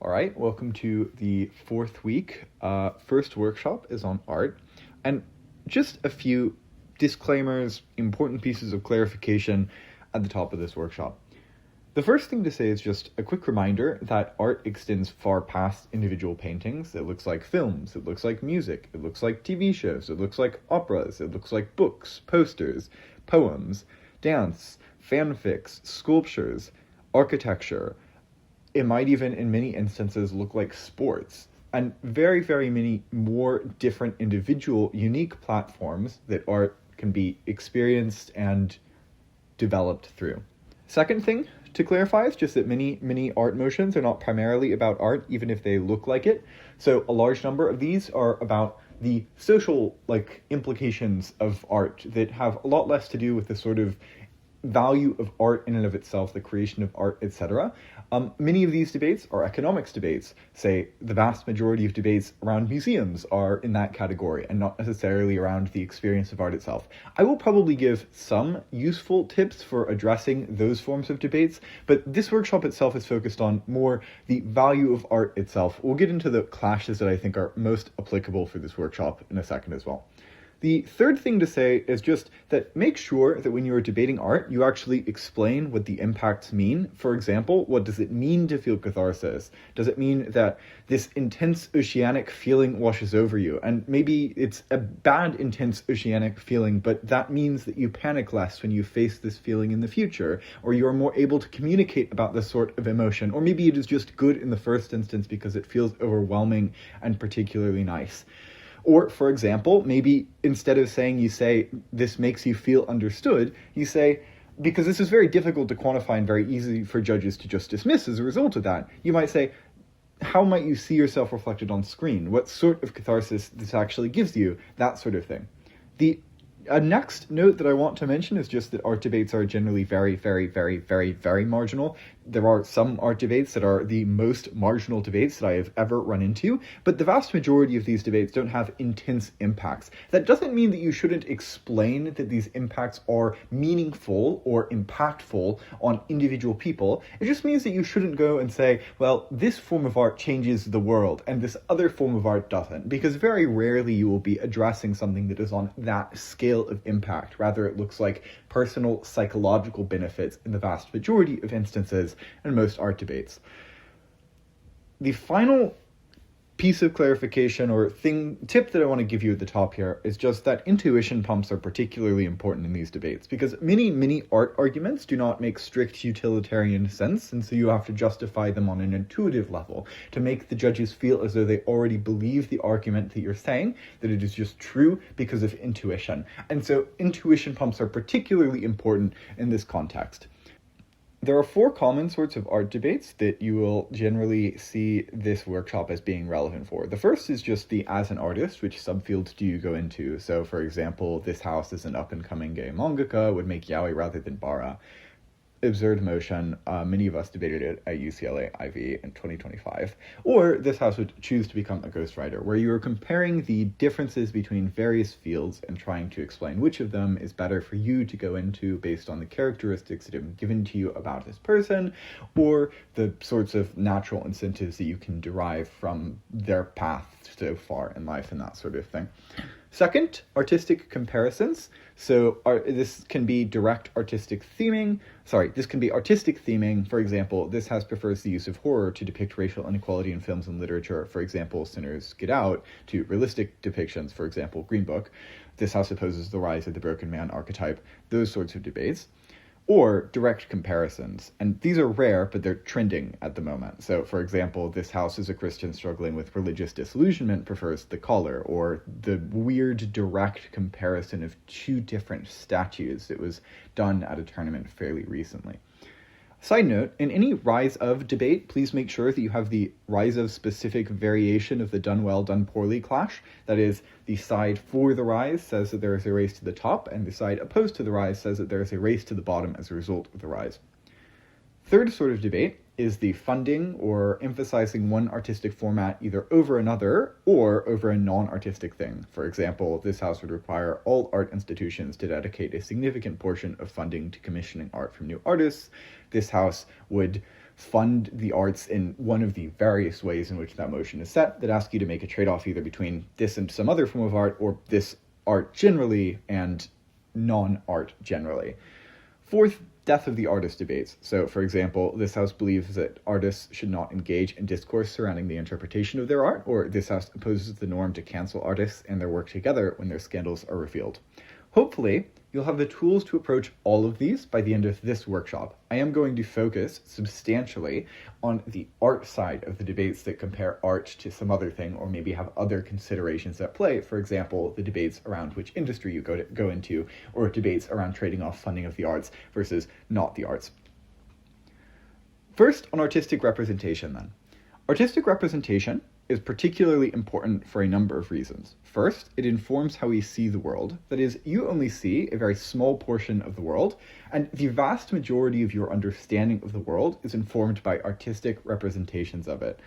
All right, welcome to the fourth week. First workshop is on art, and just a few disclaimers, important pieces of clarification at the top of this workshop. The first thing to say is just a quick reminder that art extends far past individual paintings. It looks like films, it looks like music, it looks like TV shows, it looks like operas, it looks like books, posters, poems, dance, fanfics, sculptures, architecture. It might even, in many instances, look like sports, and very, very many more different individual, unique platforms that art can be experienced and developed through. Second thing to clarify is just that many art motions are not primarily about art, even if they look like it. So a large number of these are about the social implications of art that have a lot less to do with the sort of value of art in and of itself, the creation of art, etc. Many of these debates are economics debates. Say, the vast majority of debates around museums are in that category and not necessarily around the experience of art itself. I will probably give some useful tips for addressing those forms of debates, but this workshop itself is focused on more the value of art itself. We'll get into the clashes that I think are most applicable for this workshop in a second as well. The third thing to say is just that make sure that when you are debating art, you actually explain what the impacts mean. For example, what does it mean to feel catharsis? Does it mean that this intense oceanic feeling washes over you? And maybe it's a bad, intense oceanic feeling, but that means that you panic less when you face this feeling in the future, or you're more able to communicate about this sort of emotion, or maybe it is just good in the first instance because it feels overwhelming and particularly nice. Or, for example, maybe instead of saying you say, this makes you feel understood, you say, because this is very difficult to quantify and very easy for judges to just dismiss as a result of that, you might say, how might you see yourself reflected on screen? What sort of catharsis this actually gives you? That sort of thing. A next note that I want to mention is just that art debates are generally very, very, very, very, very marginal. There are some art debates that are the most marginal debates that I have ever run into, but the vast majority of these debates don't have intense impacts. That doesn't mean that you shouldn't explain that these impacts are meaningful or impactful on individual people. It just means that you shouldn't go and say, well, this form of art changes the world and this other form of art doesn't, because very rarely you will be addressing something that is on that scale of impact. Rather, it looks like personal psychological benefits in the vast majority of instances in most art debates. The final piece of clarification or tip that I want to give you at the top here is just that intuition pumps are particularly important in these debates, because many art arguments do not make strict utilitarian sense, and so you have to justify them on an intuitive level to make the judges feel as though they already believe the argument that you're saying, that it is just true because of intuition. And so intuition pumps are particularly important in this context. There are four common sorts of art debates that you will generally see this workshop as being relevant for. The first is just the as an artist, which subfield do you go into? So, for example, this house is an up-and-coming gay mangaka, would make yaoi rather than bara. Absurd motion. Many of us debated it at UCLA IV in 2025. Or this house would choose to become a ghostwriter, where you are comparing the differences between various fields and trying to explain which of them is better for you to go into based on the characteristics that have been given to you about this person, or the sorts of natural incentives that you can derive from their path so far in life and that sort of thing. Second, artistic comparisons. So this can be artistic theming. For example, this house prefers the use of horror to depict racial inequality in films and literature. For example, Sinners Get Out, to realistic depictions. For example, Green Book. This house opposes the rise of the broken man archetype. Those sorts of debates. Or direct comparisons. And these are rare, but they're trending at the moment. So, for example, this house is a Christian struggling with religious disillusionment prefers The Caller, or the weird direct comparison of two different statues that was done at a tournament fairly recently. Side note, in any rise of debate, please make sure that you have the rise of specific variation of the done well, done poorly clash. That is, the side for the rise says that there is a race to the top, and the side opposed to the rise says that there is a race to the bottom as a result of the rise. Third sort of debate is the funding or emphasizing one artistic format either over another or over a non-artistic thing. For example, this house would require all art institutions to dedicate a significant portion of funding to commissioning art from new artists. This house would fund the arts in one of the various ways in which that motion is set that ask you to make a trade-off either between this and some other form of art, or this art generally and non-art generally. Fourth, death of the artist debates. So, for example, this house believes that artists should not engage in discourse surrounding the interpretation of their art, or this house opposes the norm to cancel artists and their work together when their scandals are revealed. Hopefully, you'll have the tools to approach all of these by the end of this workshop. I am going to focus substantially on the art side of the debates that compare art to some other thing, or maybe have other considerations at play. For example, the debates around which industry you go into, or debates around trading off funding of the arts versus not the arts. First, on artistic representation then. Artistic representation is particularly important for a number of reasons. First, it informs how we see the world. That is, you only see a very small portion of the world, and the vast majority of your understanding of the world is informed by artistic representations of it.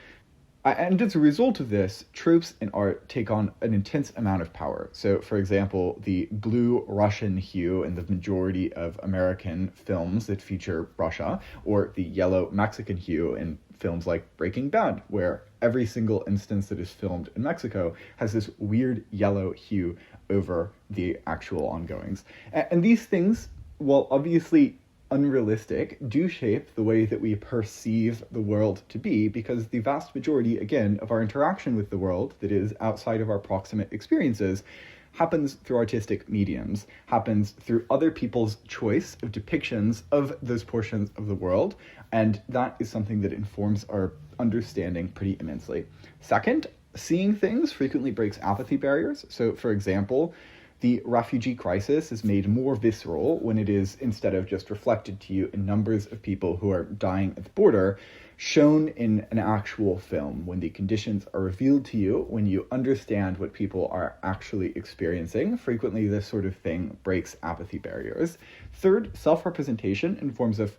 And as a result of this, tropes in art take on an intense amount of power. So, for example, the blue Russian hue in the majority of American films that feature Russia, or the yellow Mexican hue in films like Breaking Bad, where every single instance that is filmed in Mexico has this weird yellow hue over the actual ongoings. And these things, while obviously unrealistic, do shape the way that we perceive the world to be, because the vast majority, again, of our interaction with the world that is outside of our proximate experiences happens through artistic mediums, happens through other people's choice of depictions of those portions of the world, and that is something that informs our understanding pretty immensely. Second, seeing things frequently breaks apathy barriers. So, for example, the refugee crisis is made more visceral when it is, instead of just reflected to you in numbers of people who are dying at the border, shown in an actual film, when the conditions are revealed to you, when you understand what people are actually experiencing. Frequently, this sort of thing breaks apathy barriers. Third, self-representation informs us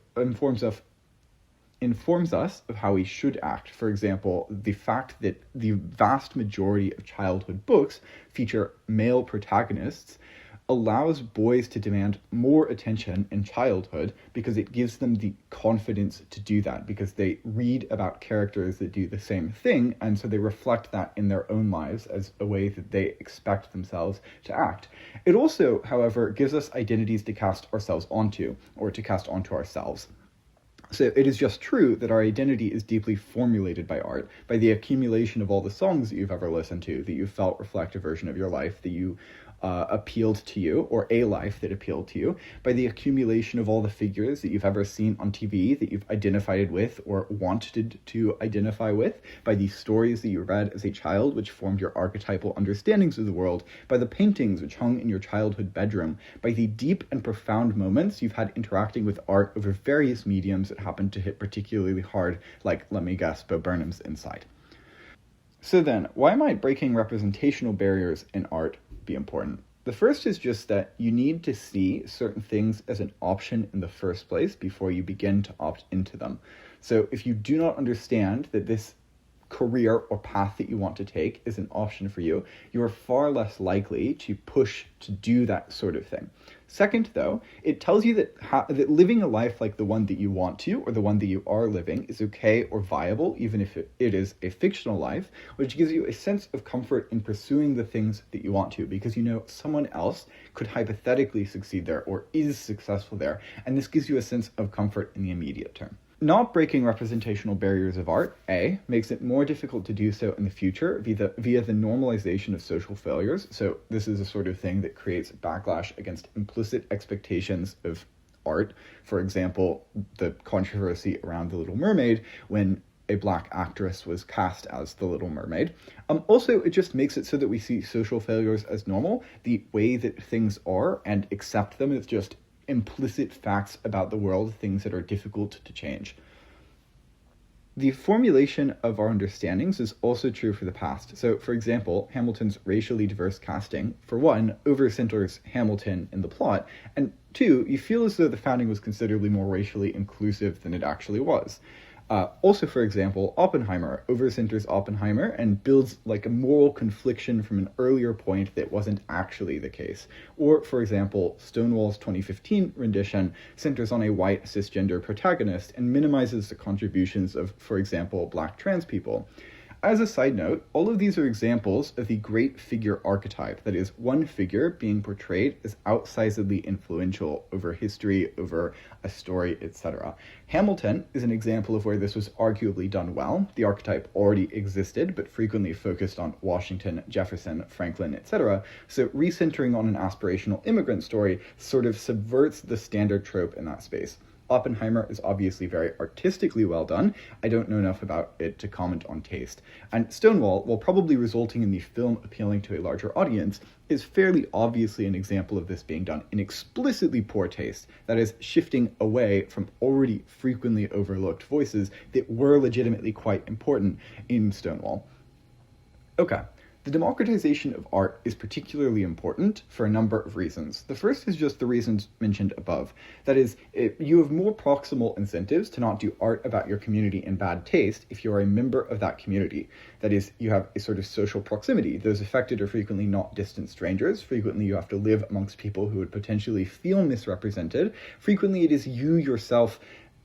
of how we should act. For example, the fact that the vast majority of childhood books feature male protagonists allows boys to demand more attention in childhood, because it gives them the confidence to do that, because they read about characters that do the same thing, and so they reflect that in their own lives as a way that they expect themselves to act. It also, however, gives us identities to cast ourselves onto, or to cast onto ourselves. So it is just true that our identity is deeply formulated by art, by the accumulation of all the songs that you've ever listened to, that you felt reflect a version of your life, that you appealed to you, or a life that appealed to you, by the accumulation of all the figures that you've ever seen on TV that you've identified with or wanted to identify with, by the stories that you read as a child which formed your archetypal understandings of the world, by the paintings which hung in your childhood bedroom, by the deep and profound moments you've had interacting with art over various mediums that happen to hit particularly hard, like, let me guess, Bo Burnham's Inside. So then, why might breaking representational barriers in art be important? The first is just that you need to see certain things as an option in the first place before you begin to opt into them. So if you do not understand that this career or path that you want to take is an option for you, you are far less likely to push to do that sort of thing. Second, though, it tells you that living a life like the one that you want to, or the one that you are living, is okay or viable, even if it is a fictional life, which gives you a sense of comfort in pursuing the things that you want to, because you know someone else could hypothetically succeed there, or is successful there, and this gives you a sense of comfort in the immediate term. Not breaking representational barriers of art, A, makes it more difficult to do so in the future via the normalization of social failures. So this is a sort of thing that creates backlash against implicit expectations of art. For example, the controversy around The Little Mermaid, when a black actress was cast as The Little Mermaid. Also, it just makes it so that we see social failures as normal, the way that things are, and accept them as just implicit facts about the world, things that are difficult to change. The formulation of our understandings is also true for the past. So, for example, Hamilton's racially diverse casting, for one, over-centers Hamilton in the plot, and two, you feel as though the founding was considerably more racially inclusive than it actually was. Also, for example, Oppenheimer overcenters Oppenheimer and builds like a moral confliction from an earlier point that wasn't actually the case. Or, for example, Stonewall's 2015 rendition centers on a white cisgender protagonist and minimizes the contributions of, for example, black trans people. As a side note, all of these are examples of the great figure archetype, that is, one figure being portrayed as outsizedly influential over history, over a story, etc. Hamilton is an example of where this was arguably done well. The archetype already existed, but frequently focused on Washington, Jefferson, Franklin, etc. So recentering on an aspirational immigrant story sort of subverts the standard trope in that space. Oppenheimer is obviously very artistically well done. I don't know enough about it to comment on taste. And Stonewall, while probably resulting in the film appealing to a larger audience, is fairly obviously an example of this being done in explicitly poor taste, that is, shifting away from already frequently overlooked voices that were legitimately quite important in Stonewall. Okay. The democratization of art is particularly important for a number of reasons. The first is just the reasons mentioned above. That is, you have more proximal incentives to not do art about your community in bad taste if you are a member of that community. That is, you have a sort of social proximity. Those affected are frequently not distant strangers. Frequently you have to live amongst people who would potentially feel misrepresented. Frequently it is you yourself,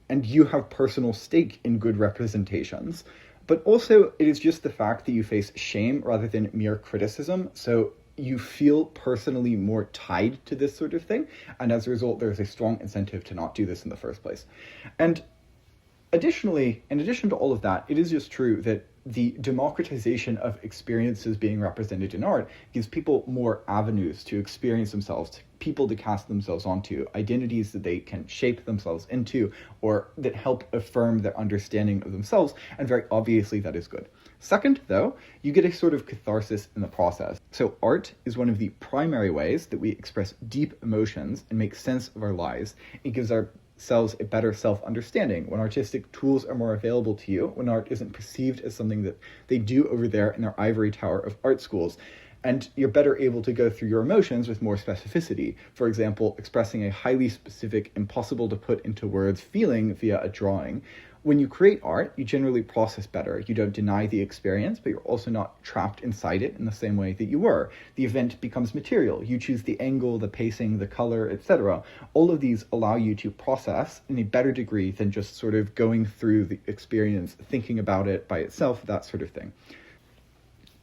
and you have personal stake in good representations. But also, it is just the fact that you face shame rather than mere criticism, so you feel personally more tied to this sort of thing, and as a result, there's a strong incentive to not do this in the first place. And additionally, in addition to all of that, it is just true that the democratization of experiences being represented in art gives people more avenues to experience themselves, people to cast themselves onto, identities that they can shape themselves into, or that help affirm their understanding of themselves, and very obviously that is good. Second, though, you get a sort of catharsis in the process. So art is one of the primary ways that we express deep emotions and make sense of our lives. It gives ourselves a better self-understanding. When artistic tools are more available to you, when art isn't perceived as something that they do over there in their ivory tower of art schools, and you're better able to go through your emotions with more specificity. For example, expressing a highly specific, impossible to put into words feeling via a drawing. When you create art, you generally process better. You don't deny the experience, but you're also not trapped inside it in the same way that you were. The event becomes material. You choose the angle, the pacing, the color, etc. All of these allow you to process in a better degree than just sort of going through the experience, thinking about it by itself, that sort of thing.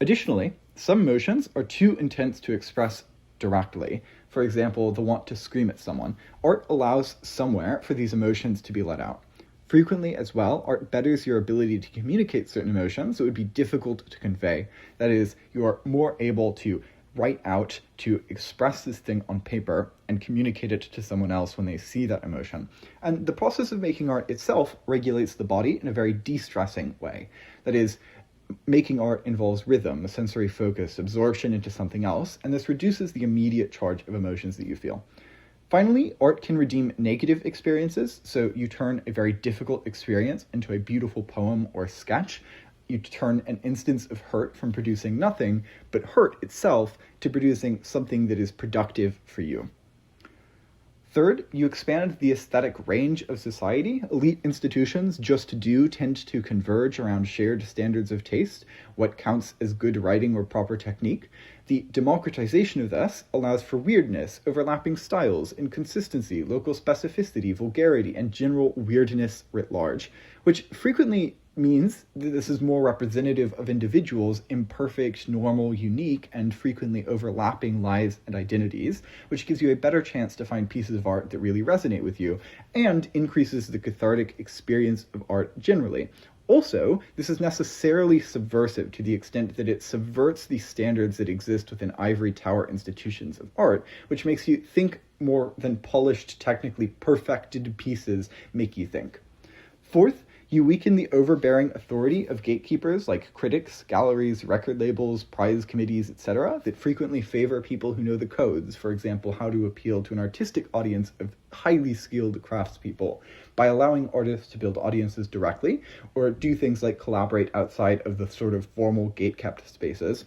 Additionally, some emotions are too intense to express directly. For example, the want to scream at someone. Art allows somewhere for these emotions to be let out. Frequently, as well, art betters your ability to communicate certain emotions that would be difficult to convey. That is, you are more able to write out, to express this thing on paper and communicate it to someone else when they see that emotion. And the process of making art itself regulates the body in a very de-stressing way. That is, making art involves rhythm, sensory focus, absorption into something else, and this reduces the immediate charge of emotions that you feel. Finally, art can redeem negative experiences, so you turn a very difficult experience into a beautiful poem or sketch. You turn an instance of hurt from producing nothing, but hurt itself, to producing something that is productive for you. Third, you expand the aesthetic range of society. Elite institutions just do tend to converge around shared standards of taste, what counts as good writing or proper technique. The democratization of this allows for weirdness, overlapping styles, inconsistency, local specificity, vulgarity, and general weirdness writ large, which frequently means that this is more representative of individuals' imperfect, normal, unique, and frequently overlapping lives and identities, which gives you a better chance to find pieces of art that really resonate with you, and increases the cathartic experience of art generally. Also, this is necessarily subversive to the extent that it subverts the standards that exist within ivory tower institutions of art, which makes you think more than polished, technically perfected pieces make you think. Fourth, you weaken the overbearing authority of gatekeepers like critics, galleries, record labels, prize committees, etc., that frequently favor people who know the codes, for example, how to appeal to an artistic audience of highly skilled craftspeople, by allowing artists to build audiences directly, or do things like collaborate outside of the sort of formal gate-kept spaces.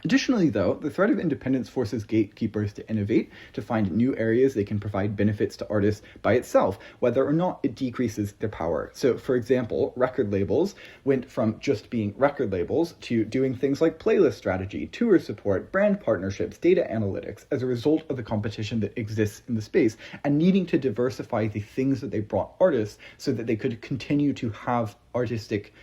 Additionally, though, the threat of independence forces gatekeepers to innovate, to find new areas they can provide benefits to artists by itself, whether or not it decreases their power. So, for example, record labels went from just being record labels to doing things like playlist strategy, tour support, brand partnerships, data analytics, as a result of the competition that exists in the space, and needing to diversify the things that they brought artists so that they could continue to have artistic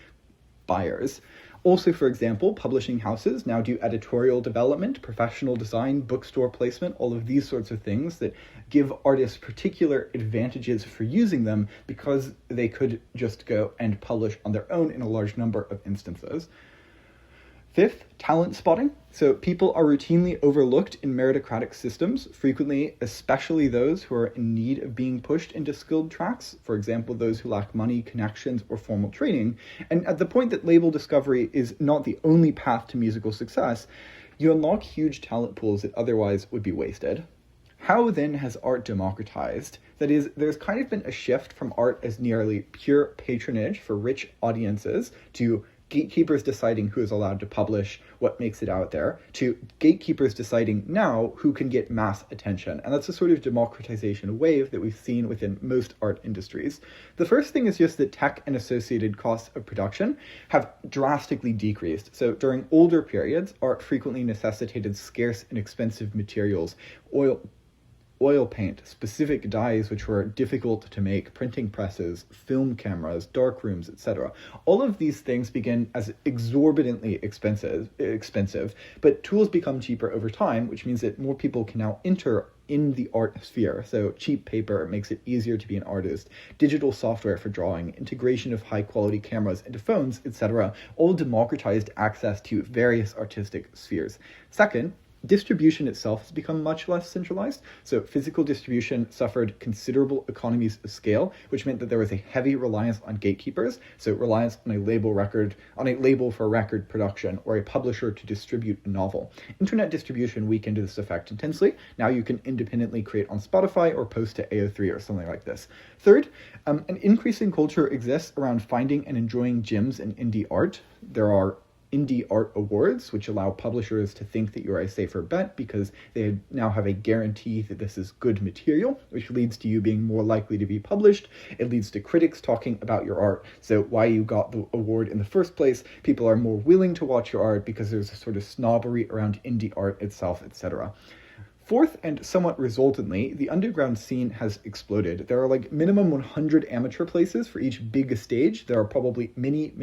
buyers. Also, for example, publishing houses now do editorial development, professional design, bookstore placement, all of these sorts of things that give artists particular advantages for using them because they could just go and publish on their own in a large number of instances. Fifth, talent spotting. So people are routinely overlooked in meritocratic systems, frequently especially those who are in need of being pushed into skilled tracks, for example, those who lack money, connections, or formal training. And at the point that label discovery is not the only path to musical success, you unlock huge talent pools that otherwise would be wasted. How then has art democratized? That is, there's kind of been a shift from art as nearly pure patronage for rich audiences to gatekeepers deciding who is allowed to publish, what makes it out there, to gatekeepers deciding now who can get mass attention. And that's a sort of democratization wave that we've seen within most art industries. The first thing is just that tech and associated costs of production have drastically decreased. So during older periods, art frequently necessitated scarce and expensive materials, oil paint, specific dyes which were difficult to make, printing presses, film cameras, darkrooms, etc. All of these things begin as exorbitantly expensive, but tools become cheaper over time, which means that more people can now enter in the art sphere. So cheap paper makes it easier to be an artist, digital software for drawing, integration of high quality cameras into phones, etc. all democratized access to various artistic spheres. Second, distribution itself has become much less centralized. So physical distribution suffered considerable economies of scale, which meant that there was a heavy reliance on gatekeepers. So reliance on a label for record production, or a publisher to distribute a novel. Internet distribution weakened this effect intensely. Now you can independently create on Spotify or post to AO3 or something like this. Third, an increasing culture exists around finding and enjoying gems in indie art. There are indie art awards, which allow publishers to think that you're a safer bet because they now have a guarantee that this is good material, which leads to you being more likely to be published. It leads to critics talking about your art. So why you got the award in the first place, people are more willing to watch your art because there's a sort of snobbery around indie art itself, etc. Fourth, and somewhat resultantly, the underground scene has exploded. There are like minimum 100 amateur places for each big stage. There are probably many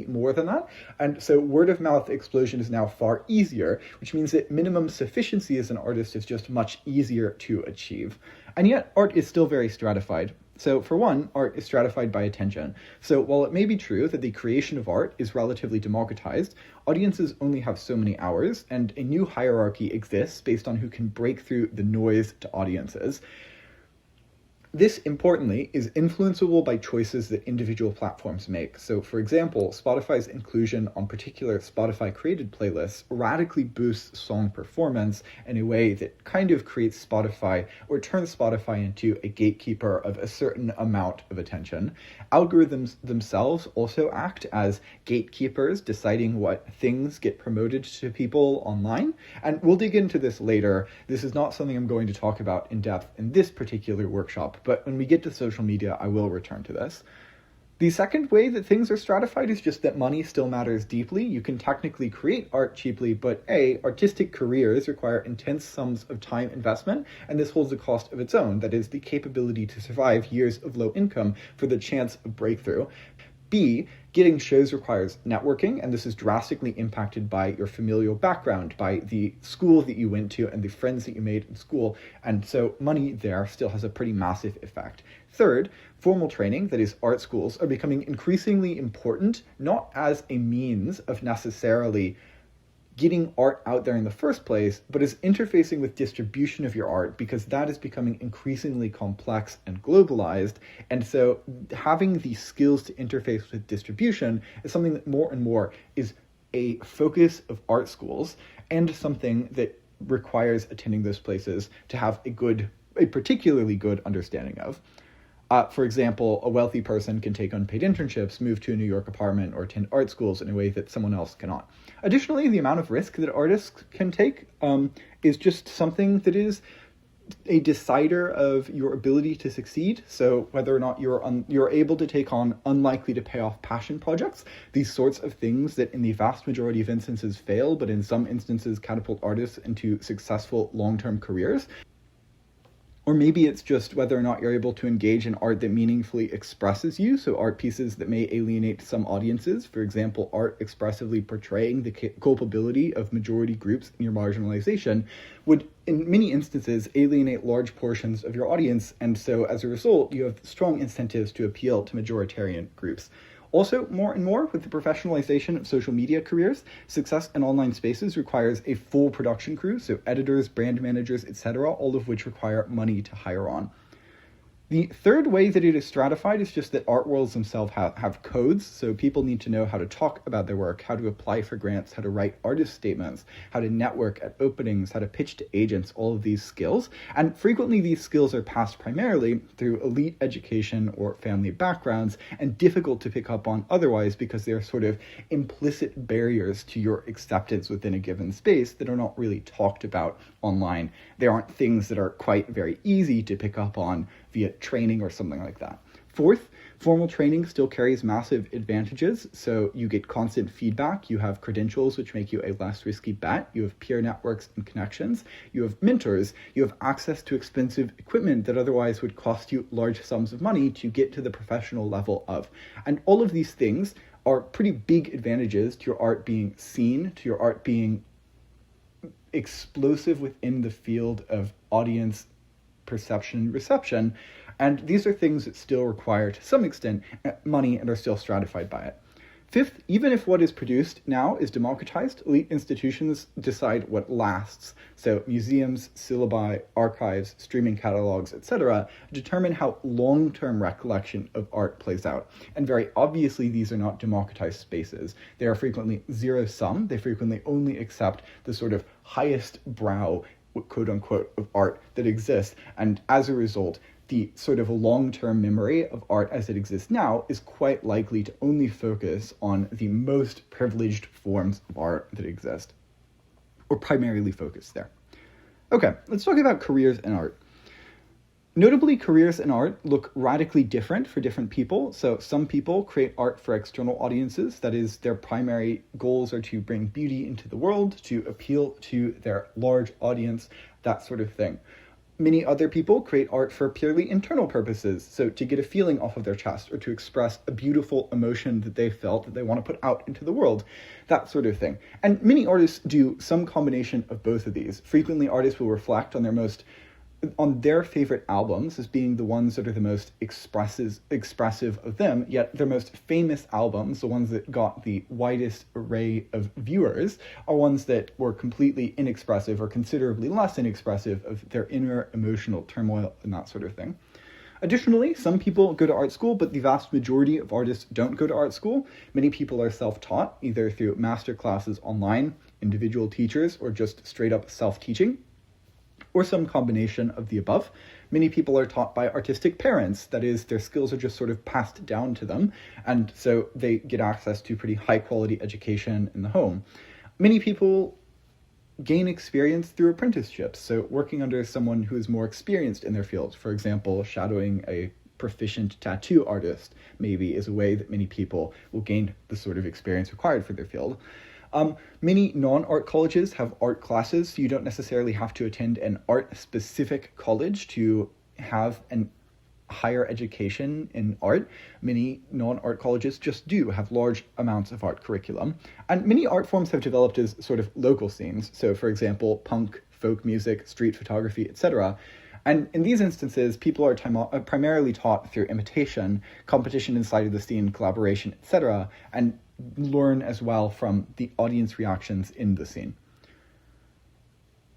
more than that. And so word of mouth explosion is now far easier, which means that minimum sufficiency as an artist is just much easier to achieve. And yet art is still very stratified. So for one, art is stratified by attention. So while it may be true that the creation of art is relatively democratized, audiences only have so many hours, and a new hierarchy exists based on who can break through the noise to audiences. This, importantly, is influenceable by choices that individual platforms make. So, for example, Spotify's inclusion on particular Spotify-created playlists radically boosts song performance in a way that kind of creates Spotify, or turns Spotify into a gatekeeper of a certain amount of attention. Algorithms themselves also act as gatekeepers, deciding what things get promoted to people online. And we'll dig into this later. This is not something I'm going to talk about in depth in this particular workshop, but when we get to social media, I will return to this. The second way that things are stratified is just that money still matters deeply. You can technically create art cheaply, but artistic careers require intense sums of time investment, and this holds a cost of its own, that is, the capability to survive years of low income for the chance of breakthrough. B, getting shows requires networking, and this is drastically impacted by your familial background, by the school that you went to and the friends that you made in school, and so money there still has a pretty massive effect. Third, formal training, that is art schools, are becoming increasingly important, not as a means of necessarily getting art out there in the first place, but as interfacing with distribution of your art, because that is becoming increasingly complex and globalized. And so having the skills to interface with distribution is something that more and more is a focus of art schools, and something that requires attending those places to have a particularly good understanding of. For example, a wealthy person can take unpaid internships, move to a New York apartment, or attend art schools in a way that someone else cannot. Additionally, the amount of risk that artists can take is just something that is a decider of your ability to succeed. So whether or not you're able to take on unlikely to pay off passion projects, these sorts of things that in the vast majority of instances fail, but in some instances catapult artists into successful long-term careers. Or maybe it's just whether or not you're able to engage in art that meaningfully expresses you, so art pieces that may alienate some audiences, for example, art expressively portraying the culpability of majority groups in your marginalization, would in many instances alienate large portions of your audience, and so as a result, you have strong incentives to appeal to majoritarian groups. Also, more and more, with the professionalization of social media careers, success in online spaces requires a full production crew, so editors, brand managers, etc., all of which require money to hire on. The third way that it is stratified is just that art worlds themselves have codes, so people need to know how to talk about their work, how to apply for grants, how to write artist statements, how to network at openings, how to pitch to agents, all of these skills. And frequently these skills are passed primarily through elite education or family backgrounds, and difficult to pick up on otherwise because they are sort of implicit barriers to your acceptance within a given space that are not really talked about online. They aren't things that are quite very easy to pick up on via training or something like that. Fourth, formal training still carries massive advantages. So you get constant feedback, you have credentials which make you a less risky bet, you have peer networks and connections, you have mentors, you have access to expensive equipment that otherwise would cost you large sums of money to get to the professional level of. And all of these things are pretty big advantages to your art being seen, to your art being explosive within the field of audience perception and reception, and these are things that still require to some extent money and are still stratified by it. Fifth, even if what is produced now is democratized, elite institutions decide what lasts. So museums, syllabi, archives, streaming catalogs, etc. determine how long-term recollection of art plays out. And very obviously, these are not democratized spaces. They are frequently zero-sum. They frequently only accept the sort of highest brow, quote-unquote, of art that exists. And as a result, the sort of long-term memory of art as it exists now is quite likely to only focus on the most privileged forms of art that exist, or primarily focus there. Okay, let's talk about careers in art. Notably, careers in art look radically different for different people. So some people create art for external audiences. That is, their primary goals are to bring beauty into the world, to appeal to their large audience, that sort of thing. Many other people create art for purely internal purposes, so to get a feeling off of their chest or to express a beautiful emotion that they felt that they want to put out into the world, that sort of thing. And many artists do some combination of both of these. Frequently, artists will reflect on their favorite albums as being the ones that are the most expressive of them, yet their most famous albums, the ones that got the widest array of viewers, are ones that were completely inexpressive or considerably less inexpressive of their inner emotional turmoil and that sort of thing. Additionally, some people go to art school, but the vast majority of artists don't go to art school. Many people are self-taught, either through master classes online, individual teachers, or just straight up self-teaching, or some combination of the above. Many people are taught by artistic parents, that is, their skills are just sort of passed down to them, and so they get access to pretty high-quality education in the home. Many people gain experience through apprenticeships, so working under someone who is more experienced in their field. For example, shadowing a proficient tattoo artist maybe is a way that many people will gain the sort of experience required for their field. Many non-art colleges have art classes, so you don't necessarily have to attend an art-specific college to have an higher education in art. Many non-art colleges just do have large amounts of art curriculum. And many art forms have developed as sort of local scenes. So, for example, punk, folk music, street photography, etc. And in these instances, people are primarily taught through imitation, competition inside of the scene, collaboration, etc., and learn as well from the audience reactions in the scene.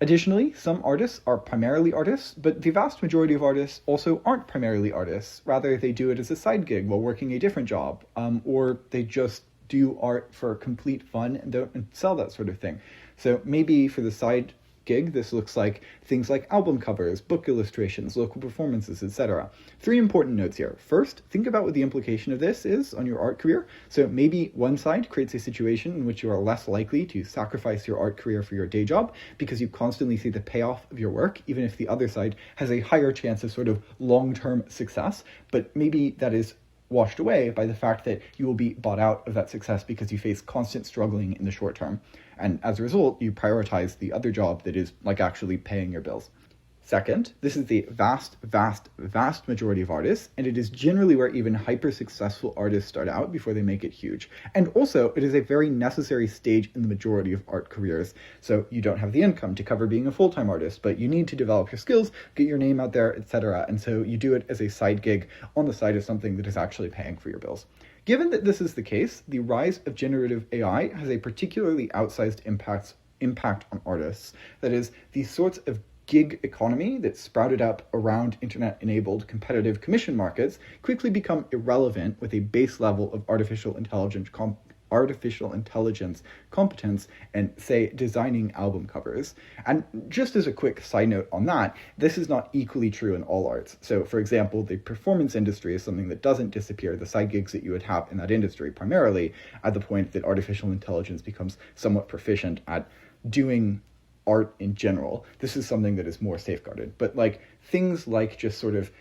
Additionally, some artists are primarily artists, but the vast majority of artists also aren't primarily artists. Rather, they do it as a side gig while working a different job, or they just do art for complete fun and don't sell that sort of thing. So maybe for the side gig, this looks like things like album covers, book illustrations, local performances, etc. 3 important notes here. First, think about what the implication of this is on your art career. So maybe one side creates a situation in which you are less likely to sacrifice your art career for your day job because you constantly see the payoff of your work, even if the other side has a higher chance of sort of long-term success, but maybe that is washed away by the fact that you will be bought out of that success because you face constant struggling in the short term. And as a result, you prioritize the other job that is like actually paying your bills. Second, this is the vast majority of artists, and it is generally where even hyper-successful artists start out before they make it huge. And also, it is a very necessary stage in the majority of art careers. So you don't have the income to cover being a full-time artist, but you need to develop your skills, get your name out there, etc. And so you do it as a side gig on the side of something that is actually paying for your bills. Given that this is the case, the rise of generative AI has a particularly outsized impact on artists. That is, the sorts of gig economy that sprouted up around internet-enabled competitive commission markets quickly become irrelevant with a base level of artificial intelligence competence and, say, designing album covers. And just as a quick side note on that, this is not equally true in all arts. So, for example, the performance industry is something that doesn't disappear, the side gigs that you would have in that industry, primarily at the point that artificial intelligence becomes somewhat proficient at doing art in general. This is something that is more safeguarded. But like things like just sort of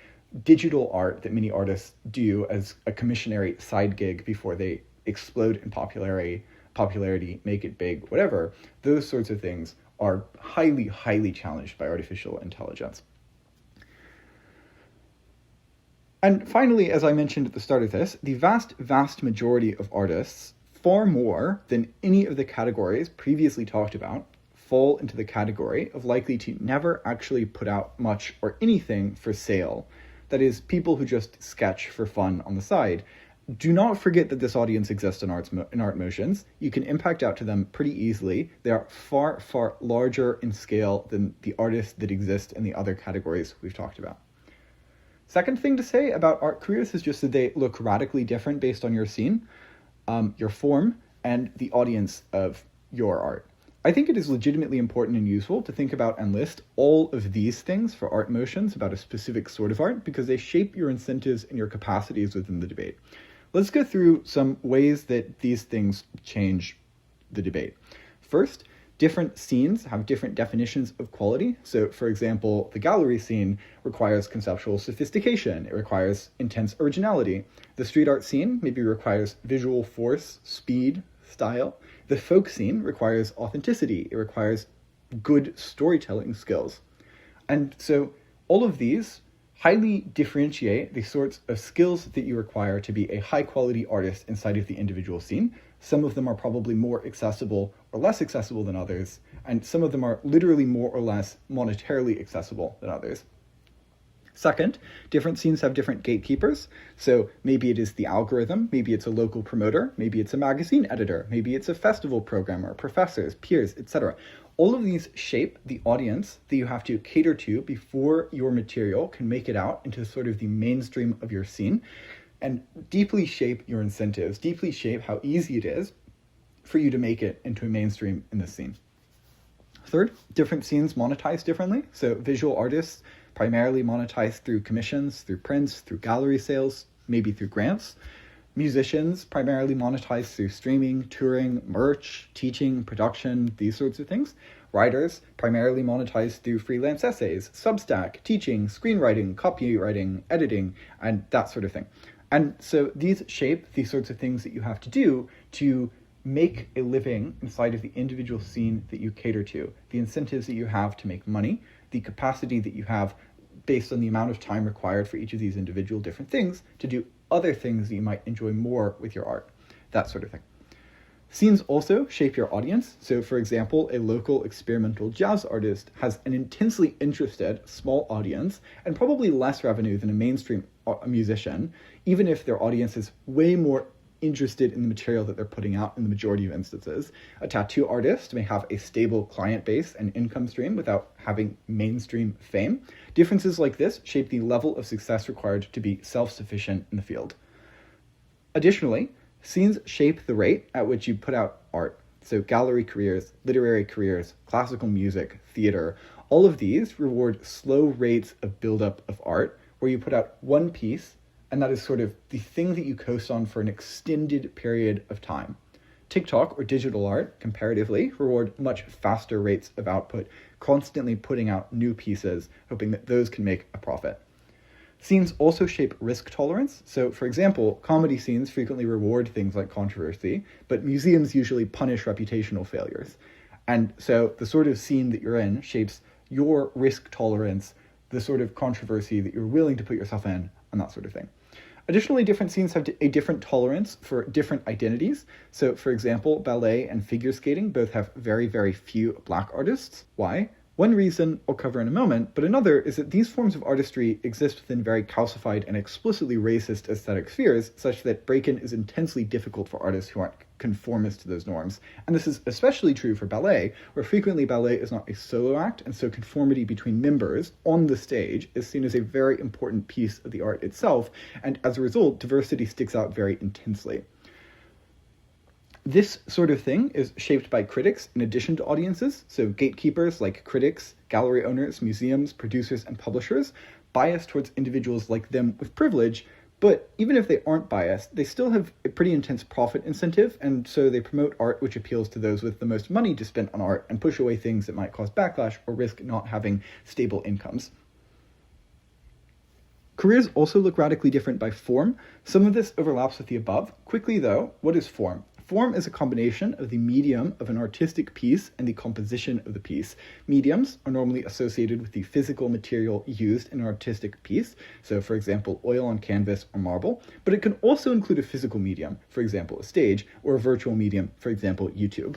digital art that many artists do as a commissionary side gig before they explode in popularity, make it big, whatever, those sorts of things are highly challenged by artificial intelligence. And finally, as I mentioned at the start of this, the vast majority of artists, far more than any of the categories previously talked about, fall into the category of likely to never actually put out much or anything for sale. That is, people who just sketch for fun on the side. Do not forget that this audience exists in Art Motions. You can impact out to them pretty easily. They are far larger in scale than the artists that exist in the other categories we've talked about. Second thing to say about art careers is just that they look radically different based on your scene, your form, and the audience of your art. I think it is legitimately important and useful to think about and list all of these things for Art Motions about a specific sort of art because they shape your incentives and your capacities within the debate. Let's go through some ways that these things change the debate. First, different scenes have different definitions of quality. So, for example, the gallery scene requires conceptual sophistication. It requires intense originality. The street art scene maybe requires visual force, speed, style. The folk scene requires authenticity. It requires good storytelling skills. And so all of these highly differentiate the sorts of skills that you require to be a high-quality artist inside of the individual scene. Some of them are probably more accessible or less accessible than others, and some of them are literally more or less monetarily accessible than others. Second, different scenes have different gatekeepers. So maybe it is the algorithm, maybe it's a local promoter, maybe it's a magazine editor, maybe it's a festival programmer, professors, peers, etc. All of these shape the audience that you have to cater to before your material can make it out into sort of the mainstream of your scene, and deeply shape your incentives, deeply shape how easy it is for you to make it into a mainstream in this scene. Third, different scenes monetize differently. So visual artists primarily monetize through commissions, through prints, through gallery sales, maybe through grants. Musicians primarily monetize through streaming, touring, merch, teaching, production, these sorts of things. Writers primarily monetize through freelance essays, Substack, teaching, screenwriting, copywriting, editing, and that sort of thing. And so these shape the sorts of things that you have to do to make a living inside of the individual scene that you cater to, the incentives that you have to make money, the capacity that you have based on the amount of time required for each of these individual different things to do other things that you might enjoy more with your art, that sort of thing. Scenes also shape your audience. So, for example, a local experimental jazz artist has an intensely interested small audience and probably less revenue than a mainstream musician, even if their audience is way more interested in the material that they're putting out in the majority of instances. A tattoo artist may have a stable client base and income stream without having mainstream fame. Differences like this shape the level of success required to be self-sufficient in the field. Additionally, scenes shape the rate at which you put out art. So gallery careers, literary careers, classical music, theater, all of these reward slow rates of buildup of art, where you put out one piece, and that is sort of the thing that you coast on for an extended period of time. TikTok or digital art, comparatively, reward much faster rates of output, constantly putting out new pieces, hoping that those can make a profit. Scenes also shape risk tolerance. So, for example, comedy scenes frequently reward things like controversy, but museums usually punish reputational failures. And so the sort of scene that you're in shapes your risk tolerance, the sort of controversy that you're willing to put yourself in, and that sort of thing. Additionally, different scenes have a different tolerance for different identities. So, for example, ballet and figure skating both have very, very few black artists. Why? One reason I'll cover in a moment, but another is that these forms of artistry exist within very calcified and explicitly racist aesthetic spheres, such that break-in is intensely difficult for artists who aren't conformist to those norms. And this is especially true for ballet, where frequently ballet is not a solo act, and so conformity between members on the stage is seen as a very important piece of the art itself, and as a result, diversity sticks out very intensely. This sort of thing is shaped by critics in addition to audiences, so gatekeepers like critics, gallery owners, museums, producers, and publishers bias towards individuals like them with privilege, but even if they aren't biased, they still have a pretty intense profit incentive, and so they promote art which appeals to those with the most money to spend on art and push away things that might cause backlash or risk not having stable incomes. Careers also look radically different by form. Some of this overlaps with the above. Quickly though, what is form? Form is a combination of the medium of an artistic piece and the composition of the piece. Mediums are normally associated with the physical material used in an artistic piece, so for example, oil on canvas or marble, but it can also include a physical medium, for example, a stage, or a virtual medium, for example, YouTube.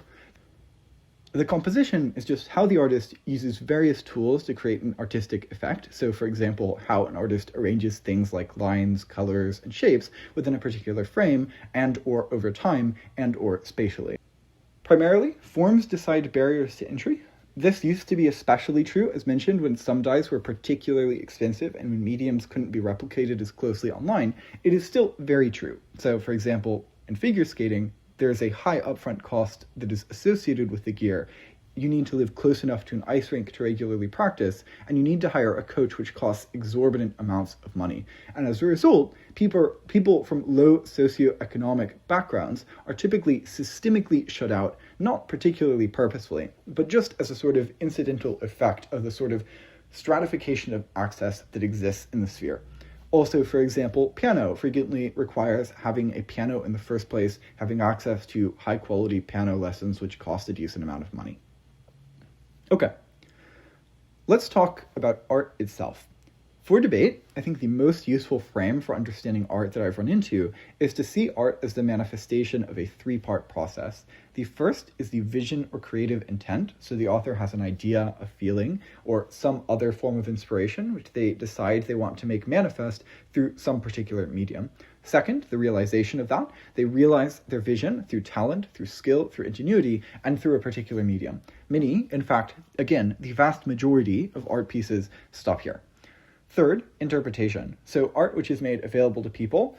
The composition is just how the artist uses various tools to create an artistic effect. So, for example, how an artist arranges things like lines, colors, and shapes within a particular frame and or over time and or spatially. Primarily, forms decide barriers to entry. This used to be especially true, as mentioned, when some dyes were particularly expensive and when mediums couldn't be replicated as closely online. It is still very true. So, for example, in figure skating, there is a high upfront cost that is associated with the gear. You need to live close enough to an ice rink to regularly practice, and you need to hire a coach, which costs exorbitant amounts of money. And as a result, people from low socioeconomic backgrounds are typically systemically shut out, not particularly purposefully, but just as a sort of incidental effect of the sort of stratification of access that exists in the sphere. Also, for example, piano frequently requires having a piano in the first place, having access to high-quality piano lessons, which cost a decent amount of money. Okay, let's talk about art itself. For debate, I think the most useful frame for understanding art that I've run into is to see art as the manifestation of a three-part process. The first is the vision or creative intent, so the author has an idea, a feeling, or some other form of inspiration which they decide they want to make manifest through some particular medium. Second, the realization of that. They realize their vision through talent, through skill, through ingenuity, and through a particular medium. Many, in fact, again, the vast majority of art pieces stop here. Third, interpretation. So art which is made available to people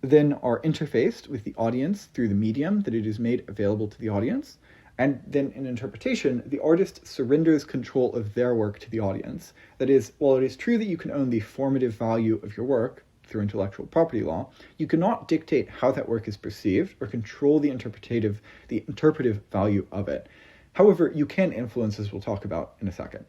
then are interfaced with the audience through the medium that it is made available to the audience. And then in interpretation, the artist surrenders control of their work to the audience. That is, while it is true that you can own the formative value of your work through intellectual property law, you cannot dictate how that work is perceived or control the interpretive value of it. However, you can influence, as we'll talk about in a second.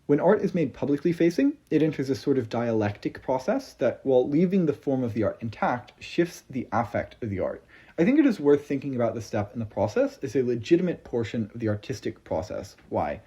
When art is made publicly facing, it enters a sort of dialectic process that, while leaving the form of the art intact, shifts the affect of the art. I think it is worth thinking about this step in the process as a legitimate portion of the artistic process. Why?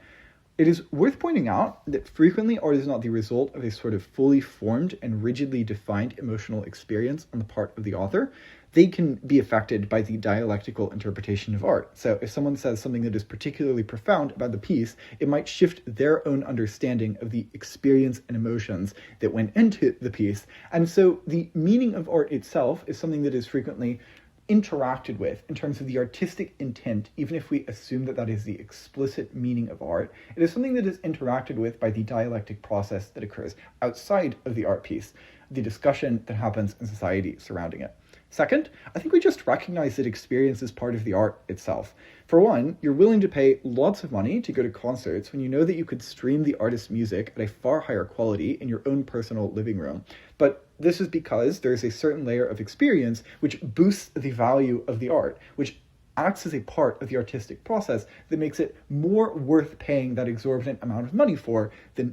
It is worth pointing out that frequently art is not the result of a sort of fully formed and rigidly defined emotional experience on the part of the author. They can be affected by the dialectical interpretation of art. So if someone says something that is particularly profound about the piece, it might shift their own understanding of the experience and emotions that went into the piece. And so the meaning of art itself is something that is frequently interacted with in terms of the artistic intent, even if we assume that that is the explicit meaning of art. It is something that is interacted with by the dialectic process that occurs outside of the art piece, the discussion that happens in society surrounding it. Second, I think we just recognize that experience is part of the art itself. For one, you're willing to pay lots of money to go to concerts when you know that you could stream the artist's music at a far higher quality in your own personal living room. But this is because there's a certain layer of experience which boosts the value of the art, which acts as a part of the artistic process that makes it more worth paying that exorbitant amount of money for than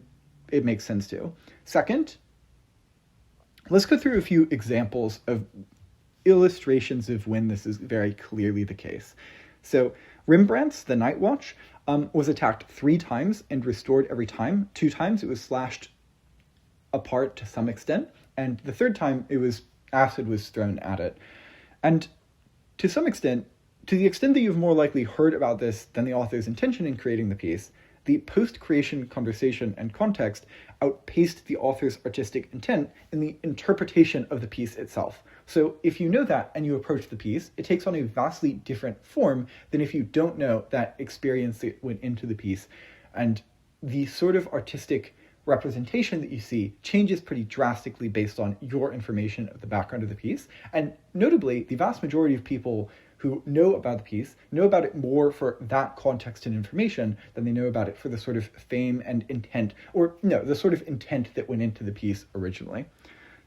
it makes sense to. Second, let's go through a few examples of illustrations of when this is very clearly the case. So Rembrandt's The Night Watch was attacked 3 times and restored every time. 2 times it was slashed apart to some extent, and the 3rd time acid was thrown at it. And to some extent, to the extent that you've more likely heard about this than the author's intention in creating the piece, the post-creation conversation and context outpaced the author's artistic intent in the interpretation of the piece itself. So if you know that and you approach the piece, it takes on a vastly different form than if you don't know that experience that went into the piece. And the sort of artistic representation that you see changes pretty drastically based on your information of the background of the piece. And notably, the vast majority of people who know about the piece know about it more for that context and information than they know about it for the sort of fame and intent, or no, the sort of intent that went into the piece originally.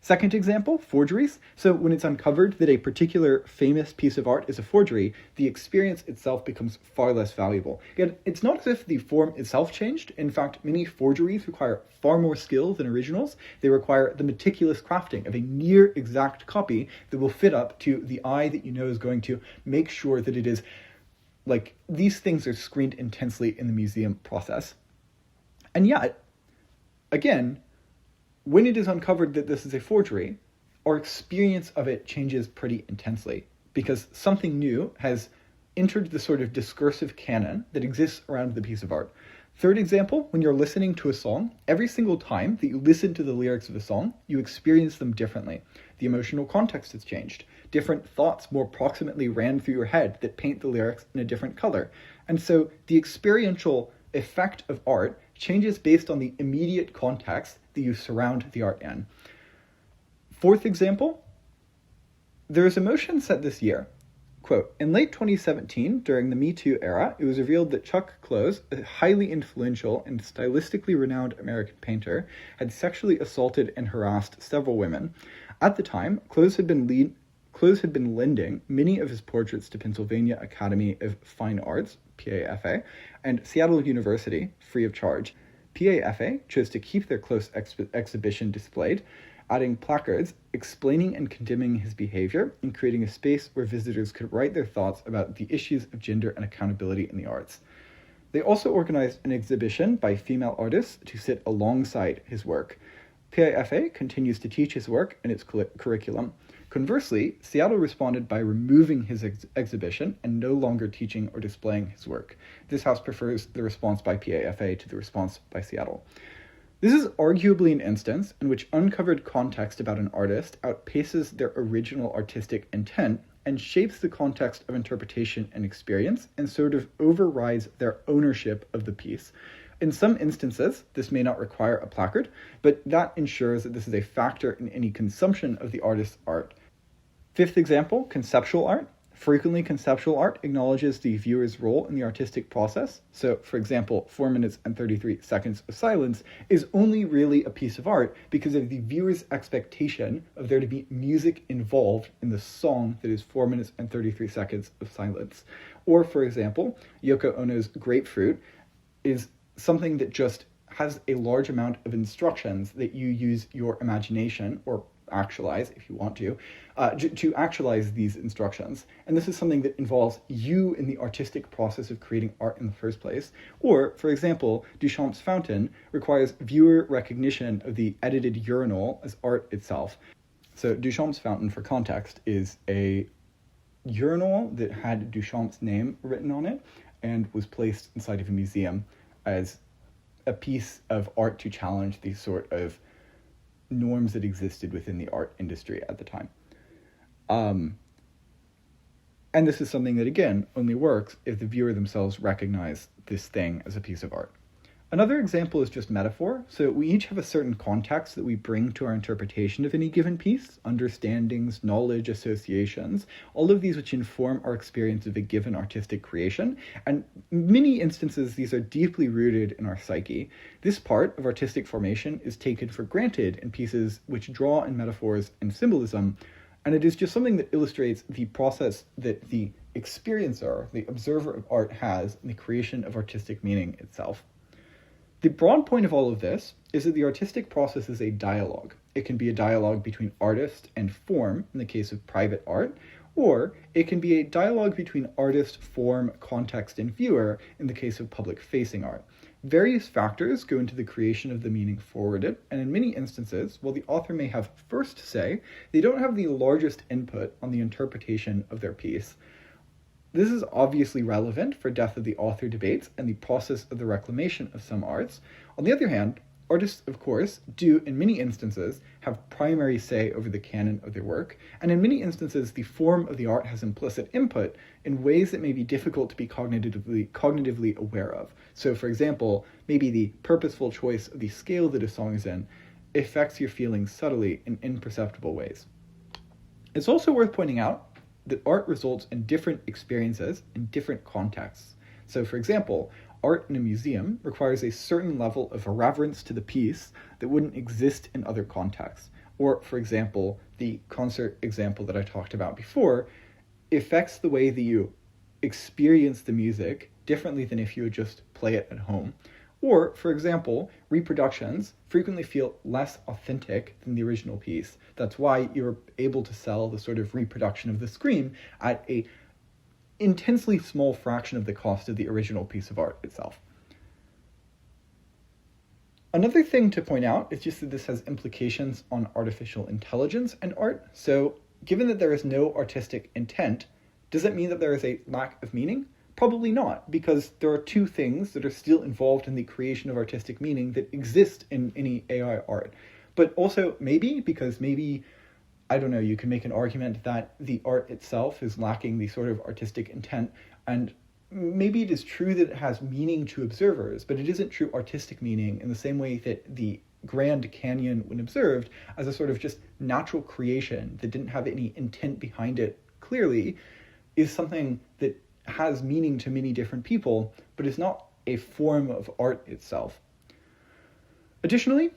Second example, forgeries. So when it's uncovered that a particular famous piece of art is a forgery, the experience itself becomes far less valuable. Yet it's not as if the form itself changed. In fact, many forgeries require far more skill than originals. They require the meticulous crafting of a near exact copy that will fit up to the eye that you know is going to make sure that it is, like, these things are screened intensely in the museum process. And yet, again, when it is uncovered that this is a forgery, our experience of it changes pretty intensely because something new has entered the sort of discursive canon that exists around the piece of art. Third example, when you're listening to a song, every single time that you listen to the lyrics of a song, you experience them differently. The emotional context has changed. Different thoughts more proximately ran through your head that paint the lyrics in a different color. And so the experiential effect of art changes based on the immediate context that you surround the art in. Fourth example, there is a motion set this year. Quote, in late 2017, during the Me Too era, it was revealed that Chuck Close, a highly influential and stylistically renowned American painter, had sexually assaulted and harassed several women. At the time, Close had been lending many of his portraits to Pennsylvania Academy of Fine Arts, PAFA, and Seattle University, free of charge. PAFA chose to keep their Close exhibition displayed, adding placards explaining and condemning his behavior and creating a space where visitors could write their thoughts about the issues of gender and accountability in the arts. They also organized an exhibition by female artists to sit alongside his work. PAFA continues to teach his work in its curriculum. Conversely, Seattle responded by removing his exhibition and no longer teaching or displaying his work. This house prefers the response by PAFA to the response by Seattle. This is arguably an instance in which uncovered context about an artist outpaces their original artistic intent and shapes the context of interpretation and experience and sort of overrides their ownership of the piece. In some instances, this may not require a placard, but that ensures that this is a factor in any consumption of the artist's art. Fifth example, conceptual art. Frequently, conceptual art acknowledges the viewer's role in the artistic process. So, for example, 4 minutes and 33 seconds of silence is only really a piece of art because of the viewer's expectation of there to be music involved in the song that is 4 minutes and 33 seconds of silence. Or, for example, Yoko Ono's Grapefruit is something that just has a large amount of instructions that you use your imagination, or actualize if you want to actualize these instructions. And this is something that involves you in the artistic process of creating art in the first place. Or, for example, Duchamp's Fountain requires viewer recognition of the edited urinal as art itself. So Duchamp's Fountain, for context, is a urinal that had Duchamp's name written on it and was placed inside of a museum as a piece of art to challenge the sort of norms that existed within the art industry at the time. And this is something that, again, only works if the viewer themselves recognize this thing as a piece of art. Another example is just metaphor. So we each have a certain context that we bring to our interpretation of any given piece, understandings, knowledge, associations, all of these which inform our experience of a given artistic creation. And in many instances, these are deeply rooted in our psyche. This part of artistic formation is taken for granted in pieces which draw in metaphors and symbolism, and it is just something that illustrates the process that the experiencer, the observer of art, has in the creation of artistic meaning itself. The broad point of all of this is that the artistic process is a dialogue. It can be a dialogue between artist and form in the case of private art, or it can be a dialogue between artist, form, context, and viewer in the case of public-facing art. Various factors go into the creation of the meaning forwarded, and in many instances, while the author may have first say, they don't have the largest input on the interpretation of their piece. This is obviously relevant for death of the author debates and the process of the reclamation of some arts. On the other hand, artists, of course, do, in many instances, have primary say over the canon of their work, and in many instances, the form of the art has implicit input in ways that may be difficult to be cognitively aware of. So, for example, maybe the purposeful choice of the scale that a song is in affects your feelings subtly in imperceptible ways. It's also worth pointing out that art results in different experiences in different contexts. So, for example, art in a museum requires a certain level of reverence to the piece that wouldn't exist in other contexts. Or, for example, the concert example that I talked about before affects the way that you experience the music differently than if you would just play it at home. Or, for example, reproductions frequently feel less authentic than the original piece. That's why you're able to sell the sort of reproduction of the Scream at a intensely small fraction of the cost of the original piece of art itself. Another thing to point out is just that this has implications on artificial intelligence and art. So, given that there is no artistic intent, does it mean that there is a lack of meaning? Probably not, because there are two things that are still involved in the creation of artistic meaning that exist in any AI art. But also maybe, because maybe, I don't know, you can make an argument that the art itself is lacking the sort of artistic intent, and maybe it is true that it has meaning to observers, but it isn't true artistic meaning in the same way that the Grand Canyon, when observed as a sort of just natural creation that didn't have any intent behind it clearly, is something that has meaning to many different people, but is not a form of art itself. Additionally,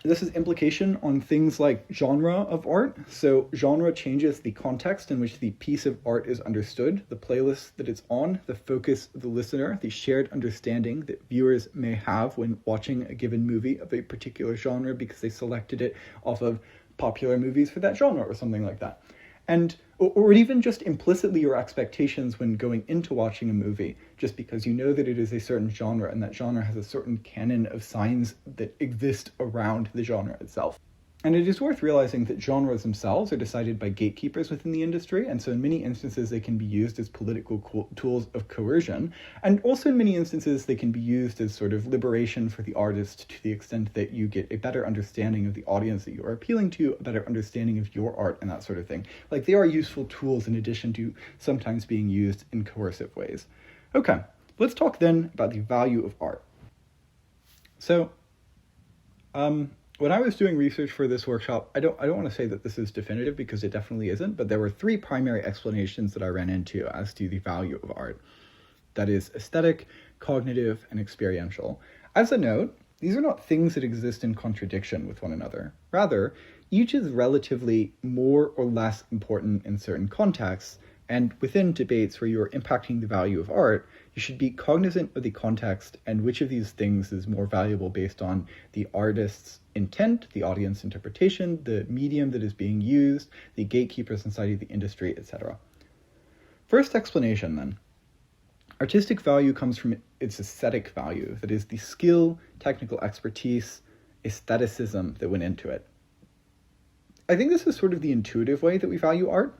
this has implication on things like genre of art. So genre changes the context in which the piece of art is understood, the playlist that it's on, the focus of the listener, the shared understanding that viewers may have when watching a given movie of a particular genre because they selected it off of popular movies for that genre or something like that. And or even just implicitly your expectations when going into watching a movie, just because you know that it is a certain genre and that genre has a certain canon of signs that exist around the genre itself. And it is worth realizing that genres themselves are decided by gatekeepers within the industry, and so in many instances they can be used as political tools of coercion, and also in many instances they can be used as sort of liberation for the artist to the extent that you get a better understanding of the audience that you are appealing to, a better understanding of your art, and that sort of thing. Like, they are useful tools in addition to sometimes being used in coercive ways. Okay, let's talk then about the value of art. So, when I was doing research for this workshop, I don't want to say that this is definitive because it definitely isn't, but there were three primary explanations that I ran into as to the value of art. That is aesthetic, cognitive, and experiential. As a note, these are not things that exist in contradiction with one another. Rather, each is relatively more or less important in certain contexts, and within debates where you are impacting the value of art, you should be cognizant of the context and which of these things is more valuable based on the artist's intent, the audience interpretation, the medium that is being used, the gatekeepers inside of the industry, etc. First explanation, then. Artistic value comes from its aesthetic value, that is, the skill, technical expertise, aestheticism that went into it. I think this is sort of the intuitive way that we value art.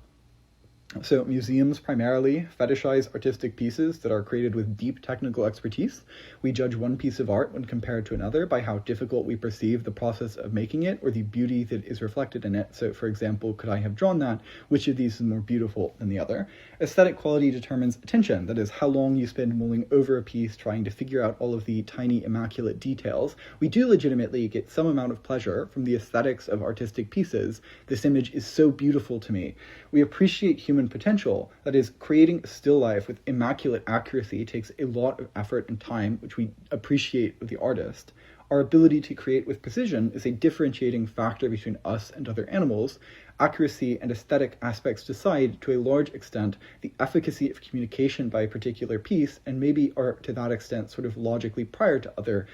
So museums primarily fetishize artistic pieces that are created with deep technical expertise. We judge one piece of art when compared to another by how difficult we perceive the process of making it or the beauty that is reflected in it. So, for example, could I have drawn that? Which of these is more beautiful than the other? Aesthetic quality determines attention, that is, how long you spend mulling over a piece trying to figure out all of the tiny immaculate details. We do legitimately get some amount of pleasure from the aesthetics of artistic pieces. This image is so beautiful to me. We appreciate human potential, that is, creating a still life with immaculate accuracy takes a lot of effort and time, which we appreciate of the artist. Our ability to create with precision is a differentiating factor between us and other animals. Accuracy and aesthetic aspects decide, to a large extent, the efficacy of communication by a particular piece, and maybe are, to that extent, sort of logically prior to other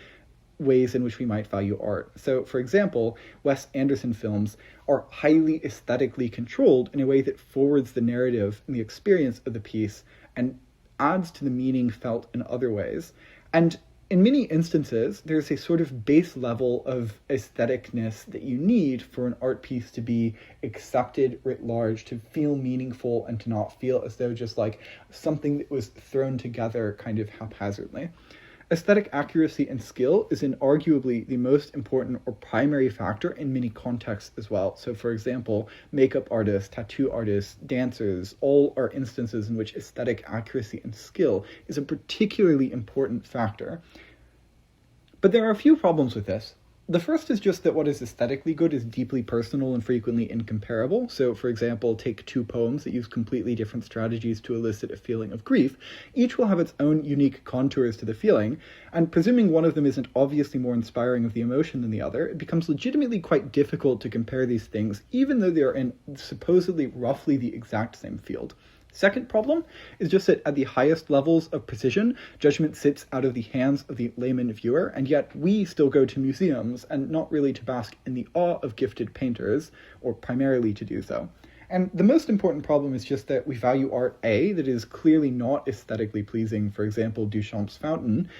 ways in which we might value art. So, for example, Wes Anderson films are highly aesthetically controlled in a way that forwards the narrative and the experience of the piece and adds to the meaning felt in other ways. And in many instances, there's a sort of base level of aestheticness that you need for an art piece to be accepted writ large, to feel meaningful and to not feel as though just like something that was thrown together kind of haphazardly. Aesthetic accuracy and skill is inarguably the most important or primary factor in many contexts as well. So, for example, makeup artists, tattoo artists, dancers, all are instances in which aesthetic accuracy and skill is a particularly important factor. But there are a few problems with this. The first is just that what is aesthetically good is deeply personal and frequently incomparable. So, for example, take two poems that use completely different strategies to elicit a feeling of grief. Each will have its own unique contours to the feeling, and presuming one of them isn't obviously more inspiring of the emotion than the other, it becomes legitimately quite difficult to compare these things, even though they are in supposedly roughly the exact same field. Second problem is just that at the highest levels of precision, judgment sits out of the hands of the layman viewer, and yet we still go to museums, and not really to bask in the awe of gifted painters, or primarily to do so. And the most important problem is just that we value art, A, that is clearly not aesthetically pleasing, for example, Duchamp's Fountain,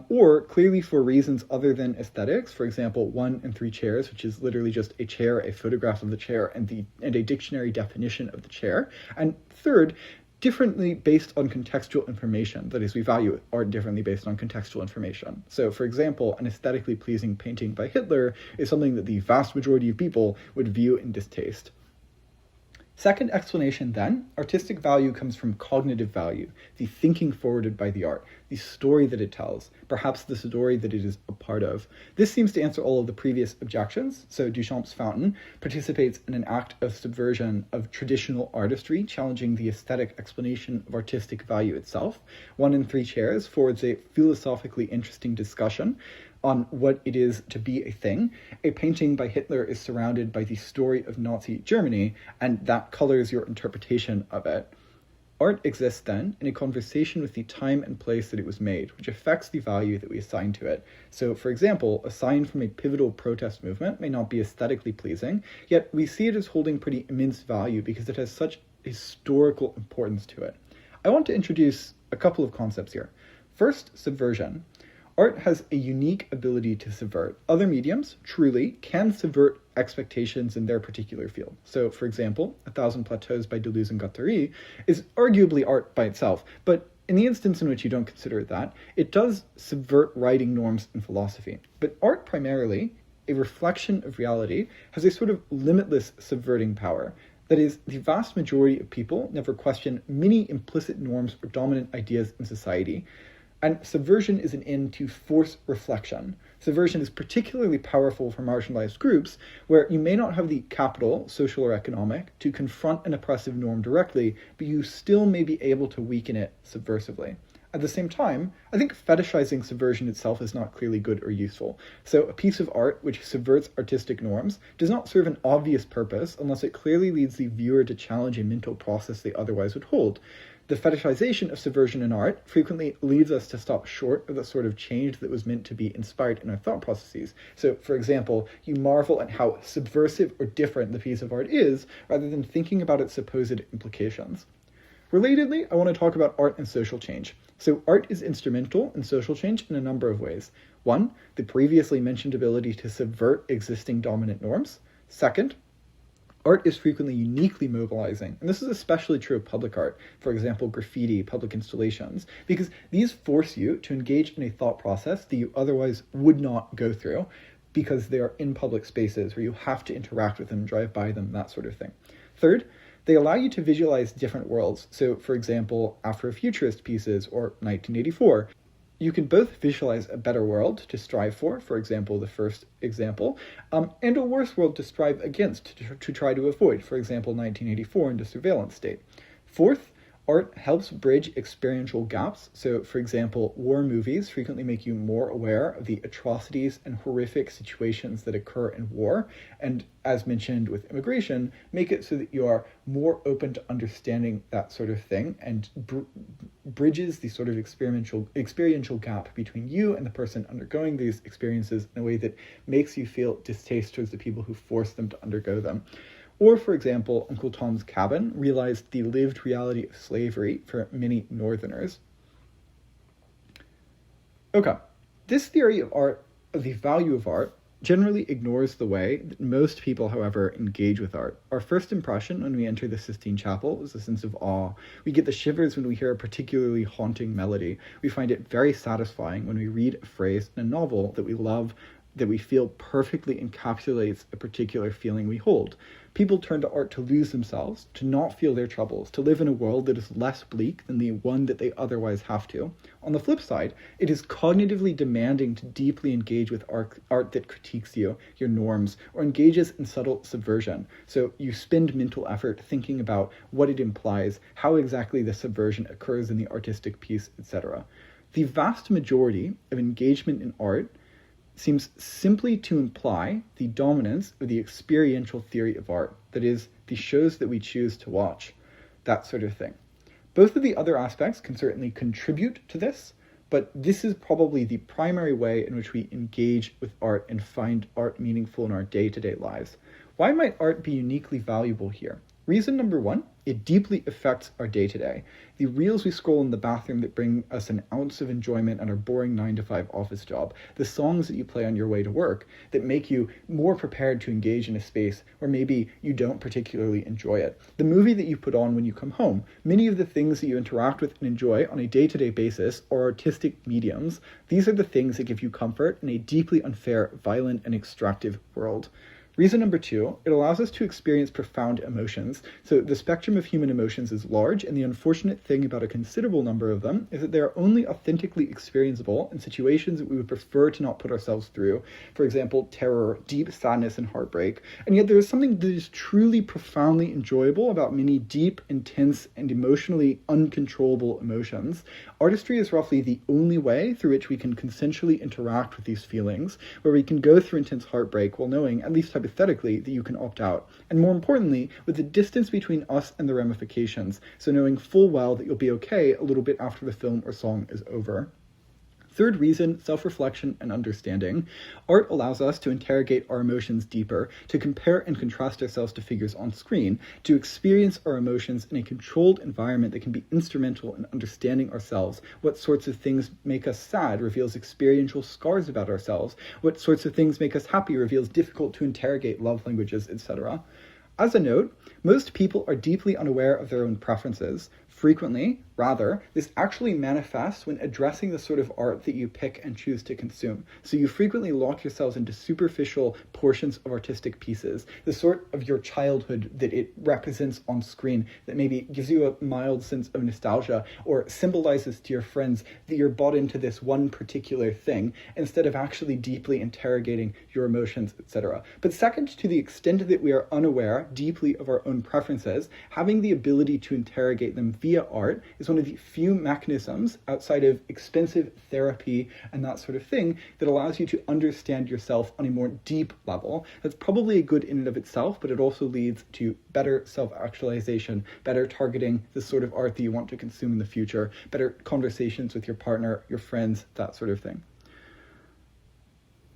or clearly for reasons other than aesthetics, for example, 1 and 3 chairs, which is literally just a chair, a photograph of the chair, and a dictionary definition of the chair. And third, differently based on contextual information. That is, we value art differently based on contextual information. So, for example, an aesthetically pleasing painting by Hitler is something that the vast majority of people would view in distaste. Second explanation then, artistic value comes from cognitive value, the thinking forwarded by the art, the story that it tells, perhaps the story that it is a part of. This seems to answer all of the previous objections. So Duchamp's Fountain participates in an act of subversion of traditional artistry, challenging the aesthetic explanation of artistic value itself. 1 and 3 chairs forwards a philosophically interesting discussion on what it is to be a thing. A painting by Hitler is surrounded by the story of Nazi Germany, and that colors your interpretation of it. Art exists then in a conversation with the time and place that it was made, which affects the value that we assign to it. So, for example, a sign from a pivotal protest movement may not be aesthetically pleasing, yet we see it as holding pretty immense value because it has such historical importance to it. I want to introduce a couple of concepts here. First, subversion. Art has a unique ability to subvert. Other mediums, truly, can subvert expectations in their particular field. So, for example, 1,000 Plateaus by Deleuze and Guattari is arguably art by itself, but in the instance in which you don't consider it that, it does subvert writing norms in philosophy. But art primarily, a reflection of reality, has a sort of limitless subverting power. That is, the vast majority of people never question many implicit norms or dominant ideas in society. And subversion is an end to force reflection. Subversion is particularly powerful for marginalized groups where you may not have the capital, social or economic, to confront an oppressive norm directly, but you still may be able to weaken it subversively. At the same time, I think fetishizing subversion itself is not clearly good or useful. So a piece of art which subverts artistic norms does not serve an obvious purpose unless it clearly leads the viewer to challenge a mental process they otherwise would hold. The fetishization of subversion in art frequently leads us to stop short of the sort of change that was meant to be inspired in our thought processes. So, for example, you marvel at how subversive or different the piece of art is, rather than thinking about its supposed implications. Relatedly, I want to talk about art and social change. So art is instrumental in social change in a number of ways. 1, the previously mentioned ability to subvert existing dominant norms. Second, Art is frequently uniquely mobilizing, and this is especially true of public art, for example, graffiti, public installations, because these force you to engage in a thought process that you otherwise would not go through because they are in public spaces where you have to interact with them, drive by them, that sort of thing. Third, they allow you to visualize different worlds. So, for example, Afrofuturist pieces or 1984, you can both visualize a better world to strive for example, the first example, and a worse world to strive against, to try to avoid, for example, 1984 in the surveillance state. Fourth, art helps bridge experiential gaps. So, for example, war movies frequently make you more aware of the atrocities and horrific situations that occur in war, and as mentioned with immigration, make it so that you are more open to understanding that sort of thing, and bridges the sort of experiential gap between you and the person undergoing these experiences in a way that makes you feel distaste towards the people who force them to undergo them. Or, for example, Uncle Tom's Cabin realized the lived reality of slavery for many Northerners. Okay, this theory of art, of the value of art, generally ignores the way that most people, however, engage with art. Our first impression when we enter the Sistine Chapel is a sense of awe. We get the shivers when we hear a particularly haunting melody. We find it very satisfying when we read a phrase in a novel that we love, that we feel perfectly encapsulates a particular feeling we hold. People turn to art to lose themselves, to not feel their troubles, to live in a world that is less bleak than the one that they otherwise have to. On the flip side, it is cognitively demanding to deeply engage with art that critiques you, your norms, or engages in subtle subversion. So you spend mental effort thinking about what it implies, how exactly the subversion occurs in the artistic piece, etc. The vast majority of engagement in art seems simply to imply the dominance of the experiential theory of art, that is, the shows that we choose to watch, that sort of thing. Both of the other aspects can certainly contribute to this, but this is probably the primary way in which we engage with art and find art meaningful in our day-to-day lives. Why might art be uniquely valuable here? Reason number one, it deeply affects our day-to-day. The reels we scroll in the bathroom that bring us an ounce of enjoyment at our boring 9-to-5 office job, the songs that you play on your way to work that make you more prepared to engage in a space where maybe you don't particularly enjoy it, the movie that you put on when you come home, many of the things that you interact with and enjoy on a day-to-day basis are artistic mediums. These are the things that give you comfort in a deeply unfair, violent, and extractive world. Reason number two, it allows us to experience profound emotions. So the spectrum of human emotions is large, and the unfortunate thing about a considerable number of them is that they are only authentically experienceable in situations that we would prefer to not put ourselves through. For example, terror, deep sadness, and heartbreak. And yet there is something that is truly profoundly enjoyable about many deep, intense, and emotionally uncontrollable emotions. Artistry is roughly the only way through which we can consensually interact with these feelings, where we can go through intense heartbreak while knowing, at least hypothetically, that you can opt out. And more importantly, with the distance between us and the ramifications, so knowing full well that you'll be okay a little bit after the film or song is over. Third reason, self-reflection and understanding. Art allows us to interrogate our emotions deeper, to compare and contrast ourselves to figures on screen, to experience our emotions in a controlled environment that can be instrumental in understanding ourselves. What sorts of things make us sad reveals experiential scars about ourselves. What sorts of things make us happy reveals difficult to interrogate love languages, etc. As a note, most people are deeply unaware of their own preferences. Frequently, rather, this actually manifests when addressing the sort of art that you pick and choose to consume. So you frequently lock yourselves into superficial portions of artistic pieces, the sort of your childhood that it represents on screen that maybe gives you a mild sense of nostalgia or symbolizes to your friends that you're bought into this one particular thing, instead of actually deeply interrogating your emotions, etc. But second, to the extent that we are unaware deeply of our own preferences, having the ability to interrogate them via art is one of the few mechanisms outside of expensive therapy and that sort of thing that allows you to understand yourself on a more deep level. That's probably a good in and of itself, but it also leads to better self-actualization, better targeting the sort of art that you want to consume in the future, better conversations with your partner, your friends, that sort of thing.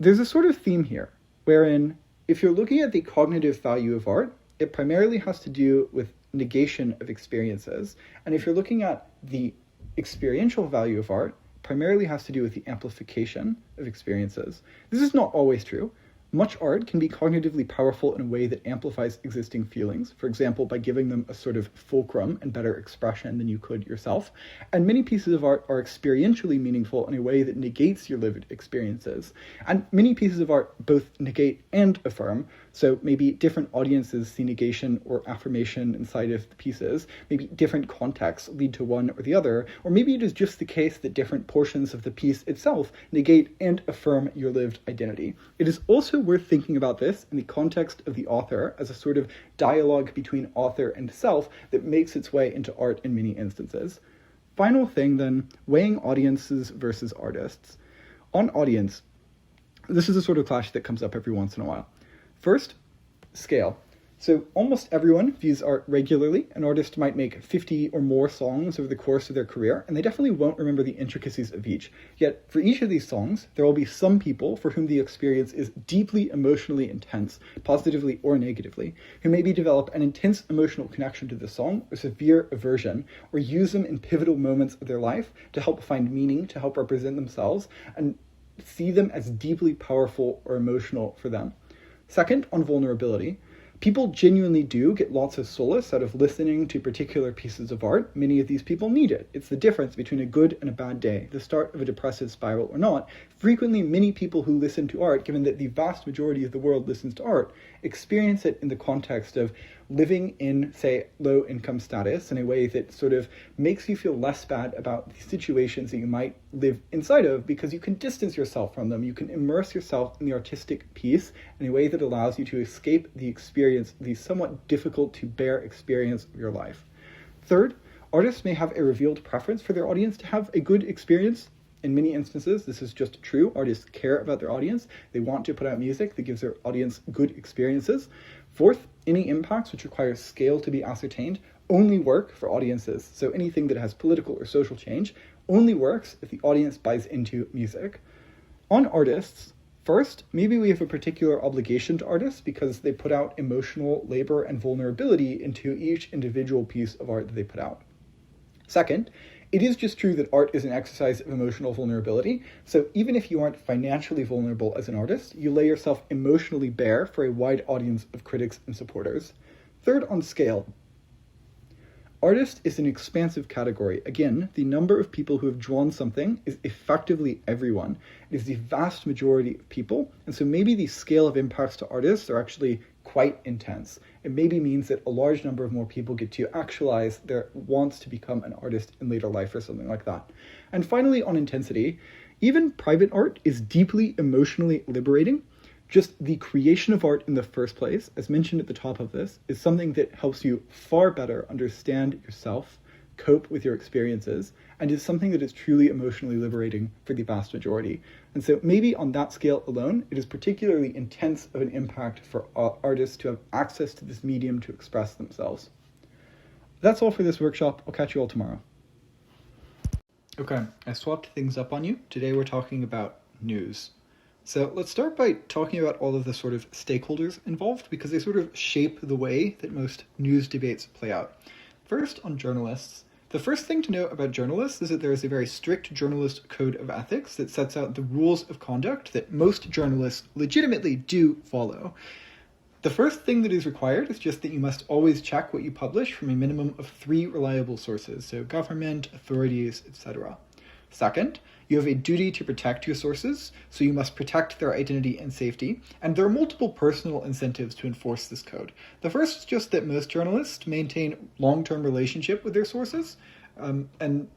There's a sort of theme here, wherein if you're looking at the cognitive value of art, it primarily has to do with negation of experiences. And if you're looking at the experiential value of art, primarily has to do with the amplification of experiences. This is not always true. Much art can be cognitively powerful in a way that amplifies existing feelings, for example, by giving them a sort of fulcrum and better expression than you could yourself. And many pieces of art are experientially meaningful in a way that negates your lived experiences. And many pieces of art both negate and affirm, so maybe different audiences see negation or affirmation inside of the pieces, maybe different contexts lead to one or the other, or maybe it is just the case that different portions of the piece itself negate and affirm your lived identity. It is also worth thinking about this in the context of the author as a sort of dialogue between author and self that makes its way into art in many instances. Final thing then, weighing audiences versus artists. On audience, this is a sort of clash that comes up every once in a while. First, scale. So almost everyone views art regularly. An artist might make 50 or more songs over the course of their career, and they definitely won't remember the intricacies of each. Yet, for each of these songs, there will be some people for whom the experience is deeply emotionally intense, positively or negatively, who maybe develop an intense emotional connection to the song or severe aversion, or use them in pivotal moments of their life to help find meaning, to help represent themselves, and see them as deeply powerful or emotional for them. Second, on vulnerability. People genuinely do get lots of solace out of listening to particular pieces of art. Many of these people need it. It's the difference between a good and a bad day, the start of a depressive spiral or not. Frequently, many people who listen to art, given that the vast majority of the world listens to art, experience it in the context of living in, say, low-income status in a way that sort of makes you feel less bad about the situations that you might live inside of because you can distance yourself from them. You can immerse yourself in the artistic piece in a way that allows you to escape the experience, the somewhat difficult to bear experience of your life. Third, artists may have a revealed preference for their audience to have a good experience. In many instances, this is just true. Artists care about their audience. They want to put out music that gives their audience good experiences. Fourth, any impacts which require scale to be ascertained only work for audiences. So anything that has political or social change only works if the audience buys into music. On artists, first, maybe we have a particular obligation to artists because they put out emotional labor and vulnerability into each individual piece of art that they put out. Second, it is just true that art is an exercise of emotional vulnerability, so even if you aren't financially vulnerable as an artist, you lay yourself emotionally bare for a wide audience of critics and supporters. Third, on scale. Artist is an expansive category. Again, the number of people who have drawn something is effectively everyone. It is the vast majority of people, and so maybe the scale of impacts to artists are actually quite intense. It maybe means that a large number of more people get to actualize their wants to become an artist in later life or something like that. And finally, on intensity, even private art is deeply emotionally liberating. Just the creation of art in the first place, as mentioned at the top of this, is something that helps you far better understand yourself, cope with your experiences, and is something that is truly emotionally liberating for the vast majority. And so maybe on that scale alone, it is particularly intense of an impact for artists to have access to this medium to express themselves. That's all for this workshop. I'll catch you all tomorrow. Okay, I swapped things up on you. Today we're talking about news. So let's start by talking about all of the sort of stakeholders involved because they sort of shape the way that most news debates play out. First, on journalists. The first thing to know about journalists is that there is a very strict journalist code of ethics that sets out the rules of conduct that most journalists legitimately do follow. The first thing that is required is just that you must always check what you publish from a minimum of 3 reliable sources, so government, authorities, etc. Second, you have a duty to protect your sources, so you must protect their identity and safety, and there are multiple personal incentives to enforce this code. The first is just that most journalists maintain long-term relationship with their sources, and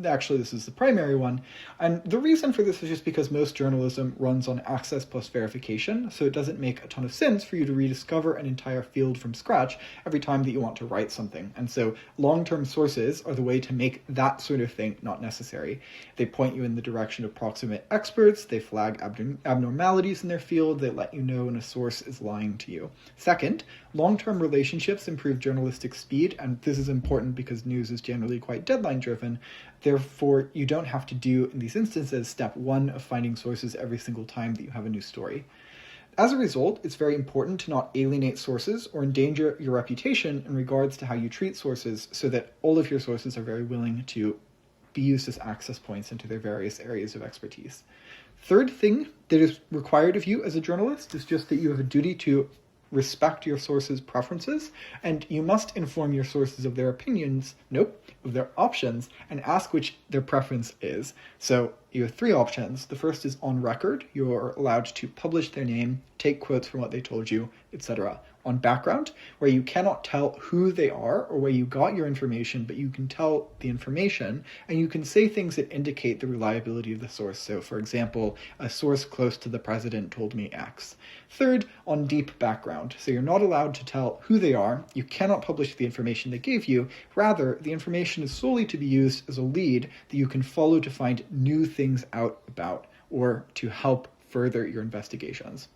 actually this is the primary one, and the reason for this is just because most journalism runs on access plus verification, so it doesn't make a ton of sense for you to rediscover an entire field from scratch every time that you want to write something, and so long-term sources are the way to make that sort of thing not necessary. They point you in the direction of proximate experts, they flag abnormalities in their field, they let you know when a source is lying to you. Second, long-term relationships improve journalistic speed, and this is important because news is generally quite deadline-driven. Therefore, you don't have to do, in these instances, step 1 of finding sources every single time that you have a new story. As a result, it's very important to not alienate sources or endanger your reputation in regards to how you treat sources so that all of your sources are very willing to be used as access points into their various areas of expertise. Third thing that is required of you as a journalist is just that you have a duty to respect your sources' preferences, and you must inform your sources of their opinions, of their options, and ask which their preference is. So you have three options. The first is on record. You're allowed to publish their name, take quotes from what they told you, etc. On background, where you cannot tell who they are or where you got your information, but you can tell the information, and you can say things that indicate the reliability of the source. So, for example, a source close to the president told me X. Third, on deep background. So you're not allowed to tell who they are. You cannot publish the information they gave you. Rather, the information is solely to be used as a lead that you can follow to find new things out about or to help further your investigations.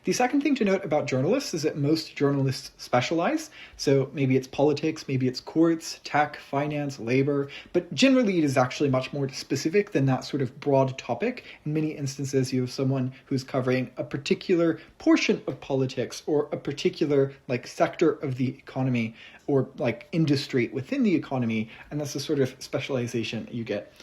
The second thing to note about journalists is that most journalists specialize. So maybe it's politics, maybe it's courts, tech, finance, labor, but generally it is actually much more specific than that sort of broad topic. In many instances, you have someone who's covering a particular portion of politics or a particular sector of the economy or industry within the economy, and that's the sort of specialization you get.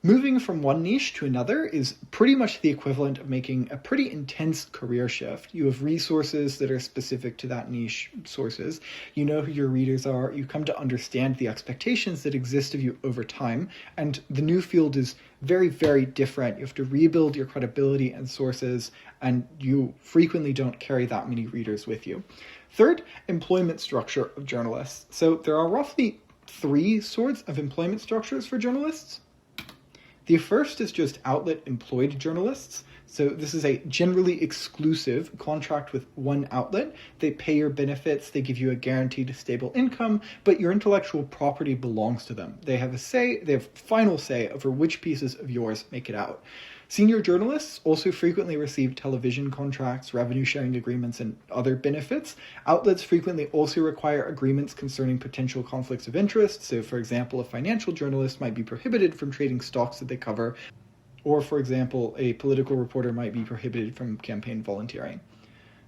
Moving from one niche to another is pretty much the equivalent of making a pretty intense career shift. You have resources that are specific to that niche sources. You know who your readers are. You come to understand the expectations that exist of you over time. And the new field is very, very different. You have to rebuild your credibility and sources, and you frequently don't carry that many readers with you. Third, employment structure of journalists. So there are roughly three sorts of employment structures for journalists. The first is just outlet-employed journalists. So this is a generally exclusive contract with one outlet. They pay your benefits, they give you a guaranteed stable income, but your intellectual property belongs to them. They have final say over which pieces of yours make it out. Senior journalists also frequently receive television contracts, revenue sharing agreements, and other benefits. Outlets frequently also require agreements concerning potential conflicts of interest. So, for example, a financial journalist might be prohibited from trading stocks that they cover, or, for example, a political reporter might be prohibited from campaign volunteering.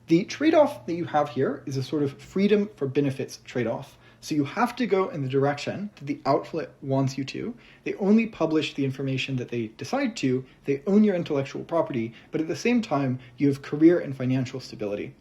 The trade-off that you have here is a sort of freedom for benefits trade-off. So you have to go in the direction that the outlet wants you to. They only publish the information that they decide to. They own your intellectual property, but at the same time, you have career and financial stability.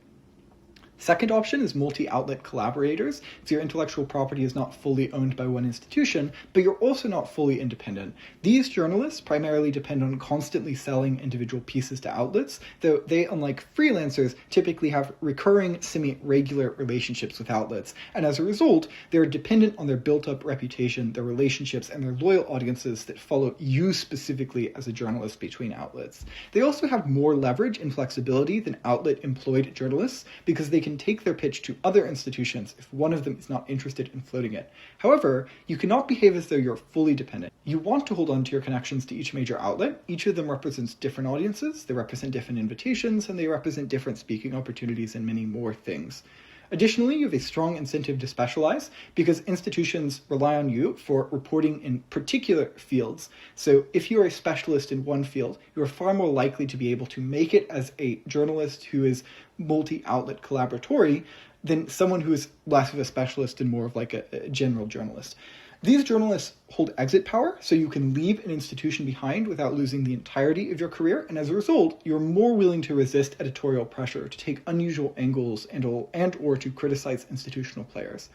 Second option is multi-outlet collaborators. So your intellectual property is not fully owned by one institution, but you're also not fully independent. These journalists primarily depend on constantly selling individual pieces to outlets, though they, unlike freelancers, typically have recurring, semi-regular relationships with outlets. And as a result, they're dependent on their built-up reputation, their relationships, and their loyal audiences that follow you specifically as a journalist between outlets. They also have more leverage and flexibility than outlet-employed journalists because they can take their pitch to other institutions if one of them is not interested in floating it. However, you cannot behave as though you're fully dependent. You want to hold on to your connections to each major outlet. Each of them represents different audiences, they represent different invitations, and they represent different speaking opportunities and many more things. Additionally, you have a strong incentive to specialize because institutions rely on you for reporting in particular fields. So if you are a specialist in one field, you are far more likely to be able to make it as a journalist who is multi-outlet collaboratory than someone who is less of a specialist and more of a general journalist. These journalists hold exit power, so you can leave an institution behind without losing the entirety of your career, and as a result, you're more willing to resist editorial pressure, to take unusual angles and or to criticize institutional players.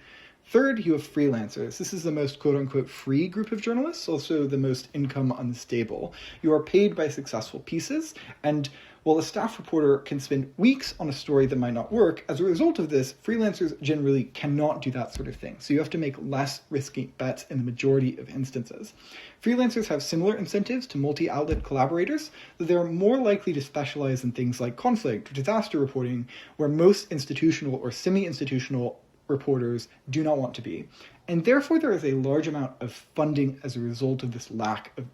Third, you have freelancers. This is the most quote-unquote free group of journalists, also the most income unstable. You are paid by successful pieces, and while a staff reporter can spend weeks on a story that might not work, as a result of this, freelancers generally cannot do that sort of thing. So you have to make less risky bets in the majority of instances. Freelancers have similar incentives to multi-outlet collaborators, though they're more likely to specialize in things like conflict or disaster reporting, where most institutional or semi-institutional reporters do not want to be. And therefore, there is a large amount of funding as a result of this lack of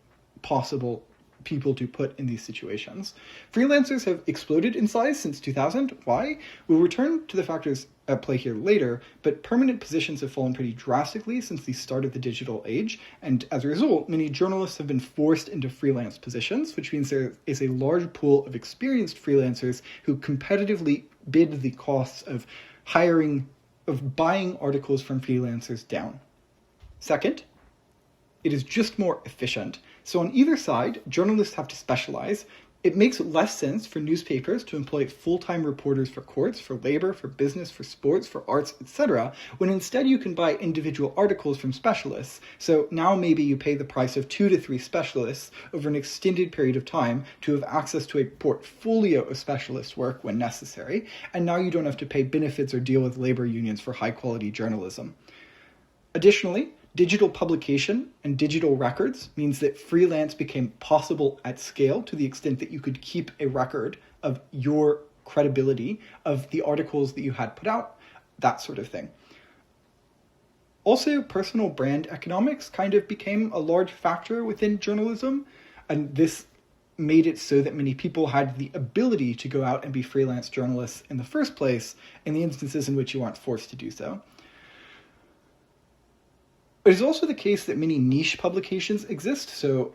possible people to put in these situations. Freelancers have exploded in size since 2000. Why? We'll return to the factors at play here later, but permanent positions have fallen pretty drastically since the start of the digital age, and as a result, many journalists have been forced into freelance positions, which means there is a large pool of experienced freelancers who competitively bid the costs of buying articles from freelancers down. Second, It is just more efficient. So on either side, journalists have to specialize. It makes less sense for newspapers to employ full-time reporters for courts, for labor, for business, for sports, for arts, etc., when instead you can buy individual articles from specialists. So now maybe you pay the price of 2 to 3 specialists over an extended period of time to have access to a portfolio of specialist work when necessary, and now you don't have to pay benefits or deal with labor unions for high-quality journalism. Additionally, digital publication and digital records means that freelance became possible at scale to the extent that you could keep a record of your credibility, of the articles that you had put out, that sort of thing. Also, personal brand economics kind of became a large factor within journalism, and this made it so that many people had the ability to go out and be freelance journalists in the first place in the instances in which you aren't forced to do so. It is also the case that many niche publications exist, so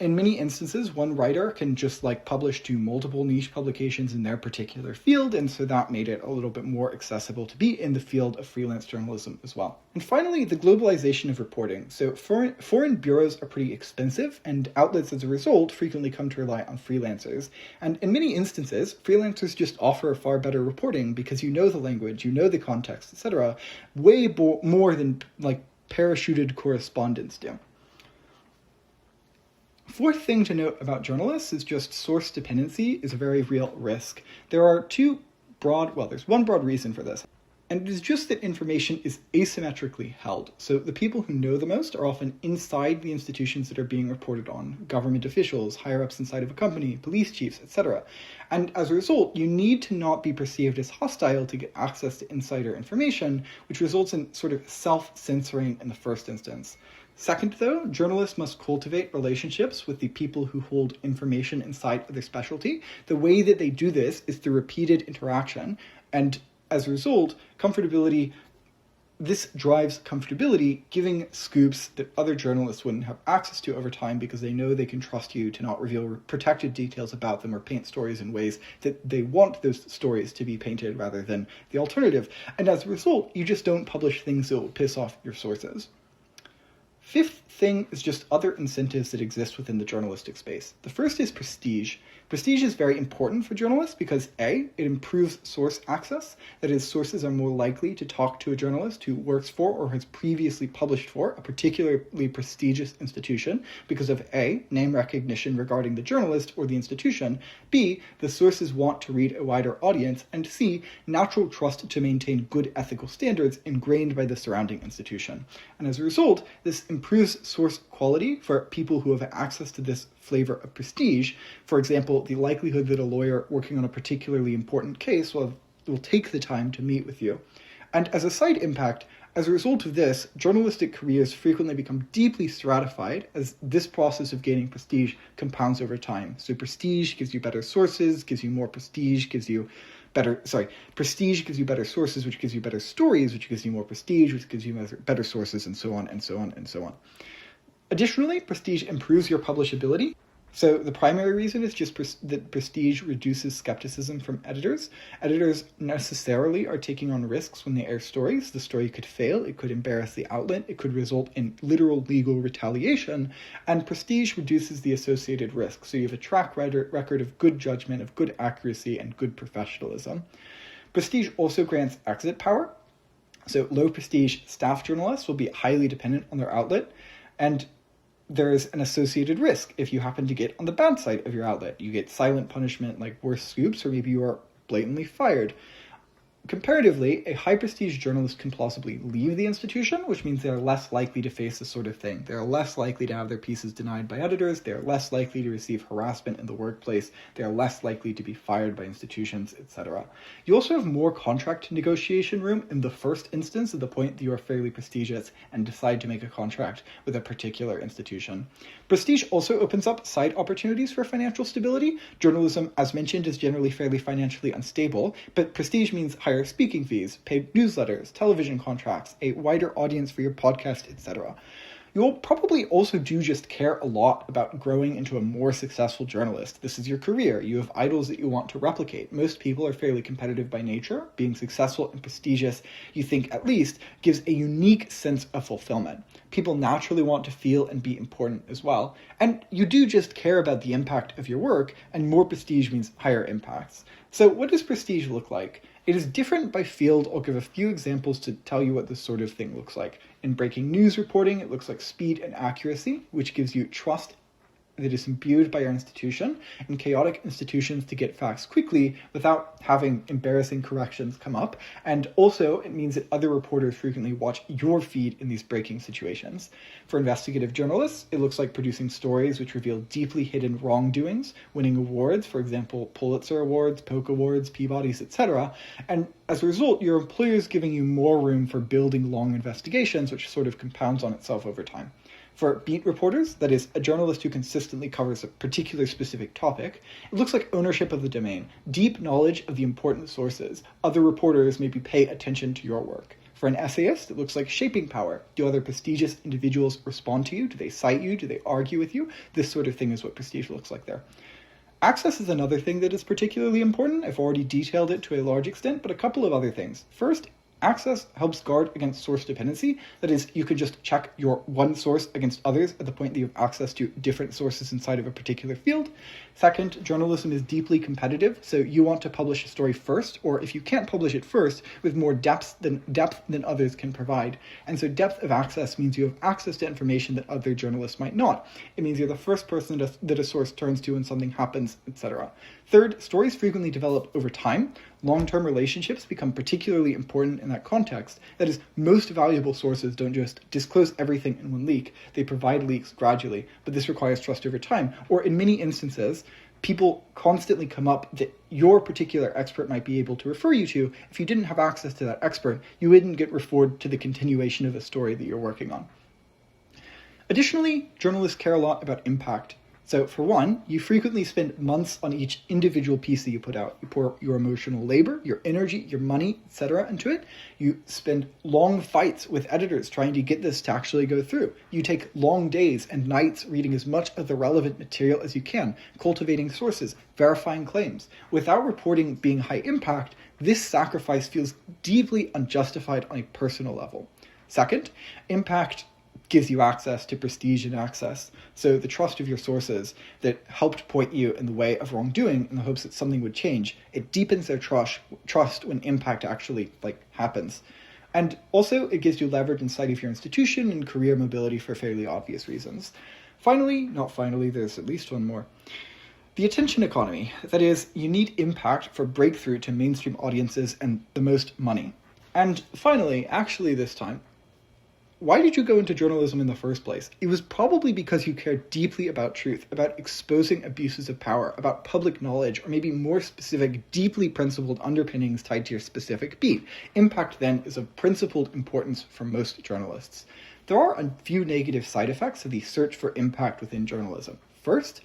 in many instances, one writer can just publish to multiple niche publications in their particular field, and so that made it a little bit more accessible to be in the field of freelance journalism as well. And finally, the globalization of reporting. So foreign bureaus are pretty expensive, and outlets as a result frequently come to rely on freelancers. And in many instances, freelancers just offer far better reporting because you know the language, you know the context, etc., way more than parachuted correspondents do. Fourth thing to note about journalists is just source dependency is a very real risk. There's one broad reason for this, and it is just that information is asymmetrically held. So the people who know the most are often inside the institutions that are being reported on, government officials, higher-ups inside of a company, police chiefs, etc. And as a result, you need to not be perceived as hostile to get access to insider information, which results in sort of self-censoring in the first instance. Second, though, journalists must cultivate relationships with the people who hold information inside of their specialty. The way that they do this is through repeated interaction, and as a result, this drives comfortability, giving scoops that other journalists wouldn't have access to over time because they know they can trust you to not reveal protected details about them or paint stories in ways that they want those stories to be painted rather than the alternative. And as a result, you just don't publish things that will piss off your sources. Fifth thing is just other incentives that exist within the journalistic space. The first is prestige. Prestige is very important for journalists because A, it improves source access. That is, sources are more likely to talk to a journalist who works for or has previously published for a particularly prestigious institution because of A, name recognition regarding the journalist or the institution, B, the sources want to read a wider audience, and C, natural trust to maintain good ethical standards ingrained by the surrounding institution. And as a result, this improves source quality for people who have access to this flavor of prestige. For example, the likelihood that a lawyer working on a particularly important case will take the time to meet with you. And as a side impact, as a result of this, journalistic careers frequently become deeply stratified as this process of gaining prestige compounds over time. So prestige gives you better sources, gives you more prestige, prestige gives you better sources, which gives you better stories, which gives you more prestige, which gives you better sources, and so on, and so on, and so on. Additionally, prestige improves your publishability. So the primary reason is just that prestige reduces skepticism from editors. Editors necessarily are taking on risks when they air stories. The story could fail, it could embarrass the outlet, it could result in literal legal retaliation, and prestige reduces the associated risk. So you have a track record of good judgment, of good accuracy, and good professionalism. Prestige also grants exit power. So low prestige staff journalists will be highly dependent on their outlet, and there's an associated risk if you happen to get on the bad side of your outlet. You get silent punishment like worse scoops, or maybe you are blatantly fired. Comparatively, a high-prestige journalist can plausibly leave the institution, which means they're less likely to face this sort of thing. They're less likely to have their pieces denied by editors, they're less likely to receive harassment in the workplace, they're less likely to be fired by institutions, etc. You also have more contract negotiation room in the first instance at the point that you are fairly prestigious and decide to make a contract with a particular institution. Prestige also opens up side opportunities for financial stability. Journalism, as mentioned, is generally fairly financially unstable, but prestige means higher speaking fees, paid newsletters, television contracts, a wider audience for your podcast, etc. You'll probably also do just care a lot about growing into a more successful journalist. This is your career. You have idols that you want to replicate. Most people are fairly competitive by nature. Being successful and prestigious, you think at least, gives a unique sense of fulfillment. People naturally want to feel and be important as well. And you do just care about the impact of your work, and more prestige means higher impacts. So what does prestige look like? It is different by field. I'll give a few examples to tell you what this sort of thing looks like. In breaking news reporting, it looks like speed and accuracy, which gives you trust that is imbued by your institution, and chaotic institutions to get facts quickly without having embarrassing corrections come up. And also, it means that other reporters frequently watch your feed in these breaking situations. For investigative journalists, it looks like producing stories which reveal deeply hidden wrongdoings, winning awards, for example, Pulitzer Awards, Polk Awards, Peabody's, etc. And as a result, your employer is giving you more room for building long investigations, which sort of compounds on itself over time. For beat reporters, that is, a journalist who consistently covers a particular specific topic, it looks like ownership of the domain, deep knowledge of the important sources. Other reporters maybe pay attention to your work. For an essayist, it looks like shaping power. Do other prestigious individuals respond to you? Do they cite you? Do they argue with you? This sort of thing is what prestige looks like there. Access is another thing that is particularly important. I've already detailed it to a large extent, but a couple of other things. First, access helps guard against source dependency. That is, you can just check your one source against others at the point that you have access to different sources inside of a particular field. Second, journalism is deeply competitive, so you want to publish a story first, or if you can't publish it first, with more depth than others can provide. And so depth of access means you have access to information that other journalists might not. It means you're the first person that a source turns to when something happens, etc. Third, stories frequently develop over time. Long-term relationships become particularly important in that context. That is, most valuable sources don't just disclose everything in one leak. They provide leaks gradually, but this requires trust over time. Or in many instances, people constantly come up that your particular expert might be able to refer you to. If you didn't have access to that expert, you wouldn't get referred to the continuation of a story that you're working on. Additionally, journalists care a lot about impact. So for one, you frequently spend months on each individual piece that you put out. You pour your emotional labor, your energy, your money, etc. into it. You spend long fights with editors trying to get this to actually go through. You take long days and nights reading as much of the relevant material as you can, cultivating sources, verifying claims. Without reporting being high impact, this sacrifice feels deeply unjustified on a personal level. Second, impact gives you access to prestige and access. So the trust of your sources that helped point you in the way of wrongdoing in the hopes that something would change, it deepens their trust when impact actually happens. And also it gives you leverage inside of your institution and career mobility for fairly obvious reasons. Finally, there's at least one more. The attention economy. That is, you need impact for breakthrough to mainstream audiences and the most money. And finally, actually this time, why did you go into journalism in the first place? It was probably because you cared deeply about truth, about exposing abuses of power, about public knowledge, or maybe more specific, deeply principled underpinnings tied to your specific beat. Impact, then, is of principled importance for most journalists. There are a few negative side effects of the search for impact within journalism. First,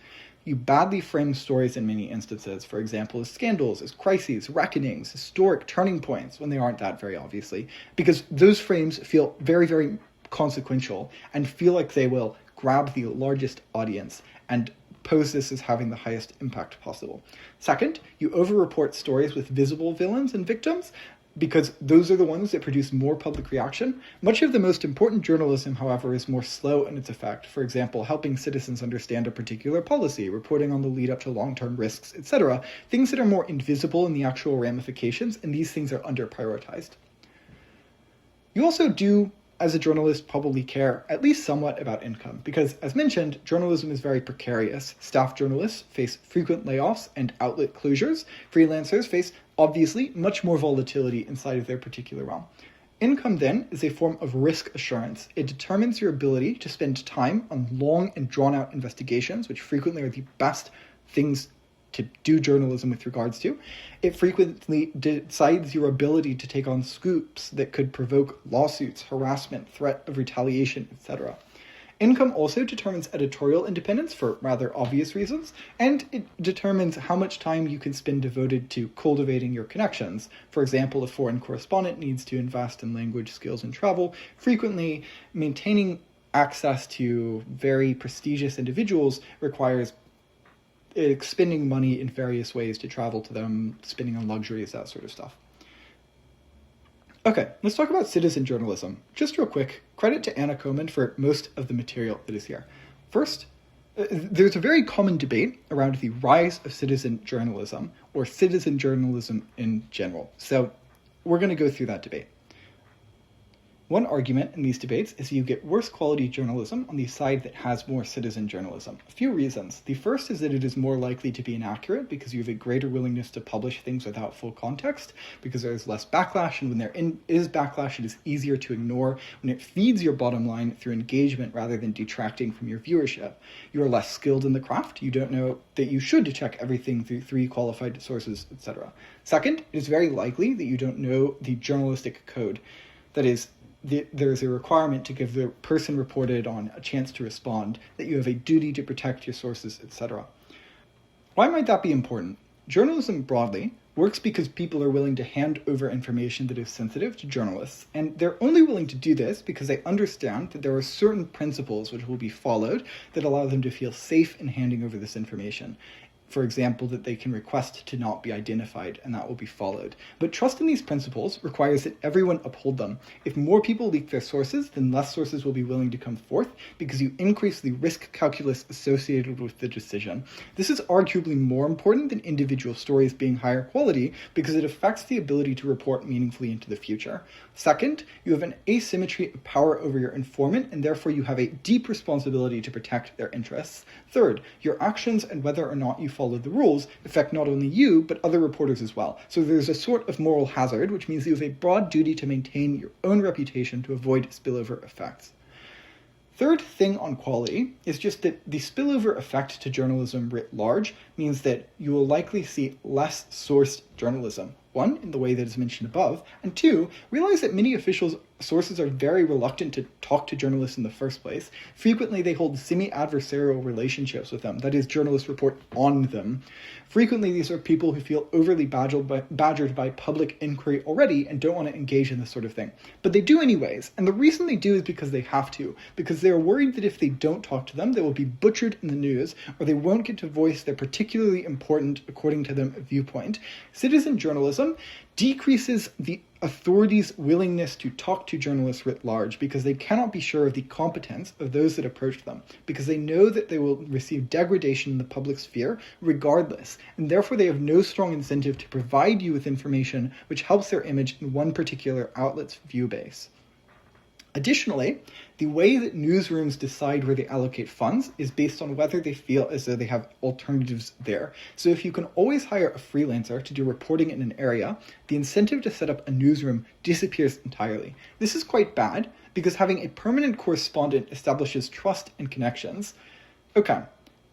you badly frame stories in many instances, for example, as scandals, as crises, reckonings, historic turning points, when they aren't that very obviously, because those frames feel very, very consequential and feel like they will grab the largest audience and pose this as having the highest impact possible. Second, you over-report stories with visible villains and victims, because those are the ones that produce more public reaction. Much of the most important journalism, however, is more slow in its effect. For example, helping citizens understand a particular policy, reporting on the lead up to long-term risks, etc. Things that are more invisible in the actual ramifications, and these things are under-prioritized. You also do, as a journalist, probably care at least somewhat about income, because, as mentioned, journalism is very precarious. Staff journalists face frequent layoffs and outlet closures. Freelancers face, obviously, much more volatility inside of their particular realm. Income, then, is a form of risk assurance. It determines your ability to spend time on long and drawn-out investigations, which frequently are the best things to do journalism with regards to. It frequently decides your ability to take on scoops that could provoke lawsuits, harassment, threat of retaliation, etc. Income also determines editorial independence for rather obvious reasons, and it determines how much time you can spend devoted to cultivating your connections. For example, a foreign correspondent needs to invest in language skills and travel. Frequently, maintaining access to very prestigious individuals requires spending money in various ways to travel to them, spending on luxuries, that sort of stuff. Okay, let's talk about citizen journalism. Just real quick, credit to Anna Komen for most of the material that is here. First, there's a very common debate around the rise of citizen journalism, or citizen journalism in general. So we're going to go through that debate. One argument in these debates is you get worse quality journalism on the side that has more citizen journalism. A few reasons. The first is that it is more likely to be inaccurate because you have a greater willingness to publish things without full context, because there is less backlash, and when there is backlash, it is easier to ignore when it feeds your bottom line through engagement rather than detracting from your viewership. You are less skilled in the craft. You don't know that you should check everything through 3 qualified sources, etc. Second, it is very likely that you don't know the journalistic code. That is, there is a requirement to give the person reported on a chance to respond, that you have a duty to protect your sources, etc. Why might that be important? Journalism broadly works because people are willing to hand over information that is sensitive to journalists, and they're only willing to do this because they understand that there are certain principles which will be followed that allow them to feel safe in handing over this information. For example, that they can request to not be identified, and that will be followed. But trust in these principles requires that everyone uphold them. If more people leak their sources, then less sources will be willing to come forth, because you increase the risk calculus associated with the decision. This is arguably more important than individual stories being higher quality, because it affects the ability to report meaningfully into the future. Second, you have an asymmetry of power over your informant, and therefore you have a deep responsibility to protect their interests. Third, your actions and whether or not you follow the rules affect not only you, but other reporters as well. So there's a sort of moral hazard, which means you have a broad duty to maintain your own reputation to avoid spillover effects. Third thing on quality is just that the spillover effect to journalism writ large means that you will likely see less sourced journalism. One, in the way that is mentioned above, and two, realize that many officials' sources are very reluctant to talk to journalists in the first place. Frequently, they hold semi-adversarial relationships with them, that is, journalists report on them. Frequently, these are people who feel overly badgered by public inquiry already and don't want to engage in this sort of thing. But they do anyways, and the reason they do is because they have to, because they are worried that if they don't talk to them, they will be butchered in the news, or they won't get to voice their particularly important, according to them, viewpoint. Citizen journalism decreases the authorities' willingness to talk to journalists writ large because they cannot be sure of the competence of those that approach them, because they know that they will receive degradation in the public sphere regardless, and therefore they have no strong incentive to provide you with information which helps their image in one particular outlet's view base. Additionally, the way that newsrooms decide where they allocate funds is based on whether they feel as though they have alternatives there. So if you can always hire a freelancer to do reporting in an area, the incentive to set up a newsroom disappears entirely. This is quite bad because having a permanent correspondent establishes trust and connections. Okay,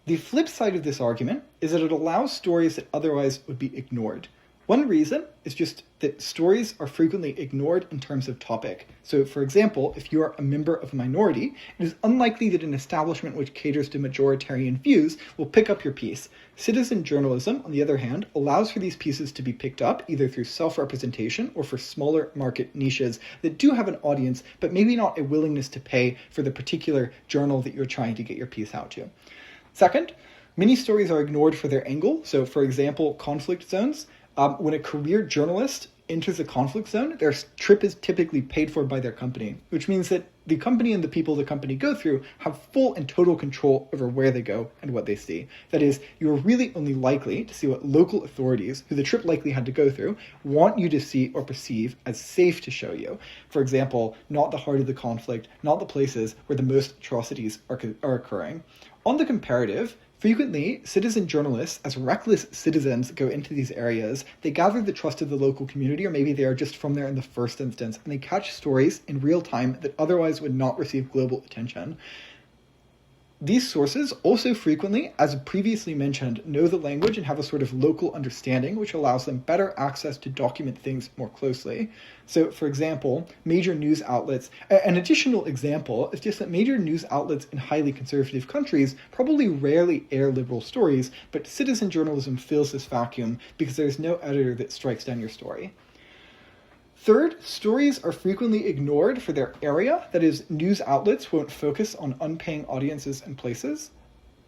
the flip side of this argument is that it allows stories that otherwise would be ignored. One reason is just that stories are frequently ignored in terms of topic. So, for example, if you are a member of a minority, it is unlikely that an establishment which caters to majoritarian views will pick up your piece. Citizen journalism, on the other hand, allows for these pieces to be picked up either through self-representation or for smaller market niches that do have an audience, but maybe not a willingness to pay for the particular journal that you're trying to get your piece out to. Second, many stories are ignored for their angle. So, for example, conflict zones. When a career journalist enters a conflict zone, their trip is typically paid for by their company, which means that the company and the people the company go through have full and total control over where they go and what they see. That is, you're really only likely to see what local authorities, who the trip likely had to go through, want you to see or perceive as safe to show you. For example, not the heart of the conflict, not the places where the most atrocities are occurring. On the comparative, frequently, citizen journalists, as reckless citizens, go into these areas. They gather the trust of the local community, or maybe they are just from there in the first instance, and they catch stories in real time that otherwise would not receive global attention. These sources also frequently, as previously mentioned, know the language and have a sort of local understanding, which allows them better access to document things more closely. So, for example, major news outlets, an additional example is just that major news outlets in highly conservative countries probably rarely air liberal stories, but citizen journalism fills this vacuum because there's no editor that strikes down your story. Third, stories are frequently ignored for their area, that is, news outlets won't focus on unpaying audiences and places.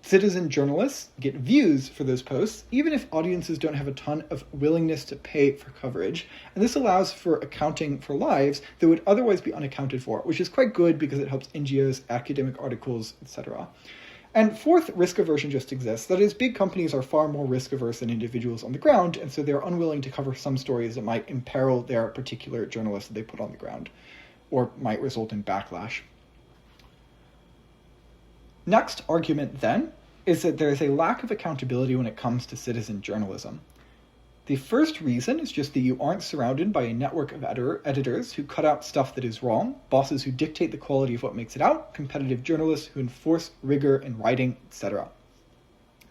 Citizen journalists get views for those posts, even if audiences don't have a ton of willingness to pay for coverage. And this allows for accounting for lives that would otherwise be unaccounted for, which is quite good because it helps NGOs, academic articles, etc. And fourth, risk aversion just exists. That is, big companies are far more risk averse than individuals on the ground, and so they're unwilling to cover some stories that might imperil their particular journalist that they put on the ground, or might result in backlash. Next argument, then, is that there is a lack of accountability when it comes to citizen journalism. The first reason is just that you aren't surrounded by a network of editors who cut out stuff that is wrong, bosses who dictate the quality of what makes it out, competitive journalists who enforce rigor in writing, etc.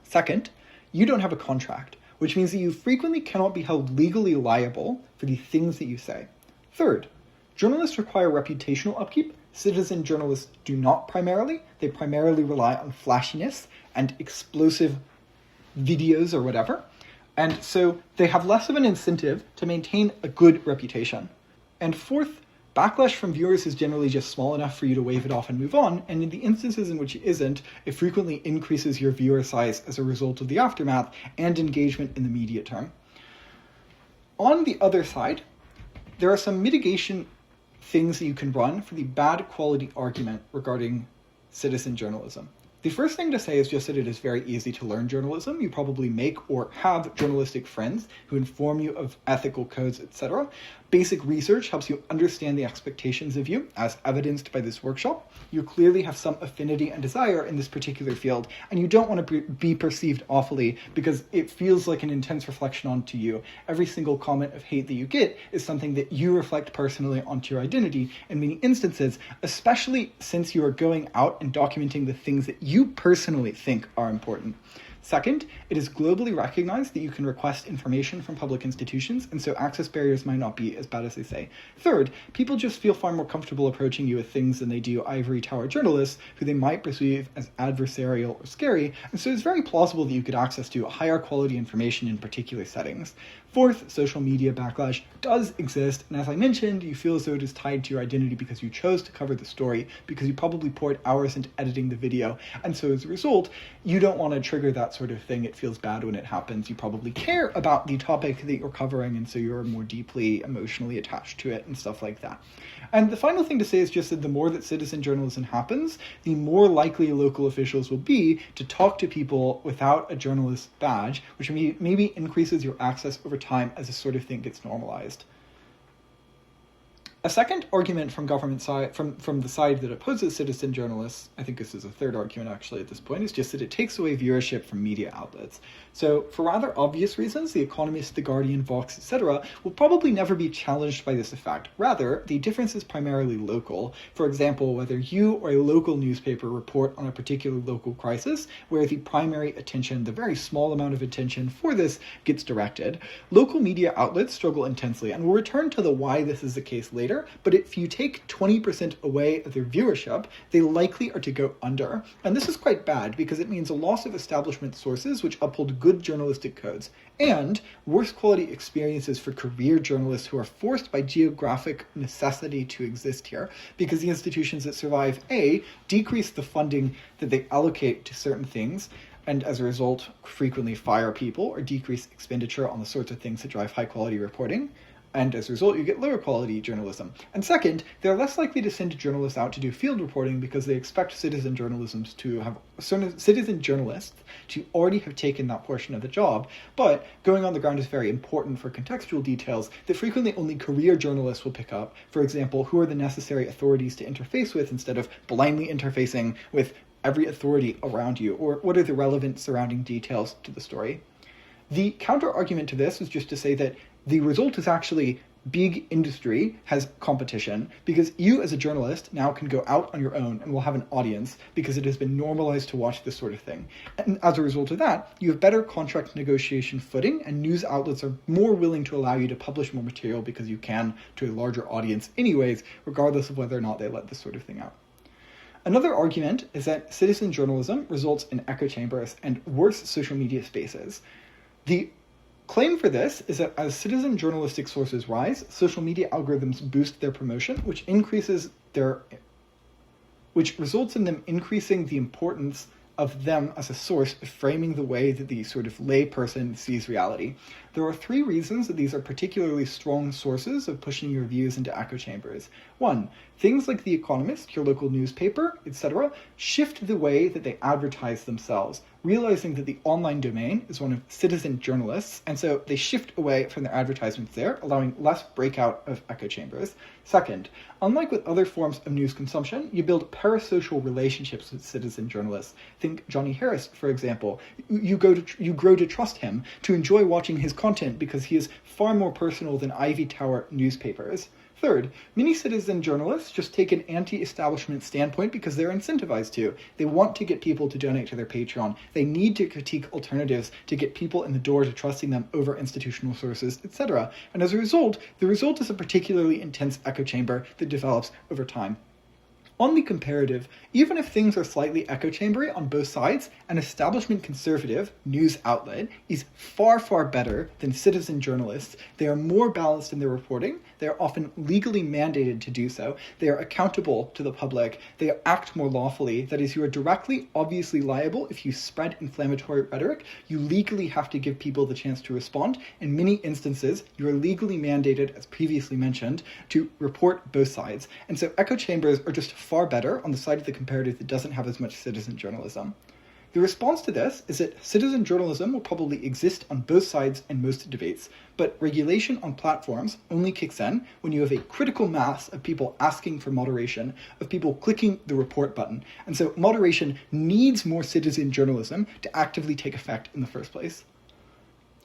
Second, you don't have a contract, which means that you frequently cannot be held legally liable for the things that you say. Third, journalists require reputational upkeep. Citizen journalists do not primarily. They primarily rely on flashiness and explosive videos or whatever. And so they have less of an incentive to maintain a good reputation. And fourth, backlash from viewers is generally just small enough for you to wave it off and move on. And in the instances in which it isn't, it frequently increases your viewer size as a result of the aftermath and engagement in the media term. On the other side, there are some mitigation things that you can run for the bad quality argument regarding citizen journalism. The first thing to say is just that it is very easy to learn journalism. You probably make or have journalistic friends who inform you of ethical codes, etc. Basic research helps you understand the expectations of you, as evidenced by this workshop. You clearly have some affinity and desire in this particular field, and you don't want to be perceived awfully because it feels like an intense reflection onto you. Every single comment of hate that you get is something that you reflect personally onto your identity in many instances, especially since you are going out and documenting the things that you personally think are important. Second, it is globally recognized that you can request information from public institutions, and so access barriers might not be as bad as they say. Third, people just feel far more comfortable approaching you with things than they do ivory tower journalists, who they might perceive as adversarial or scary, and so it's very plausible that you could access to higher quality information in particular settings. Fourth, social media backlash does exist, and as I mentioned, you feel as though it is tied to your identity because you chose to cover the story, because you probably poured hours into editing the video, and so as a result, you don't want to trigger that sort of thing. It feels bad when it happens. You probably care about the topic that you're covering, and so you're more deeply emotionally attached to it and stuff like that. And the final thing to say is just that the more that citizen journalism happens, the more likely local officials will be to talk to people without a journalist badge, which maybe increases your access over time as this sort of thing gets normalized. A second argument from government side, from the side that opposes citizen journalists, I think this is a third argument actually at this point, is just that it takes away viewership from media outlets. So for rather obvious reasons, The Economist, The Guardian, Vox, etc. will probably never be challenged by this effect. Rather, the difference is primarily local. For example, whether you or a local newspaper report on a particular local crisis, where the primary attention, the very small amount of attention for this gets directed. Local media outlets struggle intensely, and we'll return to the why this is the case later. But if you take 20% away of their viewership, they likely are to go under. And this is quite bad because it means a loss of establishment sources which uphold good journalistic codes, and worse quality experiences for career journalists who are forced by geographic necessity to exist here, because the institutions that survive, A, decrease the funding that they allocate to certain things, and as a result frequently fire people or decrease expenditure on the sorts of things that drive high quality reporting. And as a result, you get lower quality journalism. And second, they're less likely to send journalists out to do field reporting because they expect citizen journalists to already have taken that portion of the job. But going on the ground is very important for contextual details that frequently only career journalists will pick up. For example, who are the necessary authorities to interface with instead of blindly interfacing with every authority around you, or what are the relevant surrounding details to the story. The counter-argument to this is just to say that the result is actually big industry has competition because you as a journalist now can go out on your own and will have an audience because it has been normalized to watch this sort of thing. And as a result of that, you have better contract negotiation footing, and news outlets are more willing to allow you to publish more material because you can to a larger audience anyways, regardless of whether or not they let this sort of thing out. Another argument is that citizen journalism results in echo chambers and worse social media spaces. The claim for this is that as citizen journalistic sources rise, social media algorithms boost their promotion, which results in them increasing the importance of them as a source of framing the way that the sort of lay person sees reality. There are 3 reasons that these are particularly strong sources of pushing your views into echo chambers. 1, things like The Economist, your local newspaper, etc., shift the way that they advertise themselves, realizing that the online domain is one of citizen journalists, and so they shift away from their advertisements there, allowing less breakout of echo chambers. Second, unlike with other forms of news consumption, you build parasocial relationships with citizen journalists. Think Johnny Harris, for example. You grow to trust him, to enjoy watching his content because he is far more personal than Ivy Tower newspapers. Third, many citizen journalists just take an anti-establishment standpoint because they're incentivized to. They want to get people to donate to their Patreon. They need to critique alternatives to get people in the door to trusting them over institutional sources, etc. And as a result, the result is a particularly intense echo chamber that develops over time. On the comparative, even if things are slightly echo chambery on both sides, an establishment conservative news outlet is far, far better than citizen journalists. They are more balanced in their reporting. They are often legally mandated to do so. They are accountable to the public. They act more lawfully. That is, you are directly, obviously liable if you spread inflammatory rhetoric. You legally have to give people the chance to respond. In many instances, you are legally mandated, as previously mentioned, to report both sides. And so echo chambers are just far better on the side of the comparative that doesn't have as much citizen journalism. The response to this is that citizen journalism will probably exist on both sides in most debates, but regulation on platforms only kicks in when you have a critical mass of people asking for moderation, of people clicking the report button. And so moderation needs more citizen journalism to actively take effect in the first place.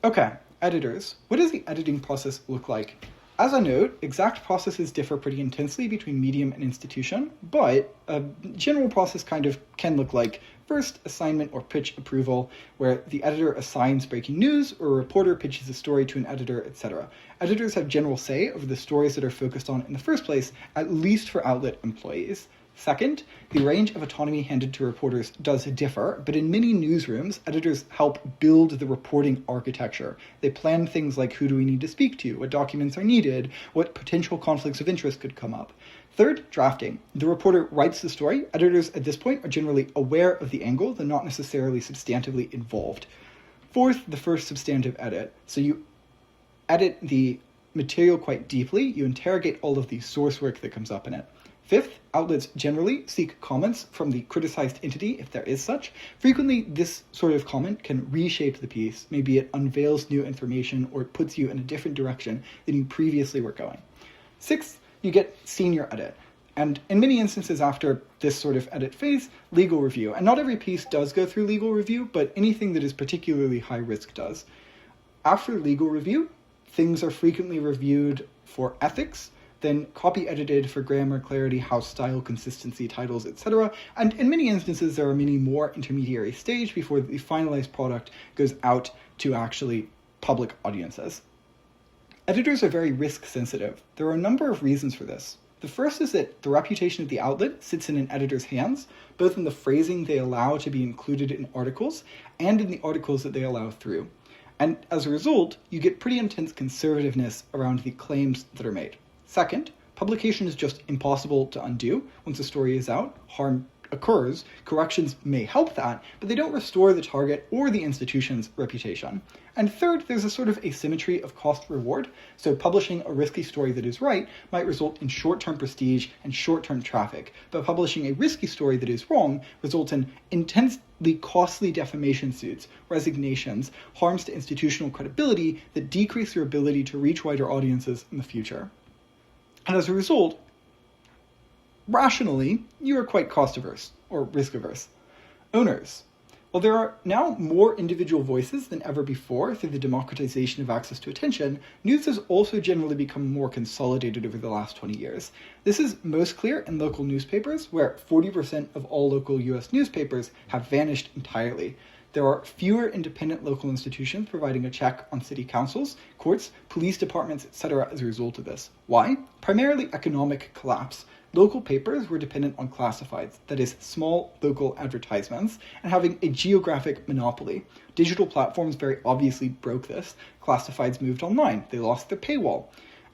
Okay, editors. What does the editing process look like? As a note, exact processes differ pretty intensely between medium and institution, but a general process kind of can look like first, assignment or pitch approval, where the editor assigns breaking news or a reporter pitches a story to an editor, etc. Editors have general say over the stories that are focused on in the first place, at least for outlet employees. Second, the range of autonomy handed to reporters does differ, but in many newsrooms, editors help build the reporting architecture. They plan things like who do we need to speak to, what documents are needed, what potential conflicts of interest could come up. Third, drafting. The reporter writes the story. Editors at this point are generally aware of the angle, though not necessarily substantively involved. Fourth, the first substantive edit. So you edit the material quite deeply. You interrogate all of the source work that comes up in it. Fifth, outlets generally seek comments from the criticized entity, if there is such. Frequently, this sort of comment can reshape the piece. Maybe it unveils new information or it puts you in a different direction than you previously were going. Sixth, you get senior edit. And in many instances after this sort of edit phase, legal review. And not every piece does go through legal review, but anything that is particularly high risk does. After legal review, things are frequently reviewed for ethics, then copy edited for grammar, clarity, house style, consistency, titles, etc. And in many instances, there are many more intermediary stage before the finalized product goes out to actually public audiences. Editors are very risk sensitive. There are a number of reasons for this. The first is that the reputation of the outlet sits in an editor's hands, both in the phrasing they allow to be included in articles and in the articles that they allow through. And as a result, you get pretty intense conservativeness around the claims that are made. Second, publication is just impossible to undo. Once a story is out, harm occurs. Corrections may help that, but they don't restore the target or the institution's reputation. And third, there's a sort of asymmetry of cost-reward. So publishing a risky story that is right might result in short-term prestige and short-term traffic, but publishing a risky story that is wrong results in intensely costly defamation suits, resignations, harms to institutional credibility that decrease your ability to reach wider audiences in the future. And as a result, rationally, you are quite cost-averse, or risk-averse. Owners. While there are now more individual voices than ever before through the democratization of access to attention, news has also generally become more consolidated over the last 20 years. This is most clear in local newspapers, where 40% of all local US newspapers have vanished entirely. There are fewer independent local institutions providing a check on city councils, courts, police departments, etc. as a result of this. Why? Primarily economic collapse. Local papers were dependent on classifieds, that is, small local advertisements, and having a geographic monopoly. Digital platforms very obviously broke this. Classifieds moved online. They lost their paywall.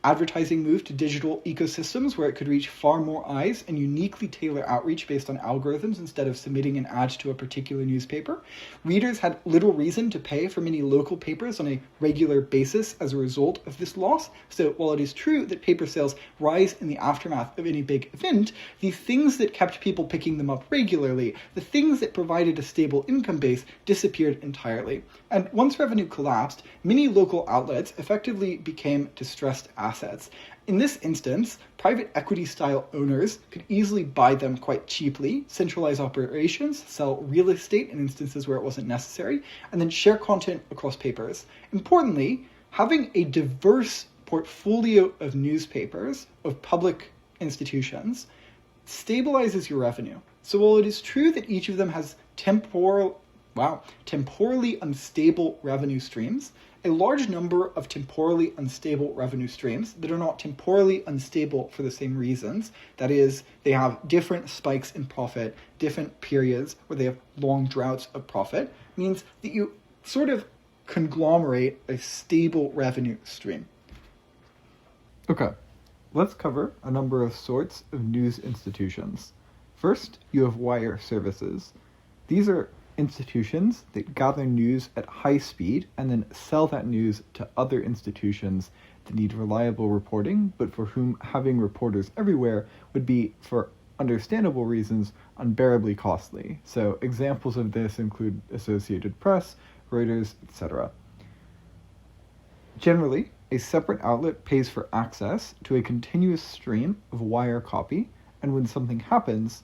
Advertising moved to digital ecosystems where it could reach far more eyes and uniquely tailor outreach based on algorithms instead of submitting an ad to a particular newspaper. Readers had little reason to pay for many local papers on a regular basis as a result of this loss. So while it is true that paper sales rise in the aftermath of any big event, the things that kept people picking them up regularly, the things that provided a stable income base, disappeared entirely. And once revenue collapsed, many local outlets effectively became distressed assets. In this instance, private equity-style owners could easily buy them quite cheaply, centralize operations, sell real estate in instances where it wasn't necessary, and then share content across papers. Importantly, having a diverse portfolio of newspapers, of public institutions, stabilizes your revenue. So while it is true that each of them has temporally unstable revenue streams, a large number of temporally unstable revenue streams that are not temporally unstable for the same reasons, that is, they have different spikes in profit, different periods where they have long droughts of profit, means that you sort of conglomerate a stable revenue stream. Okay, let's cover a number of sorts of news institutions. First, you have wire services. These are institutions that gather news at high speed and then sell that news to other institutions that need reliable reporting, but for whom having reporters everywhere would be, for understandable reasons, unbearably costly. So examples of this include Associated Press, Reuters, etc. Generally, a separate outlet pays for access to a continuous stream of wire copy, and when something happens,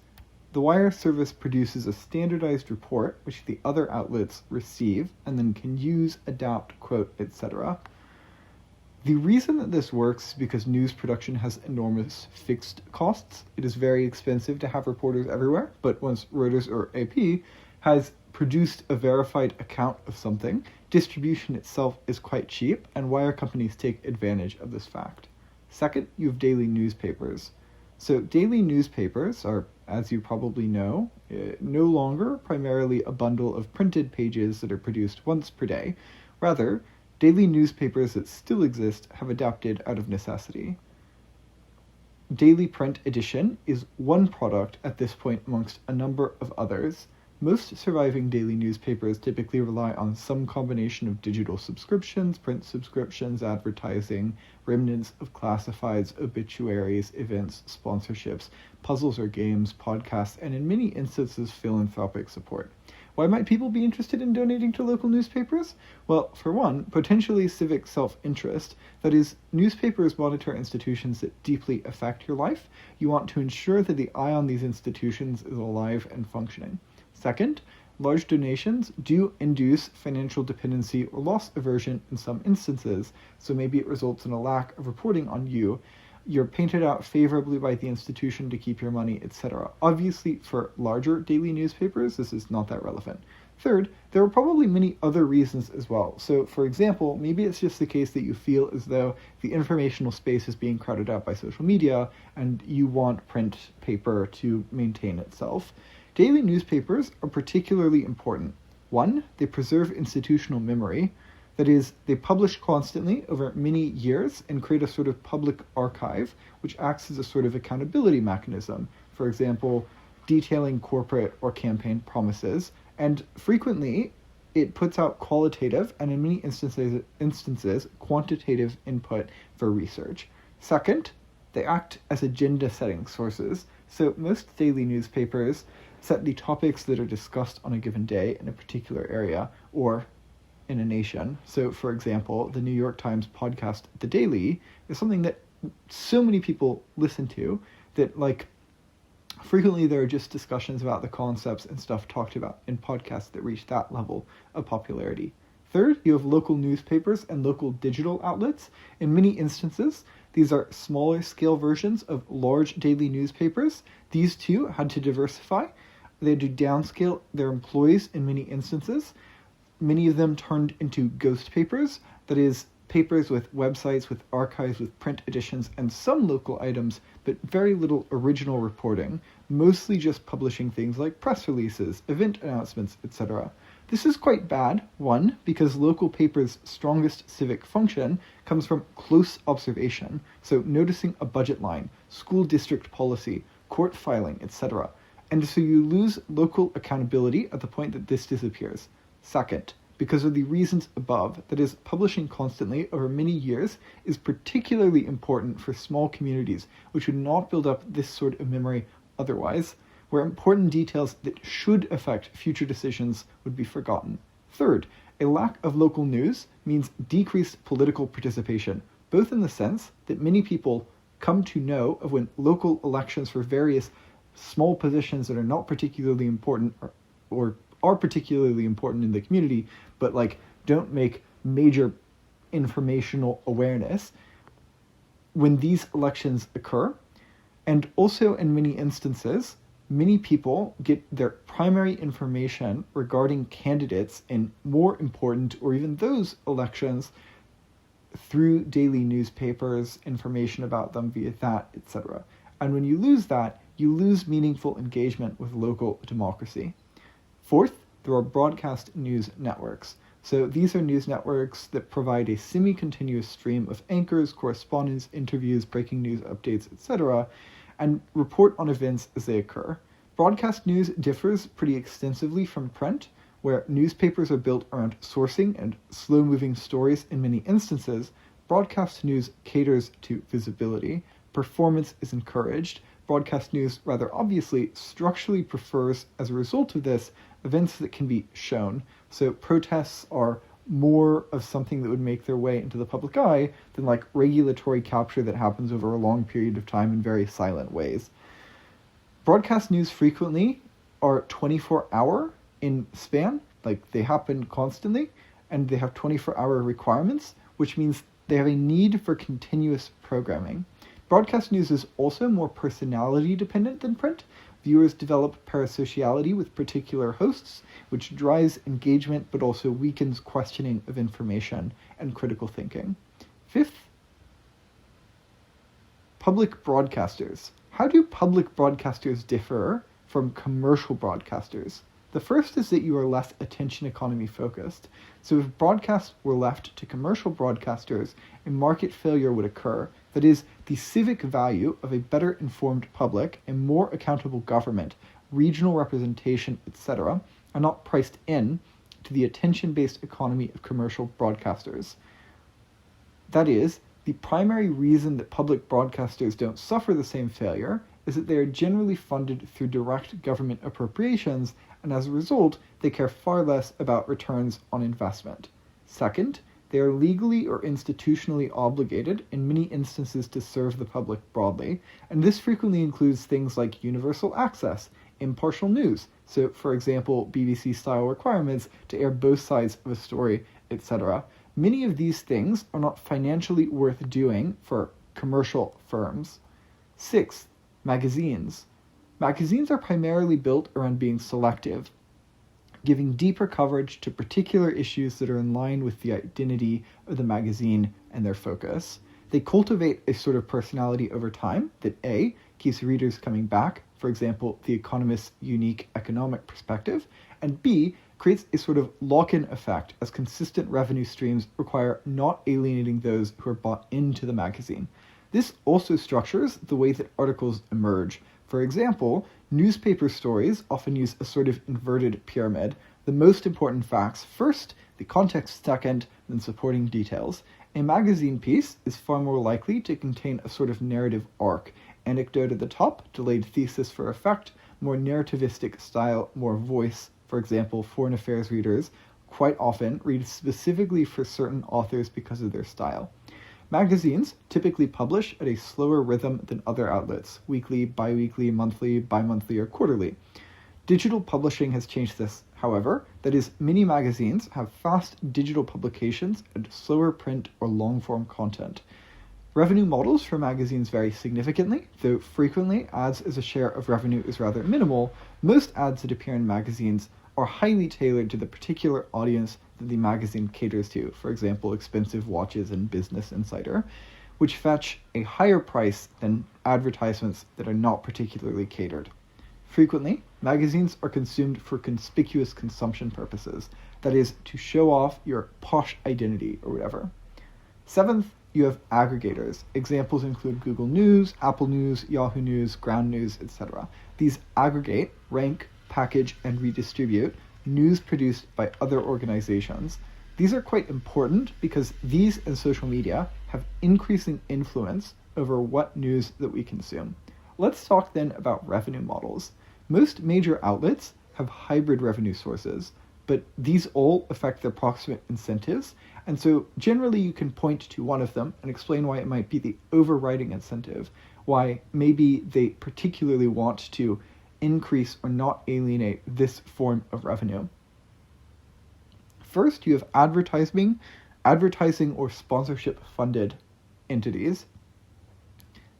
the wire service produces a standardized report which the other outlets receive and then can use, adapt, quote, etc. The reason that this works is because news production has enormous fixed costs. It is very expensive to have reporters everywhere, but once Reuters or AP has produced a verified account of something, distribution itself is quite cheap, and wire companies take advantage of this fact. Second, you have daily newspapers. So daily newspapers are, as you probably know, no longer primarily a bundle of printed pages that are produced once per day. Rather, daily newspapers that still exist have adapted out of necessity. Daily print edition is one product at this point amongst a number of others. Most surviving daily newspapers typically rely on some combination of digital subscriptions, print subscriptions, advertising, remnants of classifieds, obituaries, events, sponsorships, puzzles or games, podcasts, and in many instances, philanthropic support. Why might people be interested in donating to local newspapers? Well, for one, potentially civic self-interest. That is, newspapers monitor institutions that deeply affect your life. You want to ensure that the eye on these institutions is alive and functioning. Second, large donations do induce financial dependency or loss aversion in some instances, so maybe it results in a lack of reporting on you. You're painted out favorably by the institution to keep your money, etc. Obviously, for larger daily newspapers, this is not that relevant. Third, there are probably many other reasons as well. So, for example, maybe it's just the case that you feel as though the informational space is being crowded out by social media, and you want print paper to maintain itself. Daily newspapers are particularly important. One, they preserve institutional memory. That is, they publish constantly over many years and create a sort of public archive, which acts as a sort of accountability mechanism. For example, detailing corporate or campaign promises. And frequently, it puts out qualitative and in many instances quantitative input for research. Second, they act as agenda-setting sources. So most daily newspapers set the topics that are discussed on a given day in a particular area or in a nation. So, for example, the New York Times podcast, The Daily, is something that so many people listen to that, like, frequently there are just discussions about the concepts and stuff talked about in podcasts that reach that level of popularity. Third, you have local newspapers and local digital outlets. In many instances, these are smaller scale versions of large daily newspapers. These too had to diversify. They had to downscale their employees in many instances. Many of them turned into ghost papers, that is, papers with websites, with archives, with print editions, and some local items, but very little original reporting, mostly just publishing things like press releases, event announcements, etc. This is quite bad, one, because local papers' strongest civic function comes from close observation, so noticing a budget line, school district policy, court filing, etc., and so you lose local accountability at the point that this disappears. Second, because of the reasons above, that is, publishing constantly over many years is particularly important for small communities which would not build up this sort of memory otherwise, where important details that should affect future decisions would be forgotten. Third, a lack of local news means decreased political participation, both in the sense that many people come to know of when local elections for various small positions that are not particularly important or are particularly important in the community, but don't make major informational awareness when these elections occur. And also in many instances, many people get their primary information regarding candidates in more important or even those elections through daily newspapers, information about them via that, etc. And when you lose that, you lose meaningful engagement with local democracy. Fourth, there are broadcast news networks. So these are news networks that provide a semi-continuous stream of anchors, correspondence, interviews, breaking news updates, etc., and report on events as they occur. Broadcast news differs pretty extensively from print, where newspapers are built around sourcing and slow-moving stories in many instances. Broadcast news caters to visibility. Performance is encouraged. Broadcast news rather obviously structurally prefers, as a result of this, events that can be shown. So protests are more of something that would make their way into the public eye than regulatory capture that happens over a long period of time in very silent ways. Broadcast news frequently are 24-hour in span, they happen constantly, and they have 24-hour requirements, which means they have a need for continuous programming. Broadcast news is also more personality dependent than print. Viewers develop parasociality with particular hosts, which drives engagement but also weakens questioning of information and critical thinking. Fifth, public broadcasters. How do public broadcasters differ from commercial broadcasters? The first is that you are less attention economy focused. So if broadcasts were left to commercial broadcasters, a market failure would occur. That is, the civic value of a better informed public, a more accountable government, regional representation, etc., are not priced in to the attention-based economy of commercial broadcasters. That is, the primary reason that public broadcasters don't suffer the same failure is that they are generally funded through direct government appropriations, and as a result, they care far less about returns on investment. Second, they are legally or institutionally obligated in many instances to serve the public broadly, and this frequently includes things like universal access, impartial news, so for example, BBC-style requirements to air both sides of a story, etc. Many of these things are not financially worth doing for commercial firms. Sixth, magazines. Magazines are primarily built around being selective, giving deeper coverage to particular issues that are in line with the identity of the magazine and their focus. They cultivate a sort of personality over time that A, keeps readers coming back, for example, The Economist's unique economic perspective, and B, creates a sort of lock-in effect as consistent revenue streams require not alienating those who are bought into the magazine. This also structures the way that articles emerge. For example, newspaper stories often use a sort of inverted pyramid. The most important facts first, the context second, then supporting details. A magazine piece is far more likely to contain a sort of narrative arc. Anecdote at the top, delayed thesis for effect, more narrativistic style, more voice. For example, foreign affairs readers quite often read specifically for certain authors because of their style. Magazines typically publish at a slower rhythm than other outlets, weekly, bi-weekly, monthly, bi-monthly, or quarterly. Digital publishing has changed this, however. That is, many magazines have fast digital publications and slower print or long-form content. Revenue models for magazines vary significantly, though frequently ads as a share of revenue is rather minimal. Most ads that appear in magazines are highly tailored to the particular audience that the magazine caters to, for example, expensive watches and Business Insider, which fetch a higher price than advertisements that are not particularly catered. Frequently, Magazines are consumed for conspicuous consumption purposes, that is, to show off your posh identity or whatever. Seventh, you have aggregators. Examples include Google News, Apple News, Yahoo News, Ground News, etc. These aggregate, rank, package, and redistribute news produced by other organizations. These are quite important because these and social media have increasing influence over what news that we consume. Let's talk then about revenue models. Most major outlets have hybrid revenue sources, but these all affect their proximate incentives, and so generally you can point to one of them and explain why it might be the overriding incentive, why maybe they particularly want to increase or not alienate this form of revenue. First, you have advertising or sponsorship funded entities.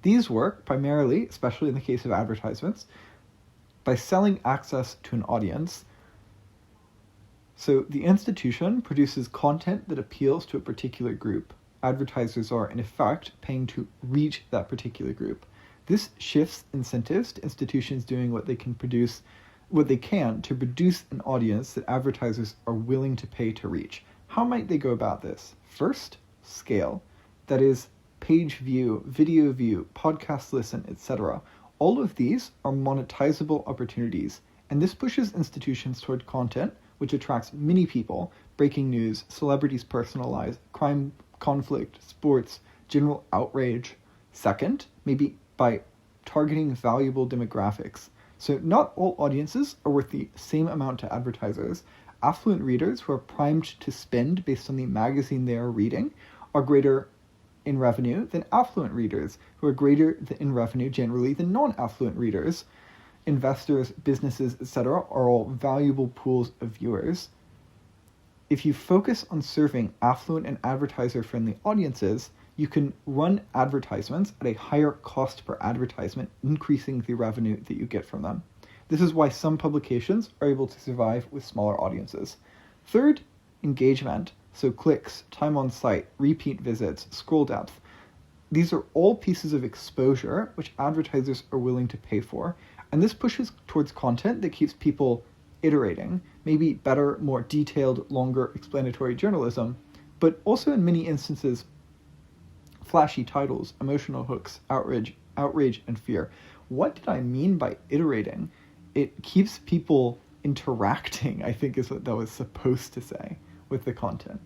These work primarily, especially in the case of advertisements, by selling access to an audience. So the institution produces content that appeals to a particular group. Advertisers are, in effect, paying to reach that particular group. This shifts incentives to institutions doing what they can to produce an audience that advertisers are willing to pay to reach. How might they go about this? First, scale. That is, page view, video view, podcast listen, etc. All of these are monetizable opportunities, and this pushes institutions toward content which attracts many people: breaking news, celebrities' personal lives, crime, conflict, sports, general outrage. Second, maybe by targeting valuable demographics. So not all audiences are worth the same amount to advertisers. Affluent readers who are primed to spend based on the magazine they are reading are greater in revenue than affluent readers, who are greater in revenue generally than non-affluent readers. Investors, businesses, etc. are all valuable pools of viewers. If you focus on serving affluent and advertiser-friendly audiences, you can run advertisements at a higher cost per advertisement, increasing the revenue that you get from them. This is why some publications are able to survive with smaller audiences. Third, engagement. So clicks, time on site, repeat visits, scroll depth. These are all pieces of exposure which advertisers are willing to pay for. And this pushes towards content that keeps people iterating, maybe better, more detailed, longer explanatory journalism, but also in many instances, flashy titles, emotional hooks, outrage, and fear. What did I mean by iterating? It keeps people interacting, I think is what that was supposed to say, with the content.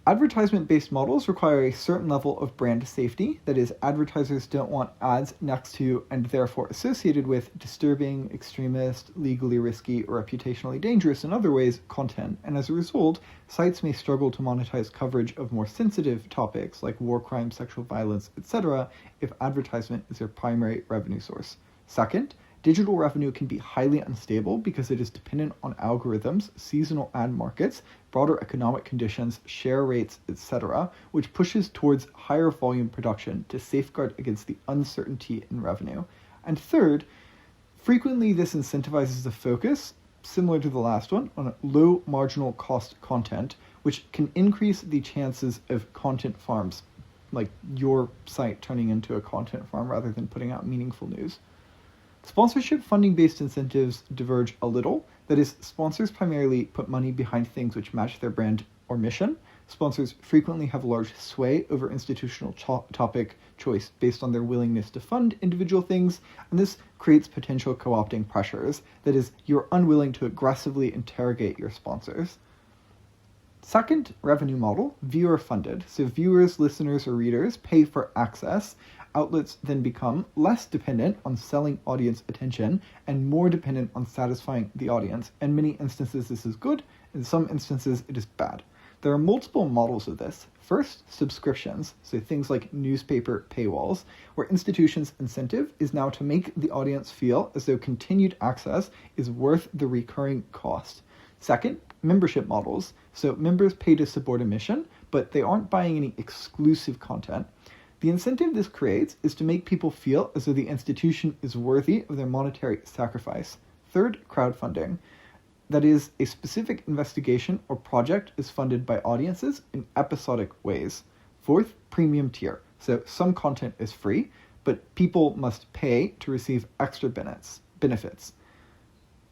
Advertisement-based models require a certain level of brand safety. That is, advertisers don't want ads next to and therefore associated with disturbing, extremist, legally risky, or reputationally dangerous in other ways content, and as a result, sites may struggle to monetize coverage of more sensitive topics like war crimes, sexual violence, etc. if advertisement is their primary revenue source. Second, digital revenue can be highly unstable because it is dependent on algorithms, seasonal ad markets, broader economic conditions, share rates, etc., which pushes towards higher volume production to safeguard against the uncertainty in revenue. And third, frequently this incentivizes the focus, similar to the last one, on low marginal cost content, which can increase the chances of content farms, like your site turning into a content farm rather than putting out meaningful news. Sponsorship funding-based incentives diverge a little. That is, sponsors primarily put money behind things which match their brand or mission. Sponsors frequently have large sway over institutional topic choice based on their willingness to fund individual things, and this creates potential co-opting pressures. That is, you're unwilling to aggressively interrogate your sponsors. Second revenue model, viewer-funded. So viewers, listeners, or readers pay for access. Outlets then become less dependent on selling audience attention and more dependent on satisfying the audience. In many instances, this is good. In some instances, it is bad. There are multiple models of this. First, subscriptions, so things like newspaper paywalls, where institutions' incentive is now to make the audience feel as though continued access is worth the recurring cost. Second, membership models, so members pay to support a mission, but they aren't buying any exclusive content. The incentive this creates is to make people feel as though the institution is worthy of their monetary sacrifice. Third, crowdfunding. That is, a specific investigation or project is funded by audiences in episodic ways. Fourth, premium tier. So some content is free, but but people must pay to receive extra benefits.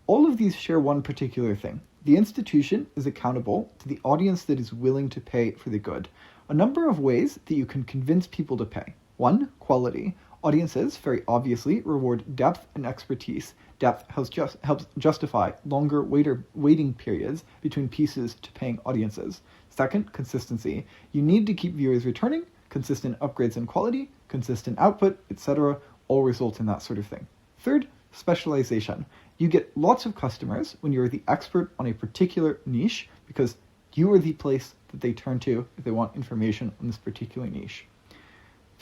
All of these share one particular thing. The institution is accountable to the audience that is willing to pay for the good. A number of ways that you can convince people to pay. 1. Quality. Audiences, very obviously, reward depth and expertise. Depth helps justify longer waiting periods between pieces to paying audiences. 2nd, consistency. You need to keep viewers returning. Consistent upgrades in quality, consistent output, etc. all result in that sort of thing. 3rd, specialization. You get lots of customers when you're the expert on a particular niche because you are the place that they turn to if they want information on this particular niche.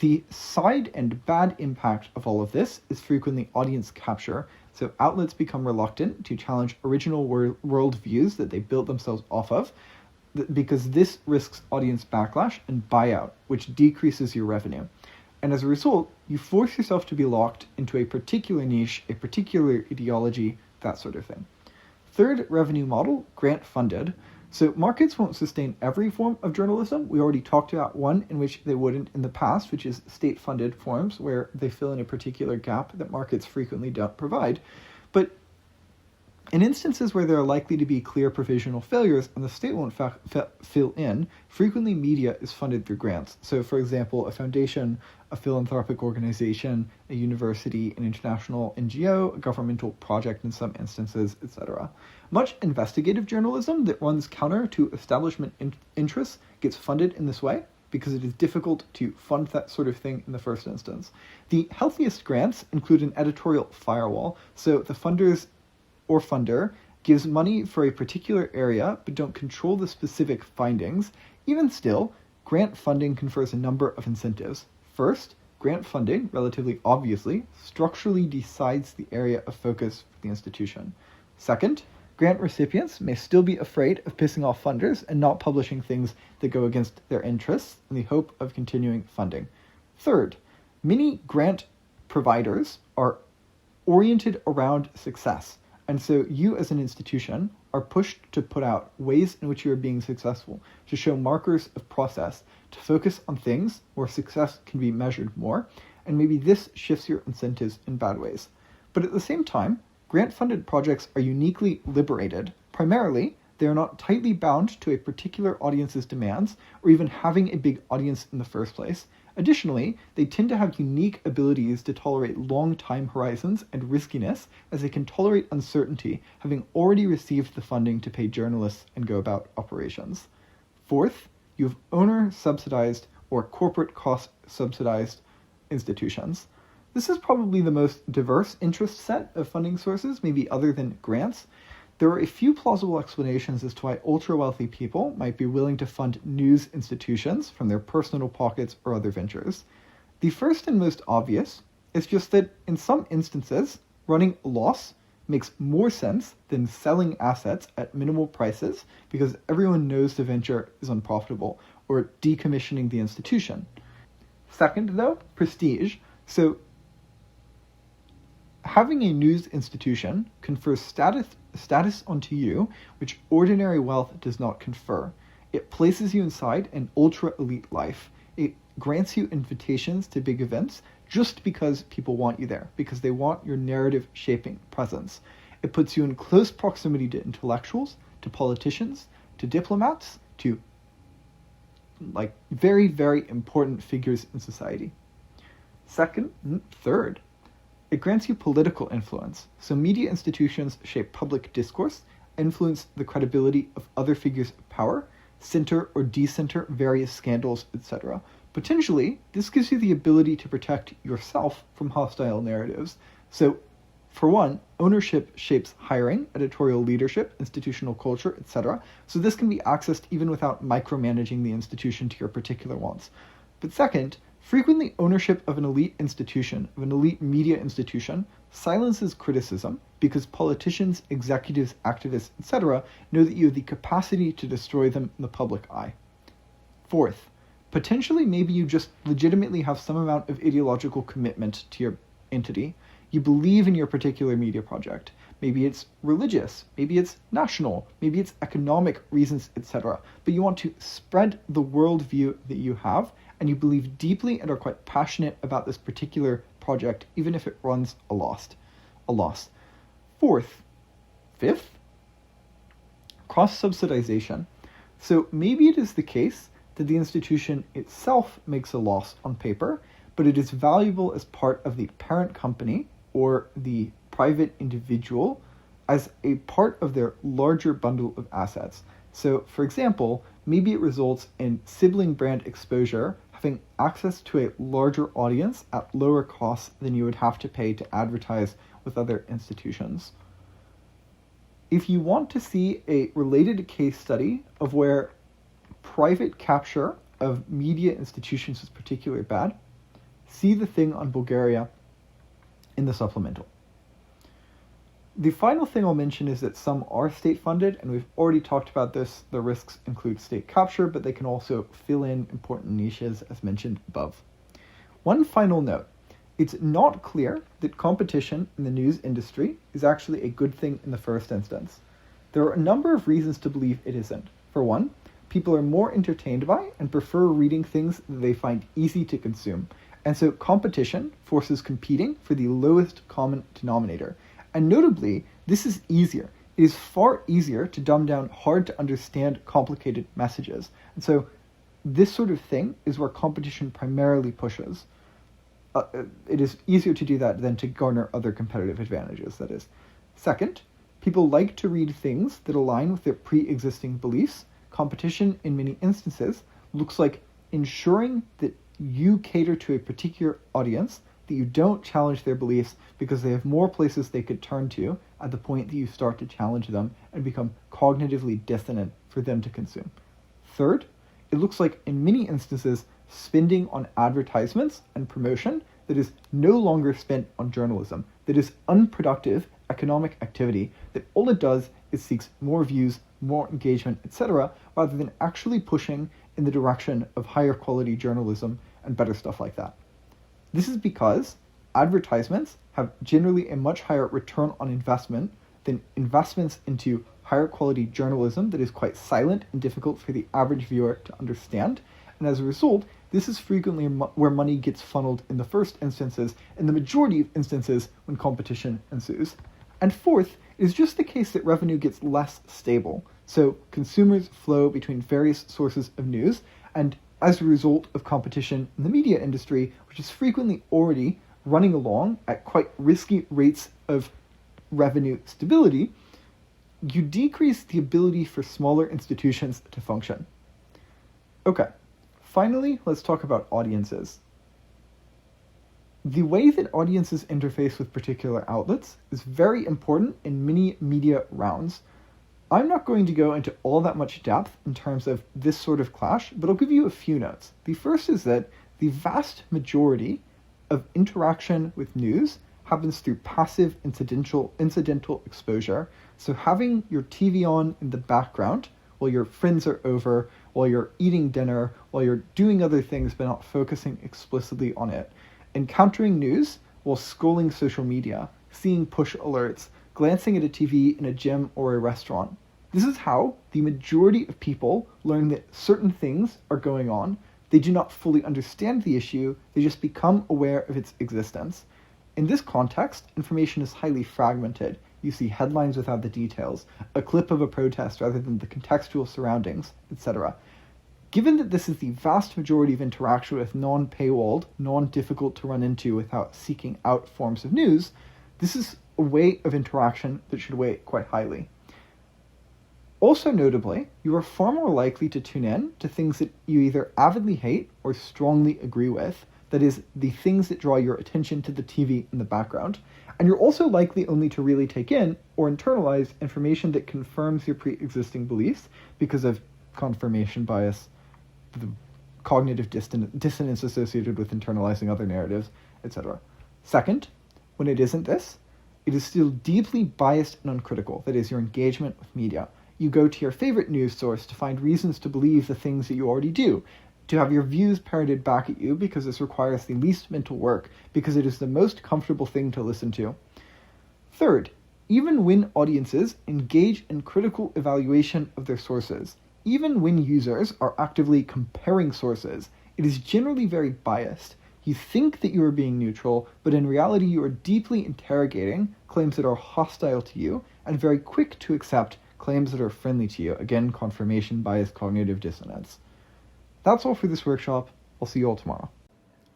The side and bad impact of all of this is frequently audience capture, so outlets become reluctant to challenge original world views that they built themselves off of, because this risks audience backlash and buyout, which decreases your revenue. And as a result, you force yourself to be locked into a particular niche, a particular ideology, that sort of thing. 3rd revenue model, grant funded. So markets won't sustain every form of journalism. We already talked about one in which they wouldn't in the past, which is state-funded forms where they fill in a particular gap that markets frequently don't provide. But in instances where there are likely to be clear provisional failures and the state won't fill in, frequently media is funded through grants. So, for example, a foundation, a philanthropic organization, a university, an international NGO, a governmental project in some instances, etc. Much investigative journalism that runs counter to establishment interests gets funded in this way because it is difficult to fund that sort of thing in the first instance. The healthiest grants include an editorial firewall, so the funder gives money for a particular area but don't control the specific findings. Even still, grant funding confers a number of incentives. First, grant funding, relatively obviously, structurally decides the area of focus for the institution. Second, grant recipients may still be afraid of pissing off funders and not publishing things that go against their interests in the hope of continuing funding. Third, many grant providers are oriented around success. And so you as an institution are pushed to put out ways in which you are being successful, to show markers of process, to focus on things where success can be measured more, and maybe this shifts your incentives in bad ways. But at the same time, grant-funded projects are uniquely liberated. Primarily, they are not tightly bound to a particular audience's demands, or even having a big audience in the first place. Additionally, they tend to have unique abilities to tolerate long time horizons and riskiness, as they can tolerate uncertainty, having already received the funding to pay journalists and go about operations. Fourth, you have owner-subsidized or corporate cost-subsidized institutions. This is probably the most diverse interest set of funding sources, maybe other than grants. There are a few plausible explanations as to why ultra-wealthy people might be willing to fund news institutions from their personal pockets or other ventures. The first and most obvious is just that in some instances, running a loss makes more sense than selling assets at minimal prices because everyone knows the venture is unprofitable, or decommissioning the institution. Second, though, prestige. So having a news institution confers status onto you, which ordinary wealth does not confer. It places you inside an ultra-elite life. It grants you invitations to big events just because people want you there, because they want your narrative-shaping presence. It puts you in close proximity to intellectuals, to politicians, to diplomats, to very, very important figures in society. Third, it grants you political influence. So media institutions shape public discourse, influence the credibility of other figures of power, center or decenter various scandals, etc. Potentially, this gives you the ability to protect yourself from hostile narratives. So, for one, ownership shapes hiring, editorial leadership, institutional culture, etc. So this can be accessed even without micromanaging the institution to your particular wants. But second, frequently ownership of an elite institution, of an elite media institution, silences criticism because politicians, executives, activists, etc. know that you have the capacity to destroy them in the public eye. Fourth, potentially maybe you just legitimately have some amount of ideological commitment to your entity. You believe in your particular media project. Maybe it's religious, maybe it's national, maybe it's economic reasons, etc. But you want to spread the worldview that you have and you believe deeply and are quite passionate about this particular project, even if it runs a loss. Fifth, cross-subsidization. So maybe it is the case that the institution itself makes a loss on paper, but it is valuable as part of the parent company or the private individual as a part of their larger bundle of assets. So, for example, maybe it results in sibling brand exposure having access to a larger audience at lower costs than you would have to pay to advertise with other institutions. If you want to see a related case study of where private capture of media institutions is particularly bad, see the thing on Bulgaria in the supplemental. The final thing I'll mention is that some are state-funded, and we've already talked about this. The risks include state capture, but they can also fill in important niches as mentioned above. One final note. It's not clear that competition in the news industry is actually a good thing in the first instance. There are a number of reasons to believe it isn't. For one, people are more entertained by and prefer reading things that they find easy to consume. And so competition forces competing for the lowest common denominator. And notably, this is easier. It is far easier to dumb down hard to understand complicated messages. And so this sort of thing is where competition primarily pushes. It is easier to do that than to garner other competitive advantages, that is. Second, people like to read things that align with their pre-existing beliefs. Competition, in many instances, looks like ensuring that you cater to a particular audience, that you don't challenge their beliefs because they have more places they could turn to at the point that you start to challenge them and become cognitively dissonant for them to consume. Third, it looks like, in many instances, spending on advertisements and promotion that is no longer spent on journalism, that is unproductive economic activity, that all it does is seeks more views, more engagement, etc., rather than actually pushing in the direction of higher quality journalism and better stuff like that. This is because advertisements have generally a much higher return on investment than investments into higher quality journalism that is quite silent and difficult for the average viewer to understand. And as a result, this is frequently where money gets funneled in the first instances, in the majority of instances when competition ensues. And fourth, it is just the case that revenue gets less stable. So consumers flow between various sources of news, and as a result of competition in the media industry, which is frequently already running along at quite risky rates of revenue stability, you decrease the ability for smaller institutions to function. Okay, finally, let's talk about audiences. The way that audiences interface with particular outlets is very important in many media rounds. I'm not going to go into all that much depth in terms of this sort of clash, but I'll give you a few notes. The first is that the vast majority of interaction with news happens through passive incidental exposure. So having your TV on in the background while your friends are over, while you're eating dinner, while you're doing other things but not focusing explicitly on it. Encountering news while scrolling social media, seeing push alerts, glancing at a TV in a gym or a restaurant. This is how the majority of people learn that certain things are going on. They do not fully understand the issue, they just become aware of its existence. In this context, information is highly fragmented. You see headlines without the details, a clip of a protest rather than the contextual surroundings, etc. Given that this is the vast majority of interaction with non-paywalled, non-difficult to run into without seeking out forms of news, this is a way of interaction that should weigh quite highly. Also notably, you are far more likely to tune in to things that you either avidly hate or strongly agree with, that is, the things that draw your attention to the TV in the background, and you're also likely only to really take in or internalize information that confirms your pre-existing beliefs because of confirmation bias, the cognitive dissonance associated with internalizing other narratives, etc. Second, when it isn't this, it is still deeply biased and uncritical, that is, your engagement with media. You go to your favorite news source to find reasons to believe the things that you already do, to have your views parroted back at you because this requires the least mental work, because it is the most comfortable thing to listen to. Third, even when audiences engage in critical evaluation of their sources, even when users are actively comparing sources, It is generally very biased. You think that you are being neutral, but in reality you are deeply interrogating claims that are hostile to you and very quick to accept claims that are friendly to you. Again, confirmation bias, cognitive dissonance. That's all for this workshop. I'll see you all tomorrow.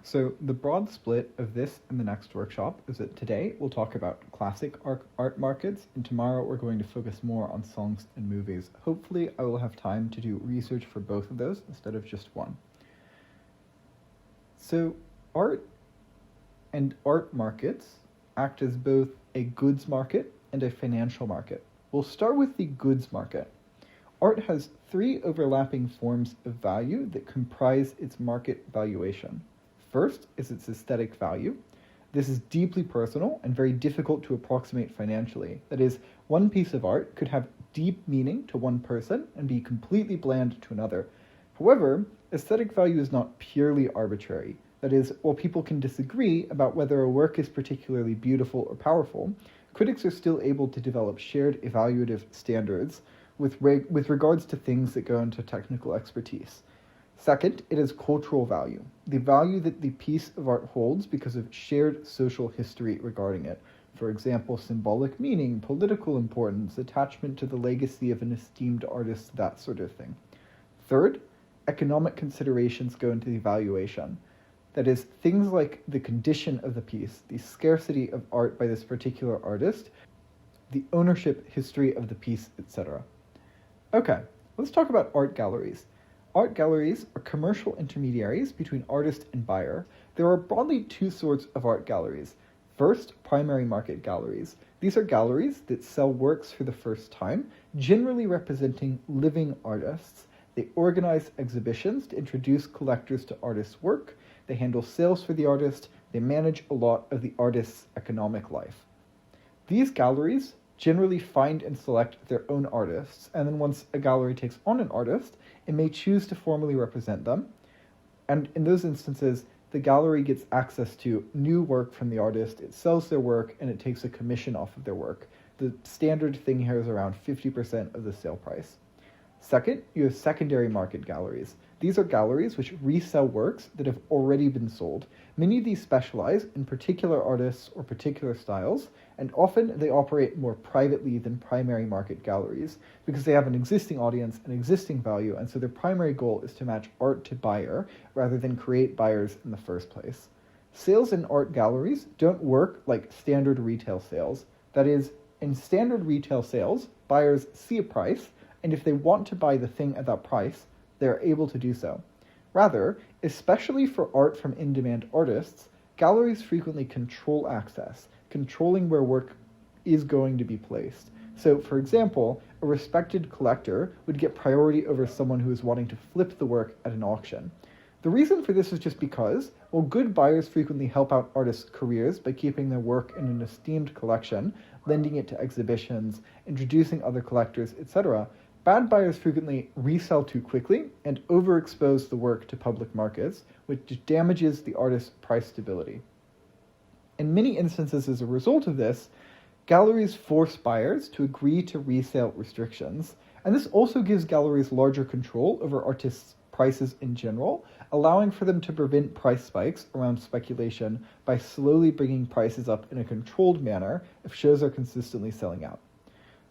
So the broad split of this and the next workshop is that today we'll talk about classic art markets, and tomorrow we're going to focus more on songs and movies. Hopefully I will have time to do research for both of those instead of just one. So art and art markets act as both a goods market and a financial market. We'll start with the goods market. Art has three overlapping forms of value that comprise its market valuation. First is its aesthetic value. This is deeply personal and very difficult to approximate financially. That is, one piece of art could have deep meaning to one person and be completely bland to another. However, aesthetic value is not purely arbitrary. That is, while people can disagree about whether a work is particularly beautiful or powerful, critics are still able to develop shared evaluative standards with regards to things that go into technical expertise. Second, it has cultural value, the value that the piece of art holds because of shared social history regarding it. For example, symbolic meaning, political importance, attachment to the legacy of an esteemed artist, that sort of thing. Third, economic considerations go into the evaluation. That is, things like the condition of the piece, the scarcity of art by this particular artist, the ownership history of the piece, etc. Okay, let's talk about art galleries. Art galleries are commercial intermediaries between artist and buyer. There are broadly two sorts of art galleries. First, primary market galleries. These are galleries that sell works for the first time, generally representing living artists. They organize exhibitions to introduce collectors to artists' work. They handle sales for the artist. They manage a lot of the artist's economic life. These galleries generally find and select their own artists, and then once a gallery takes on an artist, it may choose to formally represent them. And in those instances, the gallery gets access to new work from the artist, it sells their work, and it takes a commission off of their work. The standard thing here is around 50% of the sale price. Second, you have secondary market galleries. These are galleries which resell works that have already been sold. Many of these specialize in particular artists or particular styles, and often they operate more privately than primary market galleries because they have an existing audience, an existing value, and so their primary goal is to match art to buyer rather than create buyers in the first place. Sales in art galleries don't work like standard retail sales. That is, in standard retail sales, buyers see a price, and if they want to buy the thing at that price, they are able to do so. Rather, especially for art from in-demand artists, galleries frequently control access, controlling where work is going to be placed. So, for example, a respected collector would get priority over someone who is wanting to flip the work at an auction. The reason for this is just because, while good buyers frequently help out artists' careers by keeping their work in an esteemed collection, lending it to exhibitions, introducing other collectors, etc., bad buyers frequently resell too quickly and overexpose the work to public markets, which damages the artist's price stability. In many instances as a result of this, galleries force buyers to agree to resale restrictions, and this also gives galleries larger control over artists' prices in general, allowing for them to prevent price spikes around speculation by slowly bringing prices up in a controlled manner if shows are consistently selling out.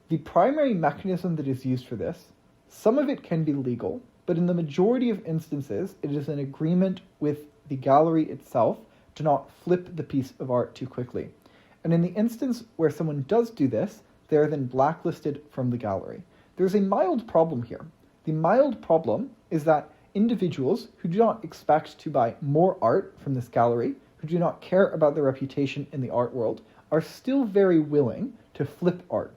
The primary mechanism that is used for this, some of it can be legal, but in the majority of instances, it is an agreement with the gallery itself to not flip the piece of art too quickly. And in the instance where someone does do this, they are then blacklisted from the gallery. There's a mild problem here. The mild problem is that individuals who do not expect to buy more art from this gallery, who do not care about their reputation in the art world, are still very willing to flip art.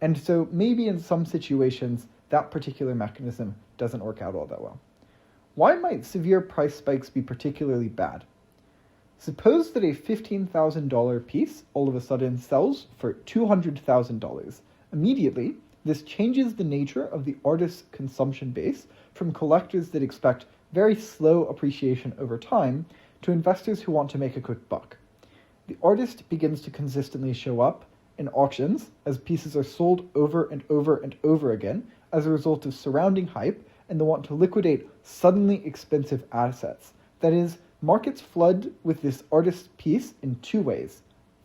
And so maybe in some situations, that particular mechanism doesn't work out all that well. Why might severe price spikes be particularly bad? Suppose that a $15,000 piece all of a sudden sells for $200,000. Immediately, this changes the nature of the artist's consumption base from collectors that expect very slow appreciation over time to investors who want to make a quick buck. The artist begins to consistently show up in auctions as pieces are sold over and over and over again as a result of surrounding hype and they want to liquidate suddenly expensive assets. That is, markets flood with this artist's piece in two ways.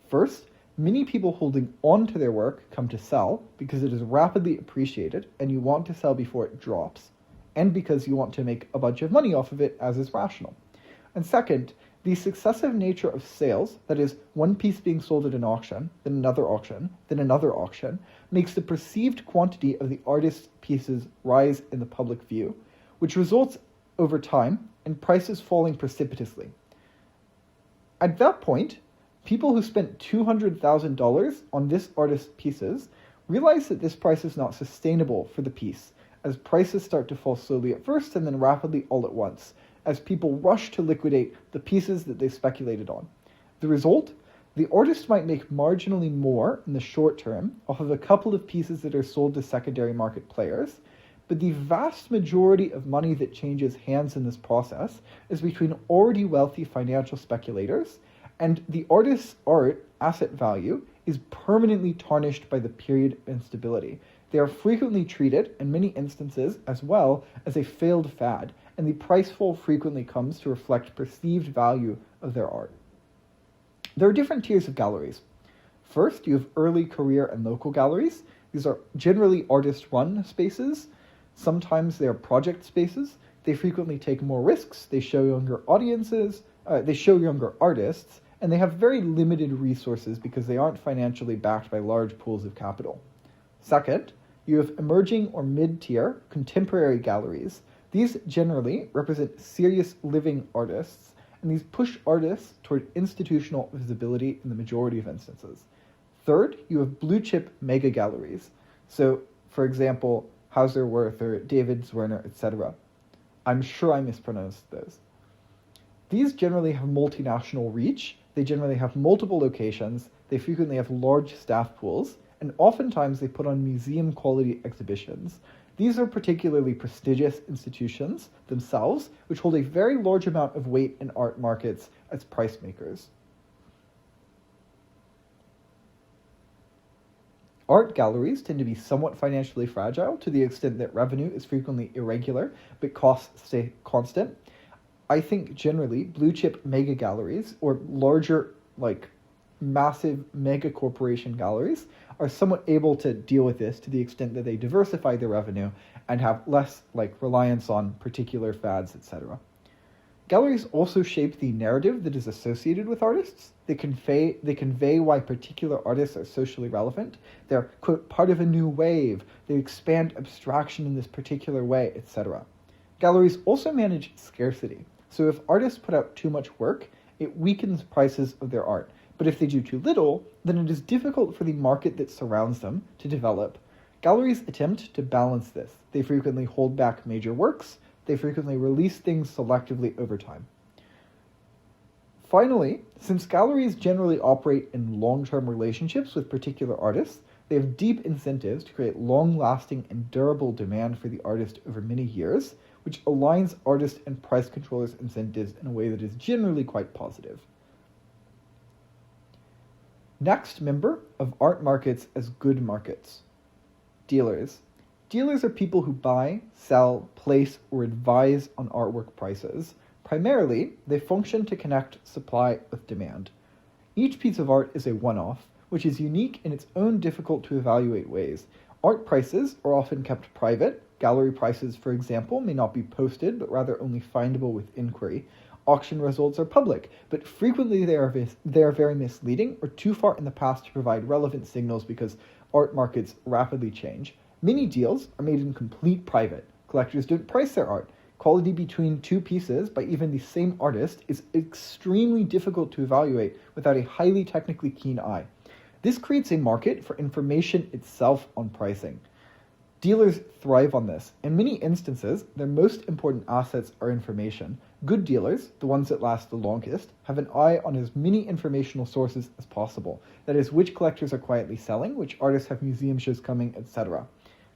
First, many people holding on to their work come to sell because it is rapidly appreciated and you want to sell before it drops, and because you want to make a bunch of money off of it as is rational. And second, the successive nature of sales, that is, one piece being sold at an auction, then another auction, then another auction, makes the perceived quantity of the artist's pieces rise in the public view, which results over time in prices falling precipitously. At that point, people who spent $200,000 on this artist's pieces realize that this price is not sustainable for the piece, as prices start to fall slowly at first and then rapidly all at once, as people rush to liquidate the pieces that they speculated on. The result? The artist might make marginally more in the short term off of a couple of pieces that are sold to secondary market players, but the vast majority of money that changes hands in this process is between already wealthy financial speculators, and the artist's art asset value is permanently tarnished by the period of instability. They are frequently treated, in many instances, as well as a failed fad, and the price fall frequently comes to reflect perceived value of their art. There are different tiers of galleries. First, you have early career and local galleries. These are generally artist-run spaces. Sometimes they are project spaces. They frequently take more risks. They show younger audiences. They show younger artists, and they have very limited resources because they aren't financially backed by large pools of capital. Second, you have emerging or mid-tier contemporary galleries. These generally represent serious living artists, and these push artists toward institutional visibility in the majority of instances. Third, you have blue-chip mega galleries. So, for example, Hauser-Wirth or David Zwirner, etc. I'm sure I mispronounced those. These generally have multinational reach, they generally have multiple locations, they frequently have large staff pools, and oftentimes they put on museum-quality exhibitions. These are particularly prestigious institutions themselves, which hold a very large amount of weight in art markets as price makers. Art galleries tend to be somewhat financially fragile to the extent that revenue is frequently irregular, but costs stay constant. I think generally blue chip mega galleries or larger, massive mega corporation galleries are somewhat able to deal with this to the extent that they diversify their revenue and have less reliance on particular fads, etc. Galleries also shape the narrative that is associated with artists. They convey why particular artists are socially relevant. They're, quote, part of a new wave. They expand abstraction in this particular way, etc. Galleries also manage scarcity. So if artists put out too much work, it weakens prices of their art. But if they do too little, then it is difficult for the market that surrounds them to develop. Galleries attempt to balance this. They frequently hold back major works. They frequently release things selectively over time. Finally, since galleries generally operate in long-term relationships with particular artists, they have deep incentives to create long-lasting and durable demand for the artist over many years, which aligns artist and price controllers' incentives in a way that is generally quite positive. Next member of art markets as good markets. Dealers. Dealers are people who buy, sell, place, or advise on artwork prices. Primarily, they function to connect supply with demand. Each piece of art is a one-off, which is unique in its own difficult-to-evaluate ways. Art prices are often kept private. Gallery prices, for example, may not be posted, but rather only findable with inquiry. Auction results are public, but frequently they are very misleading or too far in the past to provide relevant signals because art markets rapidly change. Many deals are made in complete private. Collectors don't price their art. Quality between two pieces by even the same artist is extremely difficult to evaluate without a highly technically keen eye. This creates a market for information itself on pricing. Dealers thrive on this. In many instances, their most important assets are information. Good dealers, the ones that last the longest, have an eye on as many informational sources as possible. That is, which collectors are quietly selling, which artists have museum shows coming, etc.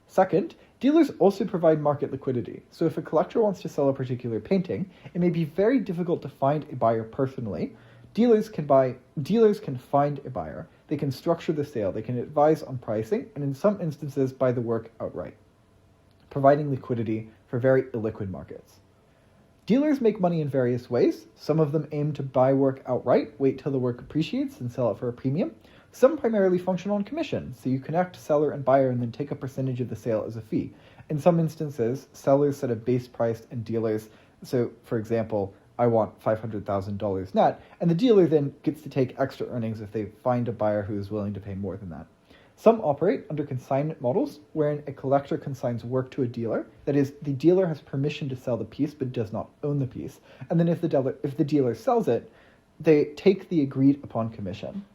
Second, dealers also provide market liquidity. So if a collector wants to sell a particular painting, it may be very difficult to find a buyer personally. Dealers can find a buyer. They can structure the sale, they can advise on pricing, and in some instances buy the work outright. providing liquidity for very illiquid markets. Dealers make money in various ways. Some of them aim to buy work outright, wait till the work appreciates, and sell it for a premium. Some primarily function on commission, so you connect seller and buyer and then take a percentage of the sale as a fee. In some instances, sellers set a base price and dealers, so for example, I want $500,000 net, and the dealer then gets to take extra earnings if they find a buyer who is willing to pay more than that. Some operate under consignment models, wherein a collector consigns work to a dealer. That is, the dealer has permission to sell the piece but does not own the piece. And then if the dealer sells it, they take the agreed upon commission.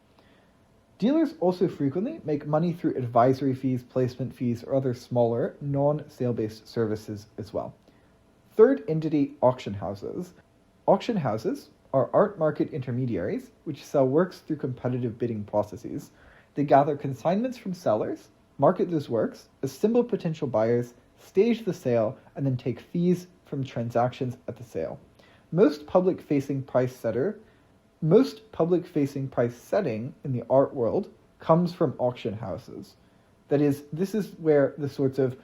Dealers also frequently make money through advisory fees, placement fees, or other smaller, non-sale-based services as well. Third entity, auction houses. Auction houses are art market intermediaries which sell works through competitive bidding processes. They gather consignments from sellers, market those works, assemble potential buyers, stage the sale, and then take fees from transactions at the sale. Most public-facing price setting in the art world comes from auction houses. That is, this is where the sorts of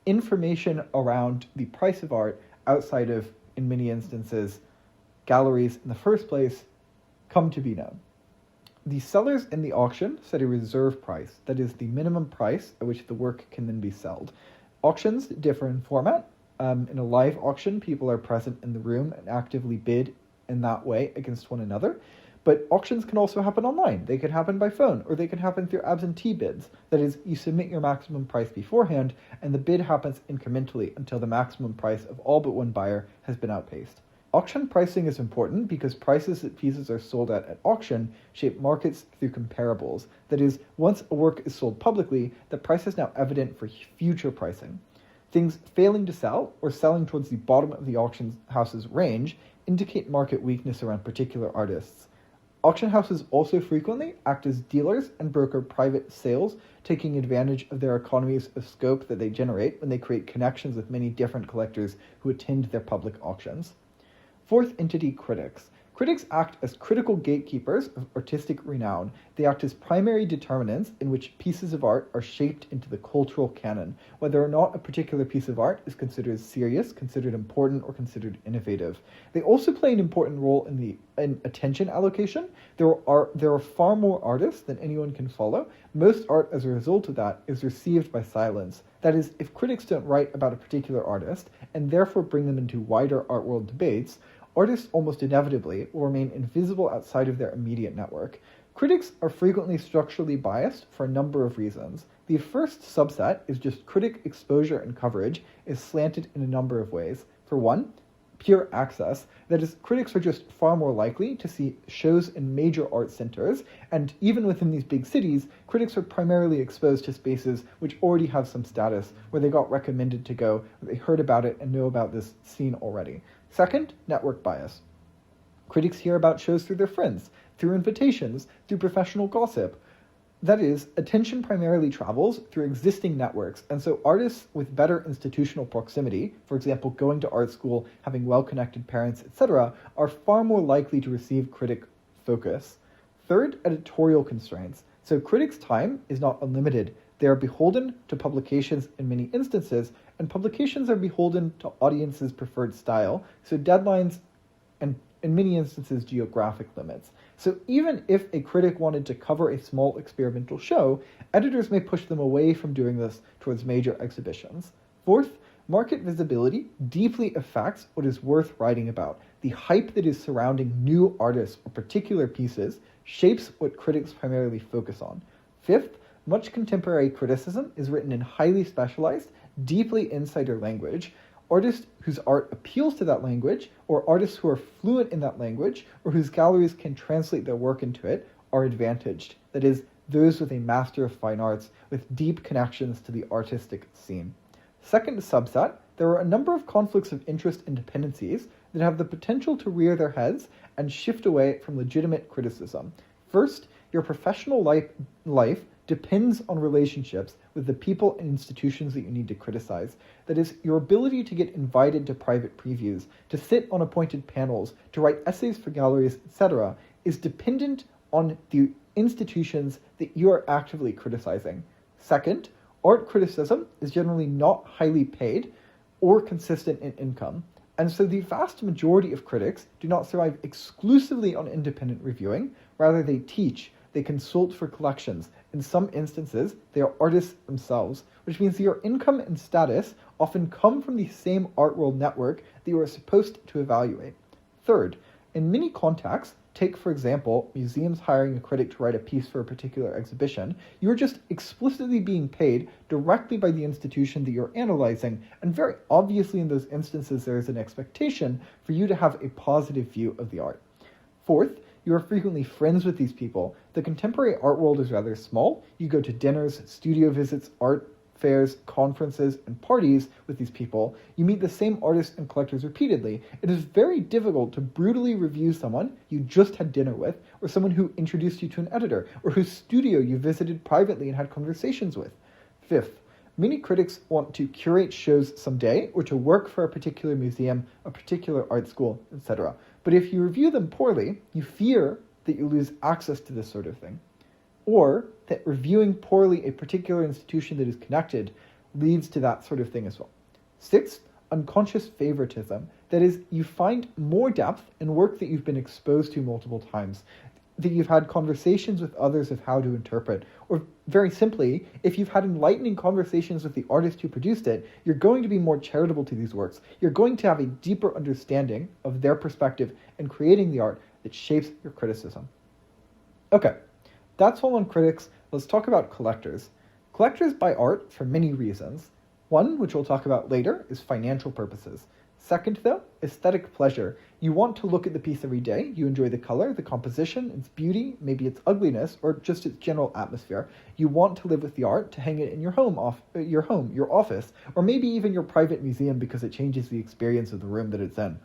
information around the price of art outside of, in many instances, galleries in the first place come to be known. The sellers in the auction set a reserve price, that is the minimum price at which the work can then be sold. Auctions differ in format. In a live auction, people are present in the room and actively bid in that way against one another. But auctions can also happen online. They can happen by phone, or they can happen through absentee bids. That is, you submit your maximum price beforehand, and the bid happens incrementally until the maximum price of all but one buyer has been outpaced. Auction pricing is important because prices that pieces are sold at auction shape markets through comparables. That is, once a work is sold publicly, the price is now evident for future pricing. Things failing to sell or selling towards the bottom of the auction house's range indicate market weakness around particular artists. Auction houses also frequently act as dealers and broker private sales, taking advantage of their economies of scope that they generate when they create connections with many different collectors who attend their public auctions. Fourth entity, critics. Critics act as critical gatekeepers of artistic renown. They act as primary determinants in which pieces of art are shaped into the cultural canon, whether or not a particular piece of art is considered serious, considered important, or considered innovative. They also play an important role in attention allocation. There are far more artists than anyone can follow. Most art, as a result of that, is received by silence. That is, if critics don't write about a particular artist, and therefore bring them into wider art world debates, artists almost inevitably will remain invisible outside of their immediate network. Critics are frequently structurally biased for a number of reasons. The first subset is just critic exposure and coverage is slanted in a number of ways. For one, pure access. That is, critics are just far more likely to see shows in major art centers, and even within these big cities, critics are primarily exposed to spaces which already have some status, where they got recommended to go, where they heard about it and know about this scene already. Second, network bias. Critics hear about shows through their friends, through invitations, through professional gossip. That is, attention primarily travels through existing networks, and so artists with better institutional proximity, for example, going to art school, having well-connected parents, etc., are far more likely to receive critic focus. Third, editorial constraints. So critics' time is not unlimited. They are beholden to publications in many instances, and publications are beholden to audiences' preferred style, so deadlines and, in many instances, geographic limits. So even if a critic wanted to cover a small experimental show, editors may push them away from doing this towards major exhibitions. Fourth, market visibility deeply affects what is worth writing about. The hype that is surrounding new artists or particular pieces shapes what critics primarily focus on. Fifth, much contemporary criticism is written in highly specialized, deeply insider language. Artists whose art appeals to that language, or artists who are fluent in that language, or whose galleries can translate their work into it, are advantaged. That is, those with a Master of Fine Arts with deep connections to the artistic scene. Second subset, there are a number of conflicts of interest and dependencies that have the potential to rear their heads and shift away from legitimate criticism. First, your professional life depends on relationships with the people and institutions that you need to criticize. That is, your ability to get invited to private previews, to sit on appointed panels, to write essays for galleries, etc., is dependent on the institutions that you are actively criticizing. Second, art criticism is generally not highly paid or consistent in income, and so the vast majority of critics do not survive exclusively on independent reviewing. Rather, they teach, they consult for collections. In some instances, they are artists themselves, which means that your income and status often come from the same art world network that you are supposed to evaluate. Third, in many contexts, take for example, museums hiring a critic to write a piece for a particular exhibition, you are just explicitly being paid directly by the institution that you're analyzing, and very obviously in those instances there is an expectation for you to have a positive view of the art. Fourth, you are frequently friends with these people. The contemporary art world is rather small. You go to dinners, studio visits, art fairs, conferences, and parties with these people. You meet the same artists and collectors repeatedly. It is very difficult to brutally review someone you just had dinner with, or someone who introduced you to an editor, or whose studio you visited privately and had conversations with. Fifth, many critics want to curate shows someday, or to work for a particular museum, a particular art school, etc. But if you review them poorly, you fear that you lose access to this sort of thing. Or that reviewing poorly a particular institution that is connected leads to that sort of thing as well. Sixth, unconscious favoritism. That is, you find more depth in work that you've been exposed to multiple times, that you've had conversations with others of how to interpret, or very simply, if you've had enlightening conversations with the artist who produced it, you're going to be more charitable to these works. You're going to have a deeper understanding of their perspective in creating the art that shapes your criticism. Okay. That's all on critics. Let's talk about collectors. Collectors buy art for many reasons. One, which we'll talk about later, is financial purposes. Second, though, aesthetic pleasure. You want to look at the piece every day. You enjoy the color, the composition, its beauty, maybe its ugliness, or just its general atmosphere. You want to live with the art, to hang it in your office, or maybe even your private museum because it changes the experience of the room that it's in.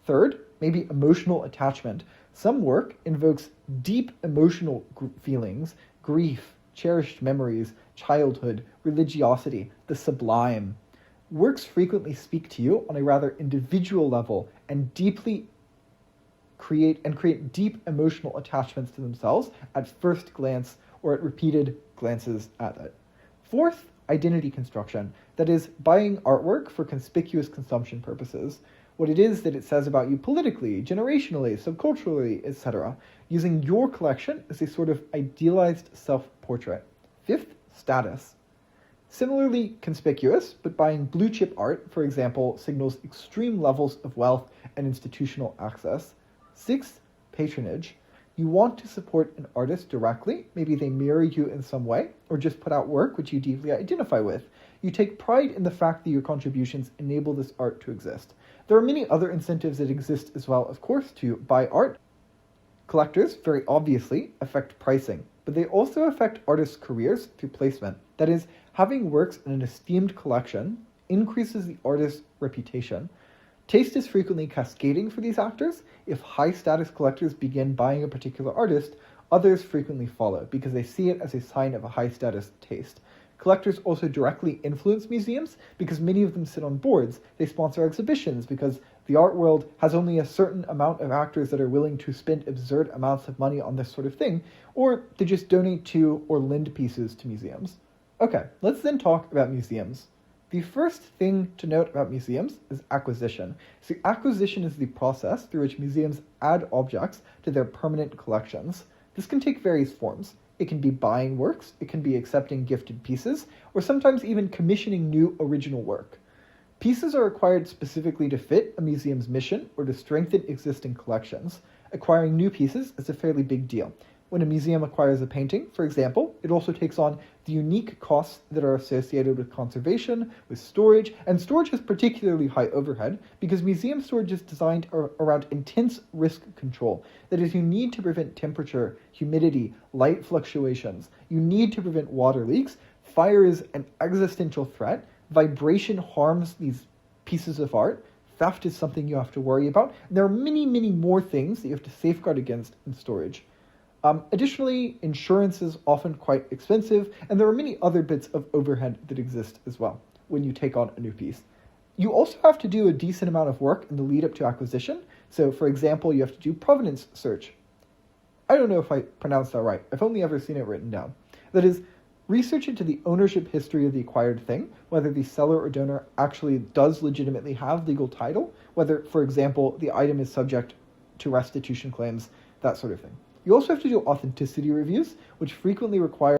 Third, maybe emotional attachment. Some work invokes deep emotional feelings, grief, cherished memories, childhood, religiosity, the sublime. Works frequently speak to you on a rather individual level and create deep emotional attachments to themselves at first glance or at repeated glances at it. Fourth, identity construction. That is, buying artwork for conspicuous consumption purposes. What it is that it says about you politically, generationally, subculturally, etc., using your collection as a sort of idealized self-portrait. Fifth, status. Similarly conspicuous, but buying blue-chip art, for example, signals extreme levels of wealth and institutional access. Sixth, patronage. You want to support an artist directly, maybe they mirror you in some way, or just put out work which you deeply identify with. You take pride in the fact that your contributions enable this art to exist. There are many other incentives that exist as well, of course, to buy art. Collectors, very obviously, affect pricing, but they also affect artists' careers through placement. That is, having works in an esteemed collection increases the artist's reputation. Taste is frequently cascading for these actors. If high-status collectors begin buying a particular artist, others frequently follow because they see it as a sign of a high-status taste. Collectors also directly influence museums because many of them sit on boards. They sponsor exhibitions because the art world has only a certain amount of actors that are willing to spend absurd amounts of money on this sort of thing, or they just donate to or lend pieces to museums. Okay, let's then talk about museums. The first thing to note about museums is acquisition. So acquisition is the process through which museums add objects to their permanent collections. This can take various forms. It can be buying works, it can be accepting gifted pieces, or sometimes even commissioning new original work. Pieces are acquired specifically to fit a museum's mission or to strengthen existing collections. Acquiring new pieces is a fairly big deal. When a museum acquires a painting, for example, it also takes on the unique costs that are associated with conservation, with storage, and storage has particularly high overhead because museum storage is designed around intense risk control. That is, you need to prevent temperature, humidity, light fluctuations. You need to prevent water leaks. Fire is an existential threat. Vibration harms these pieces of art. Theft is something you have to worry about. And there are many, many more things that you have to safeguard against in storage. Additionally, insurance is often quite expensive, and there are many other bits of overhead that exist as well when you take on a new piece. You also have to do a decent amount of work in the lead up to acquisition. So, for example, you have to do provenance search. I don't know if I pronounced that right. I've only ever seen it written down. That is, Research into the ownership history of the acquired thing, whether the seller or donor actually does legitimately have legal title, whether, for example, the item is subject to restitution claims, that sort of thing. You also have to do authenticity reviews, which frequently require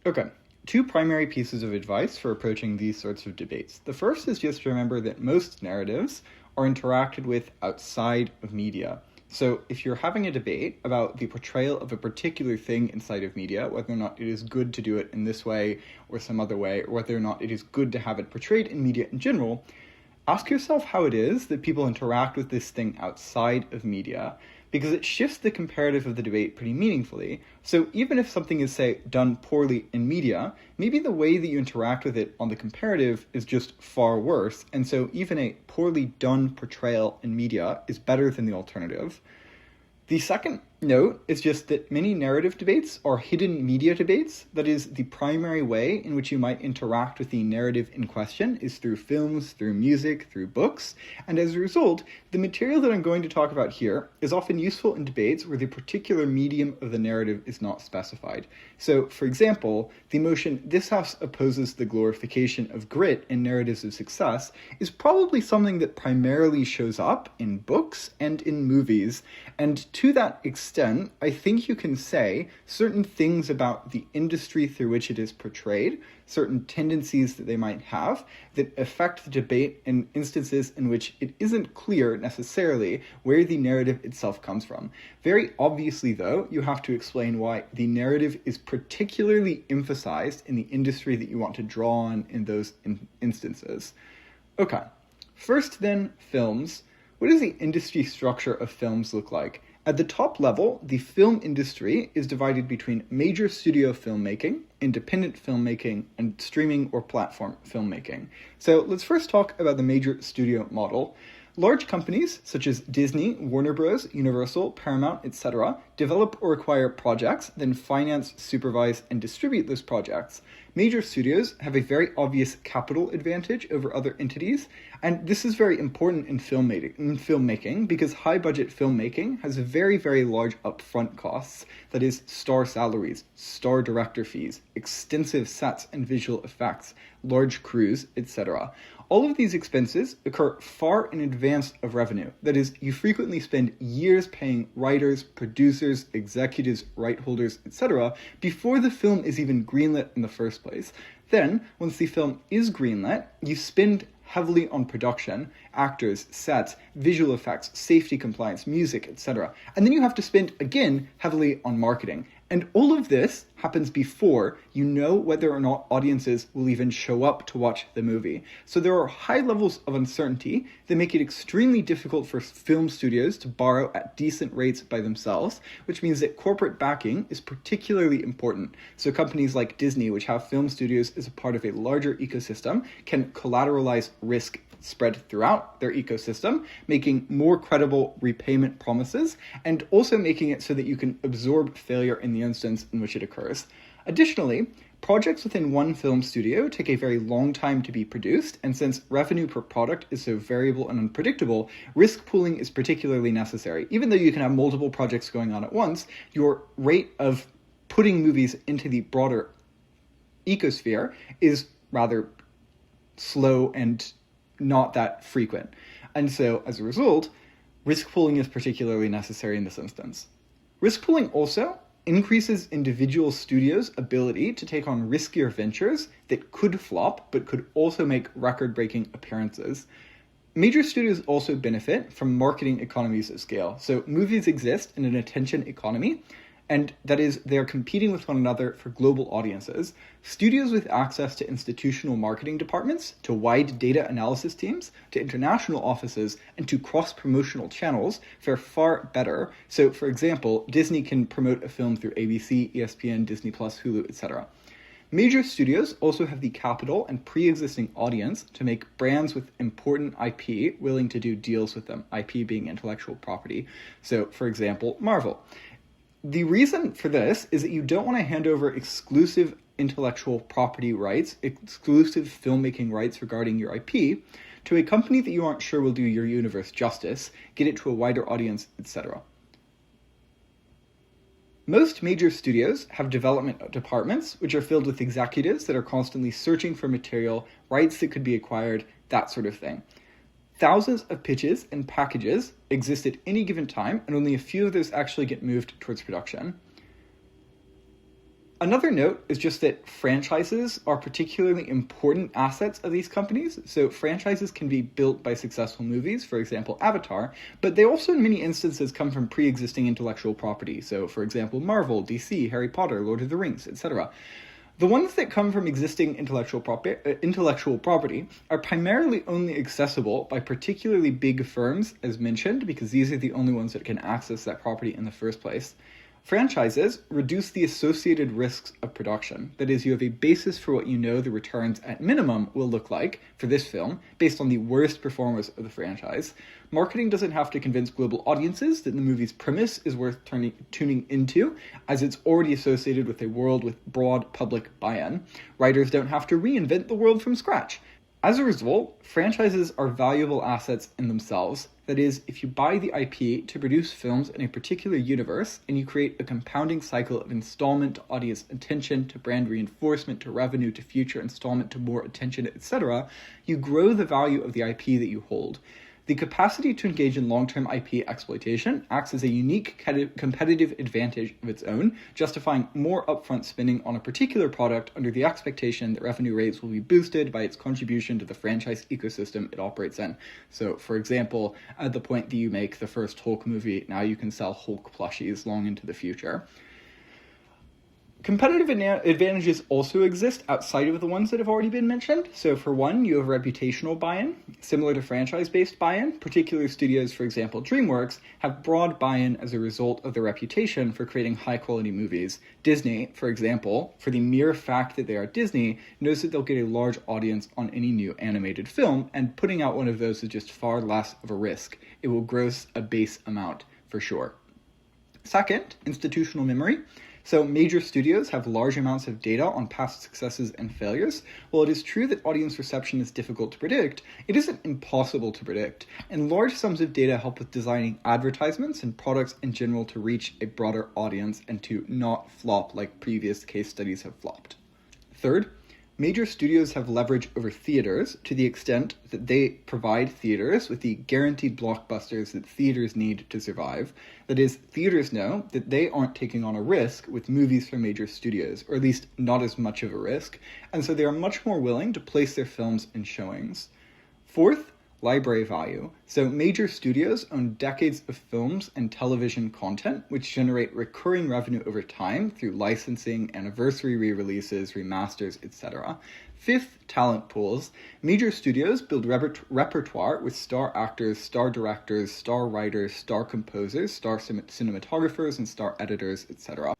Okay, two primary pieces of advice for approaching these sorts of debates. The first is just to remember that most narratives are interacted with outside of media. So if you're having a debate about the portrayal of a particular thing inside of media, whether or not it is good to do it in this way or some other way, or whether or not it is good to have it portrayed in media in general, ask yourself how it is that people interact with this thing outside of media, because it shifts the comparative of the debate pretty meaningfully. So even if something is, say, done poorly in media, maybe the way that you interact with it on the comparative is just far worse, and so even a poorly done portrayal in media is better than the alternative. The second note is just that many narrative debates are hidden media debates. That is, the primary way in which you might interact with the narrative in question is through films, through music, through books, and as a result, the material that I'm going to talk about here is often useful in debates where the particular medium of the narrative is not specified. So, for example, the motion, "This House opposes the glorification of grit in narratives of success," is probably something that primarily shows up in books and in movies, and to that extent, I think you can say certain things about the industry through which it is portrayed, certain tendencies that they might have, that affect the debate in instances in which it isn't clear necessarily where the narrative itself comes from. Very obviously, though, you have to explain why the narrative is particularly emphasized in the industry that you want to draw on in those instances. Okay, first then, films. What does the industry structure of films look like? At the top level, the film industry is divided between major studio filmmaking, independent filmmaking, and streaming or platform filmmaking. So let's first talk about the major studio model. Large companies such as Disney, Warner Bros., Universal, Paramount, etc. develop or acquire projects, then finance, supervise, and distribute those projects. Major studios have a very obvious capital advantage over other entities, and this is very important in filmmaking because high-budget filmmaking has very, very large upfront costs, that is, star salaries, star director fees, extensive sets and visual effects, large crews, etc. All of these expenses occur far in advance of revenue. That is, you frequently spend years paying writers, producers, executives, right holders, etc. before the film is even greenlit in the first place. Then, once the film is greenlit, you spend heavily on production, actors, sets, visual effects, safety compliance, music, etc. And then you have to spend, again, heavily on marketing. And all of this happens before you know whether or not audiences will even show up to watch the movie. So there are high levels of uncertainty that make it extremely difficult for film studios to borrow at decent rates by themselves, which means that corporate backing is particularly important. So companies like Disney, which have film studios as a part of a larger ecosystem, can collateralize risk spread throughout their ecosystem, making more credible repayment promises, and also making it so that you can absorb failure in the instance in which it occurs. Additionally, projects within one film studio take a very long time to be produced, and since revenue per product is so variable and unpredictable, risk pooling is particularly necessary. Even though you can have multiple projects going on at once, your rate of putting movies into the broader ecosphere is rather slow and not that frequent. And so, as a result, risk pooling is particularly necessary in this instance. Risk pooling also increases individual studios' ability to take on riskier ventures that could flop, but could also make record-breaking appearances. Major studios also benefit from marketing economies of scale. So movies exist in an attention economy, and that is, they're competing with one another for global audiences. Studios with access to institutional marketing departments, to wide data analysis teams, to international offices, and to cross-promotional channels fare far better. So, for example, Disney can promote a film through ABC, ESPN, Disney+, Hulu, etc. Major studios also have the capital and pre-existing audience to make brands with important IP willing to do deals with them, IP being intellectual property. So, for example, Marvel. The reason for this is that you don't want to hand over exclusive intellectual property rights, exclusive filmmaking rights regarding your IP, to a company that you aren't sure will do your universe justice, get it to a wider audience, etc. Most major studios have development departments, which are filled with executives that are constantly searching for material, rights that could be acquired, that sort of thing. Thousands of pitches and packages exist at any given time, and only a few of those actually get moved towards production. Another note is just that franchises are particularly important assets of these companies. So franchises can be built by successful movies, for example, Avatar, but they also in many instances come from pre-existing intellectual property. So for example, Marvel, DC, Harry Potter, Lord of the Rings, etc. The ones that come from existing intellectual property are primarily only accessible by particularly big firms, as mentioned, because these are the only ones that can access that property in the first place. Franchises reduce the associated risks of production. That is, you have a basis for what you know the returns at minimum will look like for this film based on the worst performers of the franchise. Marketing doesn't have to convince global audiences that the movie's premise is worth tuning into, as it's already associated with a world with broad public buy-in. Writers don't have to reinvent the world from scratch. As a result, franchises are valuable assets in themselves. That is, if you buy the IP to produce films in a particular universe, and you create a compounding cycle of installment to audience attention, to brand reinforcement, to revenue, to future installment, to more attention, etc., you grow the value of the IP that you hold. The capacity to engage in long-term IP exploitation acts as a unique competitive advantage of its own, justifying more upfront spending on a particular product under the expectation that revenue rates will be boosted by its contribution to the franchise ecosystem it operates in. So, for example, at the point that you make the first Hulk movie, now you can sell Hulk plushies long into the future. Competitive advantages also exist outside of the ones that have already been mentioned. So for one, you have reputational buy-in. Similar to franchise-based buy-in, particular studios, for example, DreamWorks, have broad buy-in as a result of their reputation for creating high-quality movies. Disney, for example, for the mere fact that they are Disney, knows that they'll get a large audience on any new animated film, and putting out one of those is just far less of a risk. It will gross a base amount, for sure. Second, institutional memory. So major studios have large amounts of data on past successes and failures. While it is true that audience reception is difficult to predict, it isn't impossible to predict, and large sums of data help with designing advertisements and products in general to reach a broader audience and to not flop like previous case studies have flopped. Third, major studios have leverage over theaters to the extent that they provide theaters with the guaranteed blockbusters that theaters need to survive. That is, theaters know that they aren't taking on a risk with movies from major studios, or at least not as much of a risk, and so they are much more willing to place their films in showings. Fourth, library value. So major studios own decades of films and television content, which generate recurring revenue over time through licensing, anniversary re-releases, remasters, etc. Fifth, talent pools. Major studios build repertoire with star actors, star directors, star writers, star composers, star cinematographers, and star editors, etc.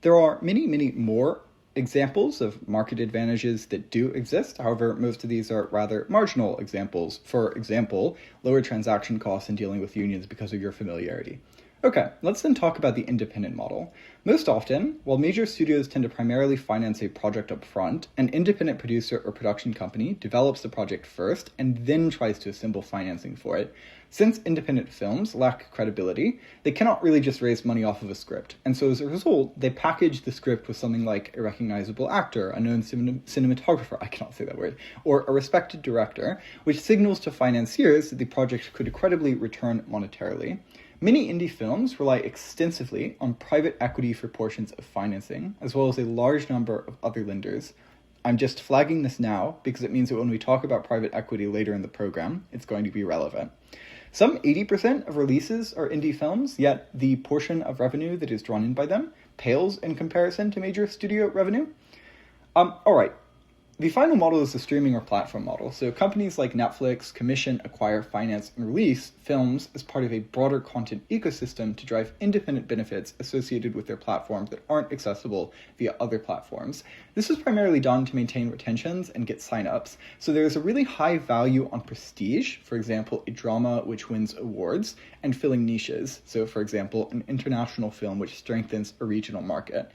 There are many, many more examples of market advantages that do exist. However, most of these are rather marginal examples. For example, lower transaction costs in dealing with unions because of your familiarity. Okay, let's then talk about the independent model. Most often, while major studios tend to primarily finance a project up front, an independent producer or production company develops the project first and then tries to assemble financing for it. Since independent films lack credibility, they cannot really just raise money off of a script, and so as a result, they package the script with something like a recognizable actor, a known cinematographer, I cannot say that word, or a respected director, which signals to financiers that the project could credibly return monetarily. Many indie films rely extensively on private equity for portions of financing, as well as a large number of other lenders. I'm just flagging this now because it means that when we talk about private equity later in the program, it's going to be relevant. Some 80% of releases are indie films, yet the portion of revenue that is drawn in by them pales in comparison to major studio revenue. Alright. The final model is the streaming or platform model. So companies like Netflix commission, acquire, finance, and release films as part of a broader content ecosystem to drive independent benefits associated with their platforms that aren't accessible via other platforms. This is primarily done to maintain retentions and get signups. So there is a really high value on prestige, for example, a drama which wins awards, and filling niches. So for example, an international film which strengthens a regional market.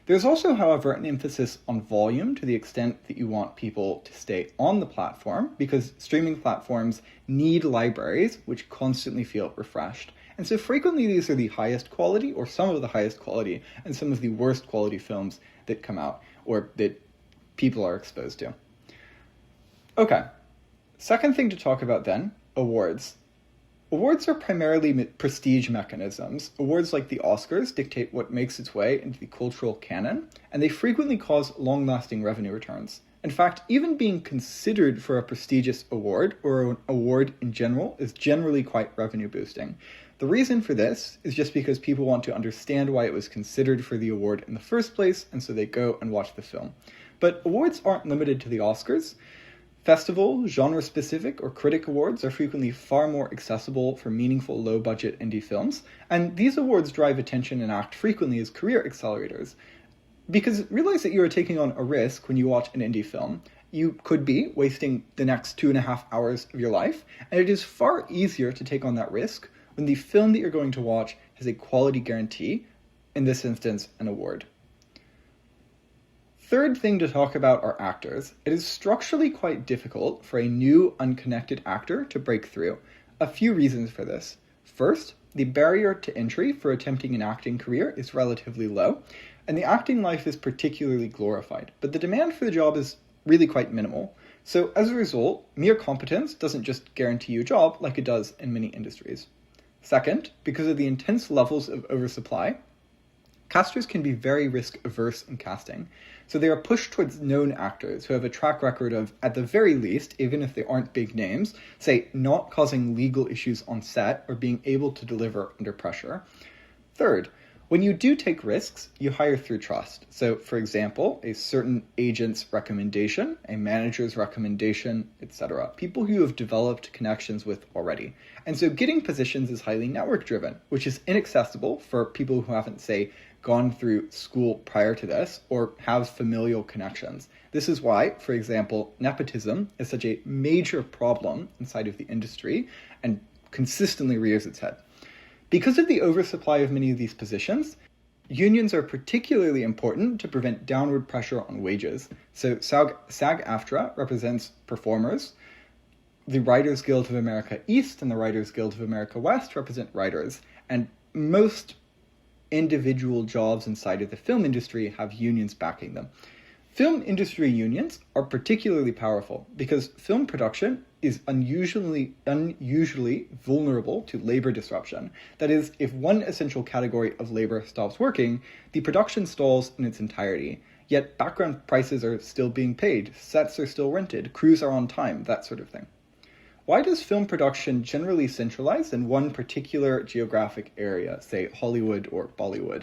There's also, however, an emphasis on volume to the extent that you want people to stay on the platform, because streaming platforms need libraries which constantly feel refreshed. And so frequently these are the highest quality, or some of the highest quality, and some of the worst quality films that come out, or that people are exposed to. Okay, second thing to talk about then, awards. Awards are primarily prestige mechanisms. Awards like the Oscars dictate what makes its way into the cultural canon, and they frequently cause long-lasting revenue returns. In fact, even being considered for a prestigious award, or an award in general, is generally quite revenue boosting. The reason for this is just because people want to understand why it was considered for the award in the first place, and so they go and watch the film. But awards aren't limited to the Oscars. Festival, genre-specific, or critic awards are frequently far more accessible for meaningful low-budget indie films, and these awards drive attention and act frequently as career accelerators. Because realize that you are taking on a risk when you watch an indie film. You could be wasting the next 2.5 hours of your life, and it is far easier to take on that risk when the film that you're going to watch has a quality guarantee, in this instance, an award. Third thing to talk about are actors. It is structurally quite difficult for a new, unconnected actor to break through. A few reasons for this. First, the barrier to entry for attempting an acting career is relatively low, and the acting life is particularly glorified, but the demand for the job is really quite minimal. So as a result, mere competence doesn't just guarantee you a job like it does in many industries. Second, because of the intense levels of oversupply, casters can be very risk-averse in casting, so they are pushed towards known actors who have a track record of, at the very least, even if they aren't big names, say, not causing legal issues on set or being able to deliver under pressure. Third, when you do take risks, you hire through trust. So, for example, a certain agent's recommendation, a manager's recommendation, etc. People who you have developed connections with already. And so getting positions is highly network-driven, which is inaccessible for people who haven't, say, gone through school prior to this or have familial connections. This is why, for example, nepotism is such a major problem inside of the industry and consistently rears its head. Because of the oversupply of many of these positions, unions are particularly important to prevent downward pressure on wages. So SAG-AFTRA represents performers, the Writers Guild of America East and the Writers Guild of America West represent writers, and most individual jobs inside of the film industry have unions backing them. Film industry unions are particularly powerful because film production is unusually vulnerable to labor disruption. That is, if one essential category of labor stops working, the production stalls in its entirety. Yet background prices are still being paid, sets are still rented, crews are on time, that sort of thing. Why does film production generally centralize in one particular geographic area, say Hollywood or Bollywood?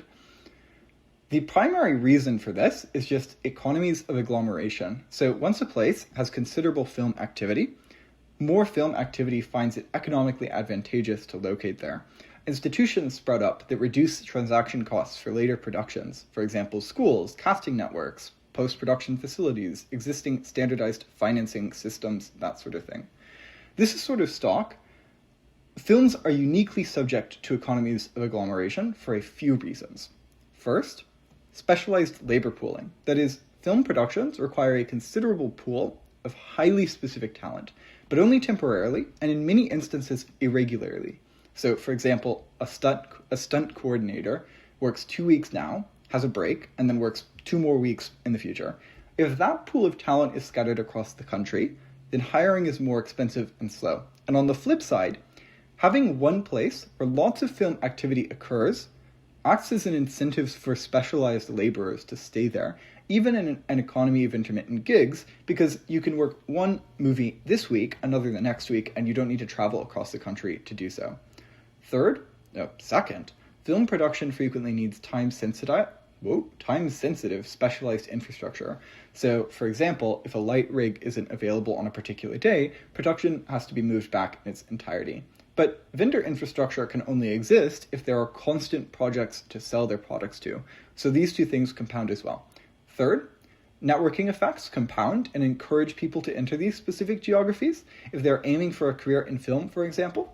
The primary reason for this is just economies of agglomeration. So once a place has considerable film activity, more film activity finds it economically advantageous to locate there. Institutions sprout up that reduce transaction costs for later productions, for example, schools, casting networks, post-production facilities, existing standardized financing systems, that sort of thing. This is sort of stock. Films are uniquely subject to economies of agglomeration for a few reasons. First, specialized labor pooling. That is, film productions require a considerable pool of highly specific talent, but only temporarily, and in many instances irregularly. So, for example, a stunt coordinator works 2 weeks now, has a break, and then works 2 more weeks in the future. If that pool of talent is scattered across the country, then hiring is more expensive and slow. And on the flip side, having one place where lots of film activity occurs acts as an incentive for specialized laborers to stay there, even in an economy of intermittent gigs, because you can work one movie this week, another the next week, and you don't need to travel across the country to do so. Second, film production frequently needs time-sensitive specialized infrastructure. So, for example, if a light rig isn't available on a particular day, production has to be moved back in its entirety. But vendor infrastructure can only exist if there are constant projects to sell their products to. So these two things compound as well. Third, networking effects compound and encourage people to enter these specific geographies if they're aiming for a career in film, for example.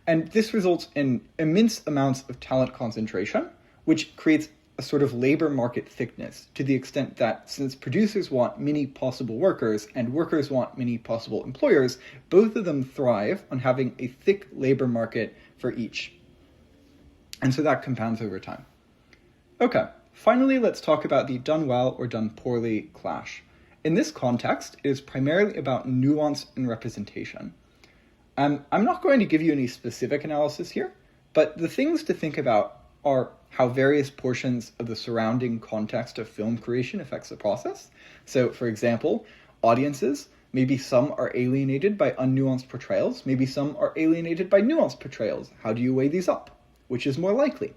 And this results in immense amounts of talent concentration, which creates a sort of labor market thickness to the extent that since producers want many possible workers and workers want many possible employers, both of them thrive on having a thick labor market for each. And so that compounds over time. Okay, finally, let's talk about the done well or done poorly clash. In this context, it is primarily about nuance and representation. I'm not going to give you any specific analysis here, but the things to think about are how various portions of the surrounding context of film creation affects the process. So, for example, audiences, maybe some are alienated by unnuanced portrayals, maybe some are alienated by nuanced portrayals. How do you weigh these up? Which is more likely?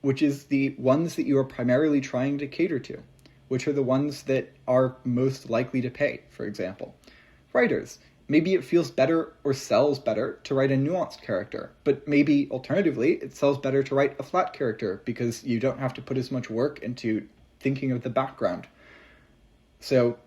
Which is the ones that you are primarily trying to cater to? Which are the ones that are most likely to pay, for example? Writers, maybe it feels better or sells better to write a nuanced character, but maybe alternatively it sells better to write a flat character because you don't have to put as much work into thinking of the background. So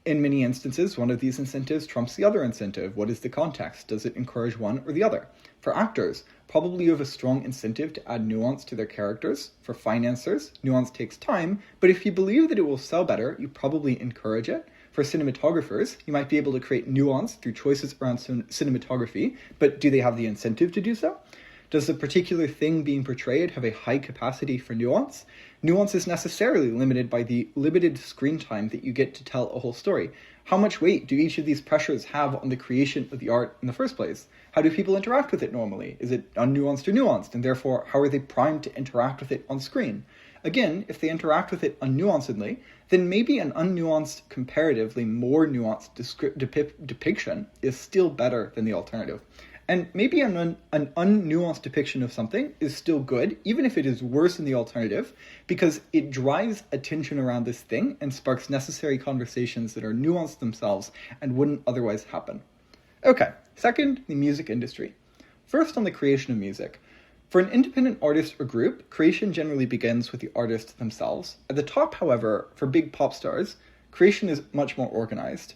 in many instances, one of these incentives trumps the other incentive. What is the context? Does it encourage one or the other? For actors, probably you have a strong incentive to add nuance to their characters. For financiers, nuance takes time, but if you believe that it will sell better, you probably encourage it. For cinematographers, you might be able to create nuance through choices around cinematography, but do they have the incentive to do so? Does the particular thing being portrayed have a high capacity for nuance? Nuance is necessarily limited by the limited screen time that you get to tell a whole story. How much weight do each of these pressures have on the creation of the art in the first place? How do people interact with it normally? Is it unnuanced or nuanced? And therefore, how are they primed to interact with it on screen? Again, if they interact with it unnuancedly, then maybe an unnuanced, comparatively more nuanced depiction is still better than the alternative. And maybe an unnuanced depiction of something is still good, even if it is worse than the alternative, because it drives attention around this thing and sparks necessary conversations that are nuanced themselves and wouldn't otherwise happen. Okay, second, the music industry. First, on the creation of music. For an independent artist or group, creation generally begins with the artist themselves. At the top, however, for big pop stars, creation is much more organized.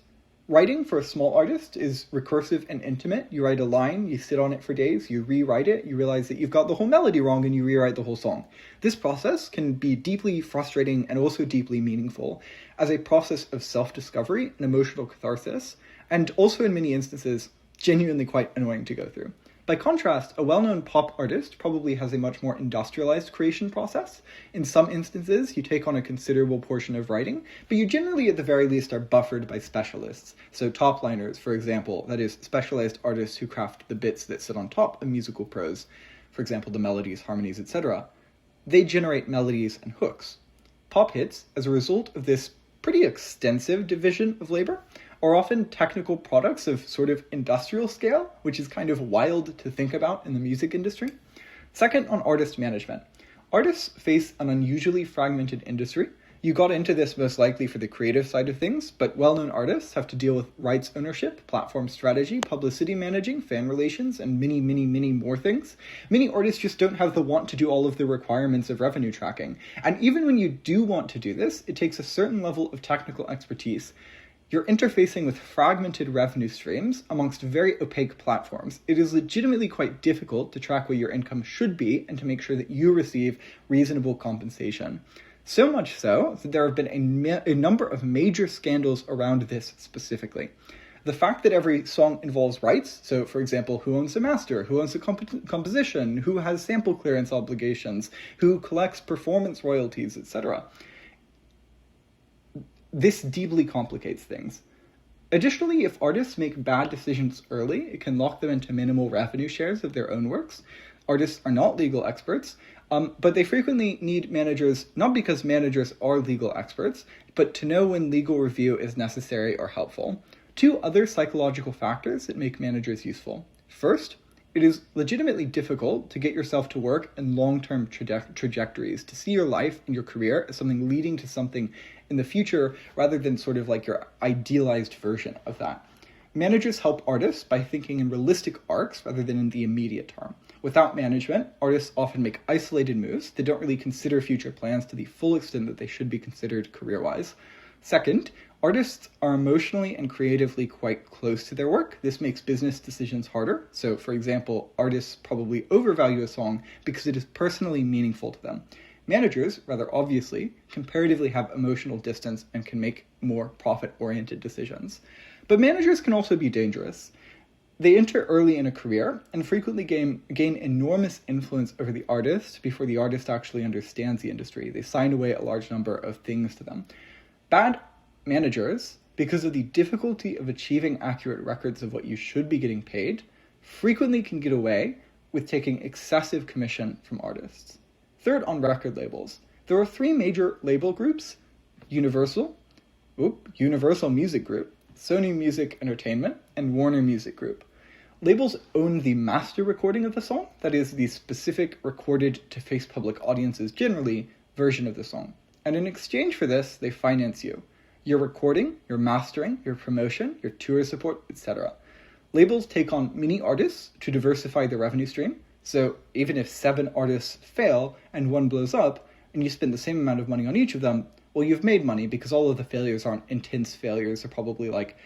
Writing for a small artist is recursive and intimate. You write a line, you sit on it for days, you rewrite it, you realize that you've got the whole melody wrong and you rewrite the whole song. This process can be deeply frustrating and also deeply meaningful as a process of self-discovery and emotional catharsis, and also in many instances, genuinely quite annoying to go through. By contrast, a well-known pop artist probably has a much more industrialized creation process. In some instances, you take on a considerable portion of writing, but you generally at the very least are buffered by specialists. So top-liners, for example, that is, specialized artists who craft the bits that sit on top of musical prose, for example, the melodies, harmonies, etc. They generate melodies and hooks. Pop hits, as a result of this pretty extensive division of labor, are often technical products of sort of industrial scale, which is kind of wild to think about in the music industry. Second, on artist management. Artists face an unusually fragmented industry. You got into this most likely for the creative side of things, but well-known artists have to deal with rights ownership, platform strategy, publicity managing, fan relations, and many more things. Many artists just don't have the want to do all of the requirements of revenue tracking. And even when you do want to do this, it takes a certain level of technical expertise. You're interfacing with fragmented revenue streams amongst very opaque platforms. It is legitimately quite difficult to track what your income should be and to make sure that you receive reasonable compensation. So much so that there have been a number of major scandals around this specifically. The fact that every song involves rights, so for example, who owns the master, who owns the composition, who has sample clearance obligations, who collects performance royalties, etc., this deeply complicates things. Additionally, if artists make bad decisions early, it can lock them into minimal revenue shares of their own works. Artists are not legal experts, but they frequently need managers, not because managers are legal experts, but to know when legal review is necessary or helpful. Two other psychological factors that make managers useful. First, it is legitimately difficult to get yourself to work in long-term trajectories, to see your life and your career as something leading to something in the future rather than sort of like your idealized version of that. Managers help artists by thinking in realistic arcs rather than in the immediate term. Without management, artists often make isolated moves that don't really consider future plans to the full extent that they should be considered career-wise. Second, artists are emotionally and creatively quite close to their work. This makes business decisions harder. So, for example, artists probably overvalue a song because it is personally meaningful to them. Managers, rather obviously, comparatively have emotional distance and can make more profit-oriented decisions. But managers can also be dangerous. They enter early in a career and frequently gain enormous influence over the artist before the artist actually understands the industry. They sign away a large number of things to them. Bad managers because of the difficulty of achieving accurate records of what you should be getting paid, frequently can get away with taking excessive commission from artists. Third, on record labels. There are three major label groups: Universal Music Group, Sony Music Entertainment, and Warner Music Group. Labels own the master recording of the song, that is, the specific recorded to face public audiences generally version of the song. And in exchange for this, they finance you. Your recording, your mastering, your promotion, your tour support, etc. Labels take on many artists to diversify their revenue stream, so even if 7 artists fail and 1 blows up, and you spend the same amount of money on each of them, well, you've made money because all of the failures aren't intense failures. They're probably like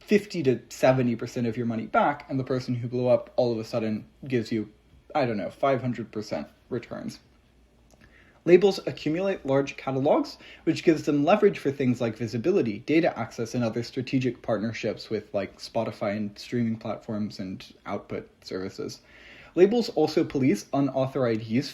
50 to 70% of your money back, and the person who blew up all of a sudden gives you, 500% returns. Labels accumulate large catalogs, which gives them leverage for things like visibility, data access, and other strategic partnerships with like Spotify and streaming platforms and output services. Labels also police unauthorized use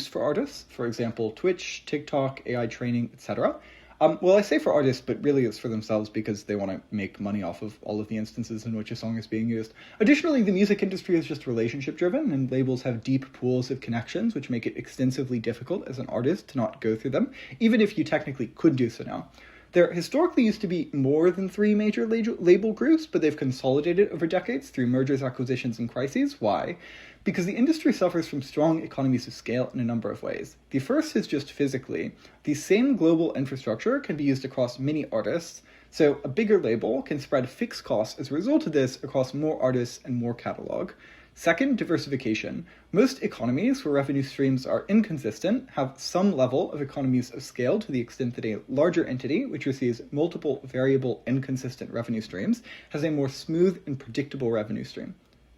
for artists, for example, Twitch, TikTok, AI training, etc. I say for artists, but really it's for themselves because they want to make money off of all of the instances in which a song is being used. Additionally, the music industry is just relationship-driven, and labels have deep pools of connections, which make it extensively difficult as an artist to not go through them, even if you technically could do so now. There historically used to be more than 3 major label groups, but they've consolidated over decades through mergers, acquisitions, and crises. Why? Because the industry suffers from strong economies of scale in a number of ways. The first is just physically. The same global infrastructure can be used across many artists, so a bigger label can spread fixed costs as a result of this across more artists and more catalog. Second, diversification. Most economies where revenue streams are inconsistent have some level of economies of scale to the extent that a larger entity, which receives multiple variable inconsistent revenue streams, has a more smooth and predictable revenue stream.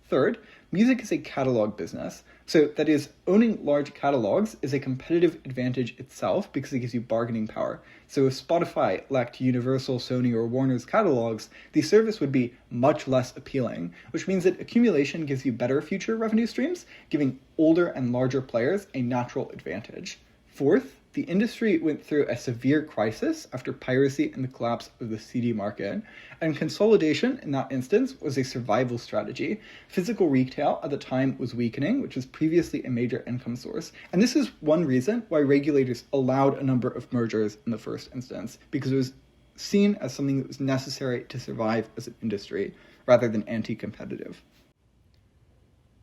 Third, music is a catalog business, so that is, owning large catalogs is a competitive advantage itself because it gives you bargaining power. So if Spotify lacked Universal, Sony, or Warner's catalogs, the service would be much less appealing, which means that accumulation gives you better future revenue streams, giving older and larger players a natural advantage. Fourth, the industry went through a severe crisis after piracy and the collapse of the CD market, and consolidation in that instance was a survival strategy. Physical retail at the time was weakening, which was previously a major income source, and this is one reason why regulators allowed a number of mergers in the first instance, because it was seen as something that was necessary to survive as an industry, rather than anti-competitive.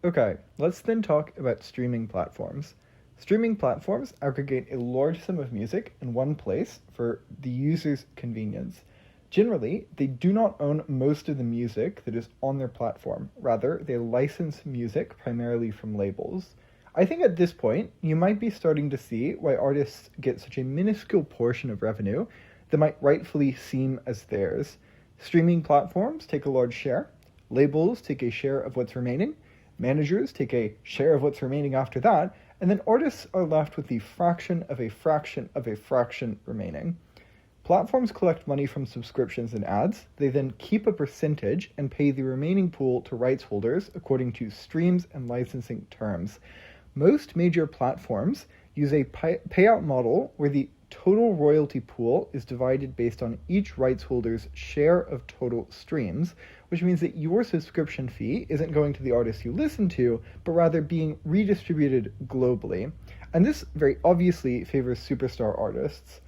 Okay, let's then talk about streaming platforms. Streaming platforms aggregate a large sum of music in one place for the user's convenience. Generally, they do not own most of the music that is on their platform. Rather, they license music primarily from labels. I think at this point, you might be starting to see why artists get such a minuscule portion of revenue that might rightfully seem as theirs. Streaming platforms take a large share, labels take a share of what's remaining, managers take a share of what's remaining after that, and then artists are left with the fraction of a fraction of a fraction remaining. Platforms collect money from subscriptions and ads. They then keep a percentage and pay the remaining pool to rights holders according to streams and licensing terms. Most major platforms use a payout model where the total royalty pool is divided based on each rights holder's share of total streams, which means that your subscription fee isn't going to the artists you listen to, but rather being redistributed globally. And this very obviously favors superstar artists.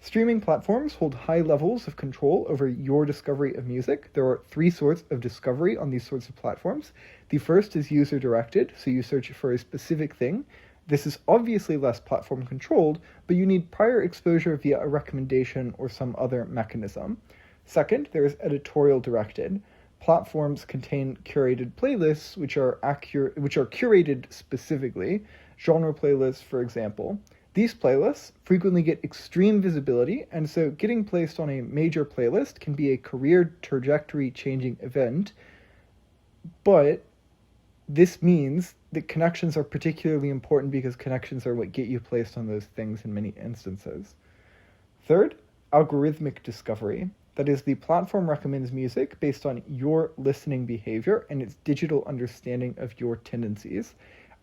Streaming platforms hold high levels of control over your discovery of music. There are 3 sorts of discovery on these sorts of platforms. The first is user-directed, so you search for a specific thing. This is obviously less platform controlled, but you need prior exposure via a recommendation or some other mechanism. Second, there is editorial directed. Platforms contain curated playlists which are curated specifically, genre playlists for example. These playlists frequently get extreme visibility, and so getting placed on a major playlist can be a career trajectory changing event, but this means that connections are particularly important because connections are what get you placed on those things in many instances. Third, algorithmic discovery. That is, the platform recommends music based on your listening behavior and its digital understanding of your tendencies.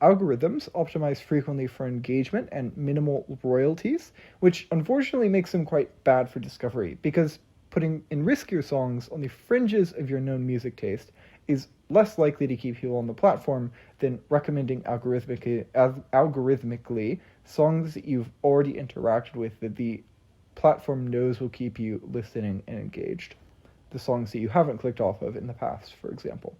algorithms optimize frequently for engagement and minimal royalties, which unfortunately makes them quite bad for discovery, because putting in riskier songs on the fringes of your known music taste is less likely to keep people on the platform than recommending algorithmically songs that you've already interacted with that the platform knows will keep you listening and engaged. The songs that you haven't clicked off of in the past, for example.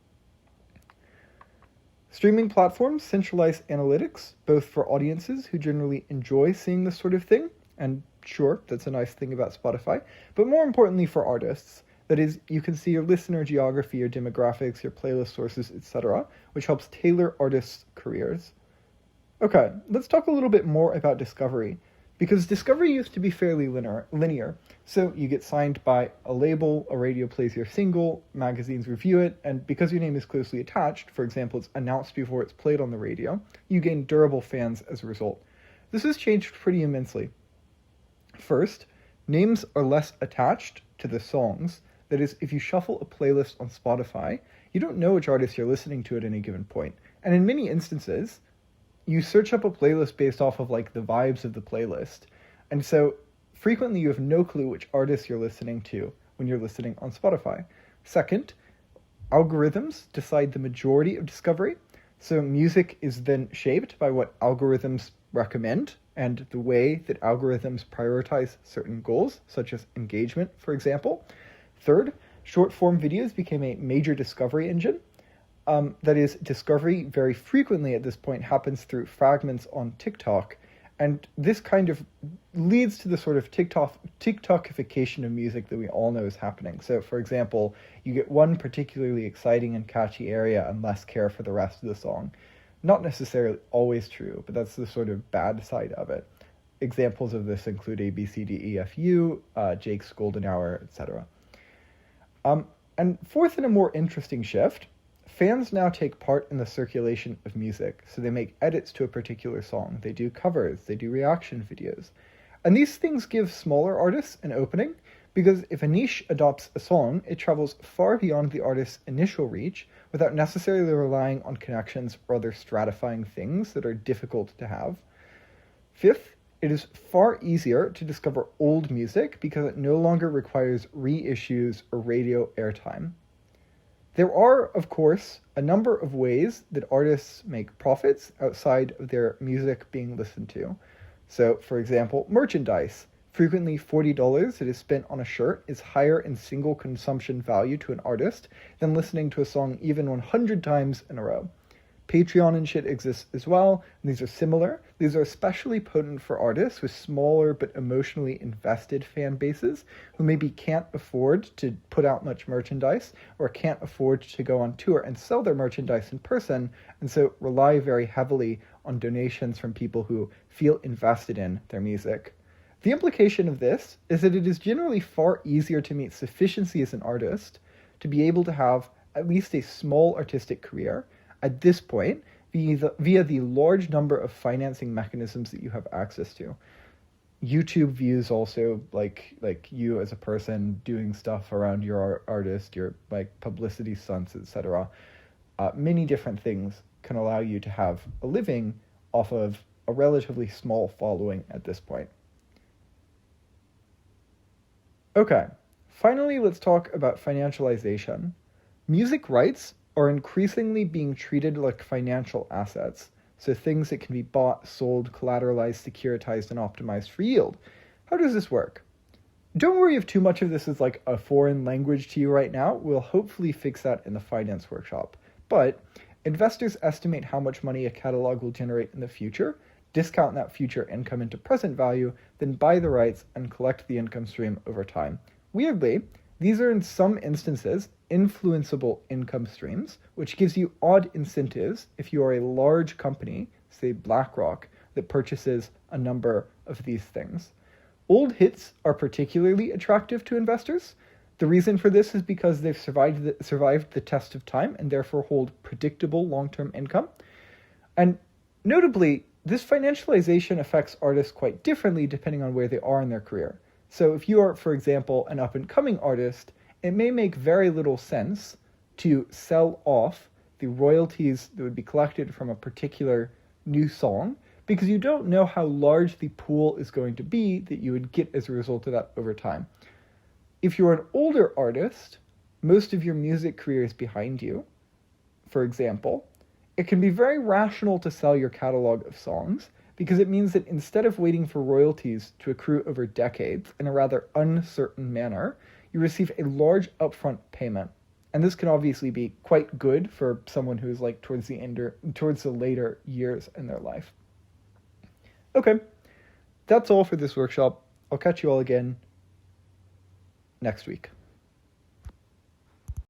Streaming platforms centralize analytics, both for audiences who generally enjoy seeing this sort of thing, and sure, that's a nice thing about Spotify, but more importantly for artists. That is, you can see your listener geography, your demographics, your playlist sources, etc., which helps tailor artists' careers. Okay, let's talk a little bit more about discovery, because discovery used to be fairly linear. So you get signed by a label, a radio plays your single, magazines review it, and because your name is closely attached, for example, it's announced before it's played on the radio, you gain durable fans as a result. This has changed pretty immensely. First, names are less attached to the songs. That is, if you shuffle a playlist on Spotify, you don't know which artist you're listening to at any given point. And in many instances, you search up a playlist based off of like the vibes of the playlist. And so frequently you have no clue which artist you're listening to when you're listening on Spotify. Second, algorithms decide the majority of discovery. So music is then shaped by what algorithms recommend and the way that algorithms prioritize certain goals, such as engagement, for example. Third, short-form videos became a major discovery engine. That is, discovery very frequently at this point happens through fragments on TikTok, and this kind of leads to the sort of TikTokification of music that we all know is happening. So, for example, you get one particularly exciting and catchy area and less care for the rest of the song. Not necessarily always true, but that's the sort of bad side of it. Examples of this include ABCDEFU, Jake's Golden Hour, etc. And fourth, in a more interesting shift, fans now take part in the circulation of music. So they make edits to a particular song, they do covers, they do reaction videos. And these things give smaller artists an opening, because if a niche adopts a song, it travels far beyond the artist's initial reach without necessarily relying on connections or other stratifying things that are difficult to have. Fifth, it is far easier to discover old music because it no longer requires reissues or radio airtime. There are, of course, a number of ways that artists make profits outside of their music being listened to. So, for example, merchandise. Frequently, $40 that is spent on a shirt is higher in single consumption value to an artist than listening to a song even 100 times in a row. Patreon and shit exists as well, and these are similar. These are especially potent for artists with smaller but emotionally invested fan bases who maybe can't afford to put out much merchandise or can't afford to go on tour and sell their merchandise in person, and so rely very heavily on donations from people who feel invested in their music. The implication of this is that it is generally far easier to meet sufficiency as an artist to be able to have at least a small artistic career at this point via the large number of financing mechanisms that you have access to. YouTube views also, like you as a person doing stuff around your artist, your like publicity stunts, etc. Many different things can allow you to have a living off of a relatively small following at this point. Okay, finally let's talk about financialization. Music rights are increasingly being treated like financial assets, so things that can be bought, sold, collateralized, securitized, and optimized for yield. How does this work? Don't worry if too much of this is like a foreign language to you right now. We'll hopefully fix that in the finance workshop. But investors estimate how much money a catalog will generate in the future, discount that future income into present value, then buy the rights and collect the income stream over time. Weirdly, these are in some instances influenceable income streams, which gives you odd incentives if you are a large company, say BlackRock, that purchases a number of these things. Old hits are particularly attractive to investors. The reason for this is because they've survived the test of time and therefore hold predictable long-term income. And notably, this financialization affects artists quite differently depending on where they are in their career. So if you are, for example, an up-and-coming artist, it may make very little sense to sell off the royalties that would be collected from a particular new song, because you don't know how large the pool is going to be that you would get as a result of that over time. If you're an older artist, most of your music career is behind you, for example, it can be very rational to sell your catalog of songs, because it means that instead of waiting for royalties to accrue over decades in a rather uncertain manner, you receive a large upfront payment. And this can obviously be quite good for someone who's like towards the later years in their life. Okay, that's all for this workshop. I'll catch you all again next week.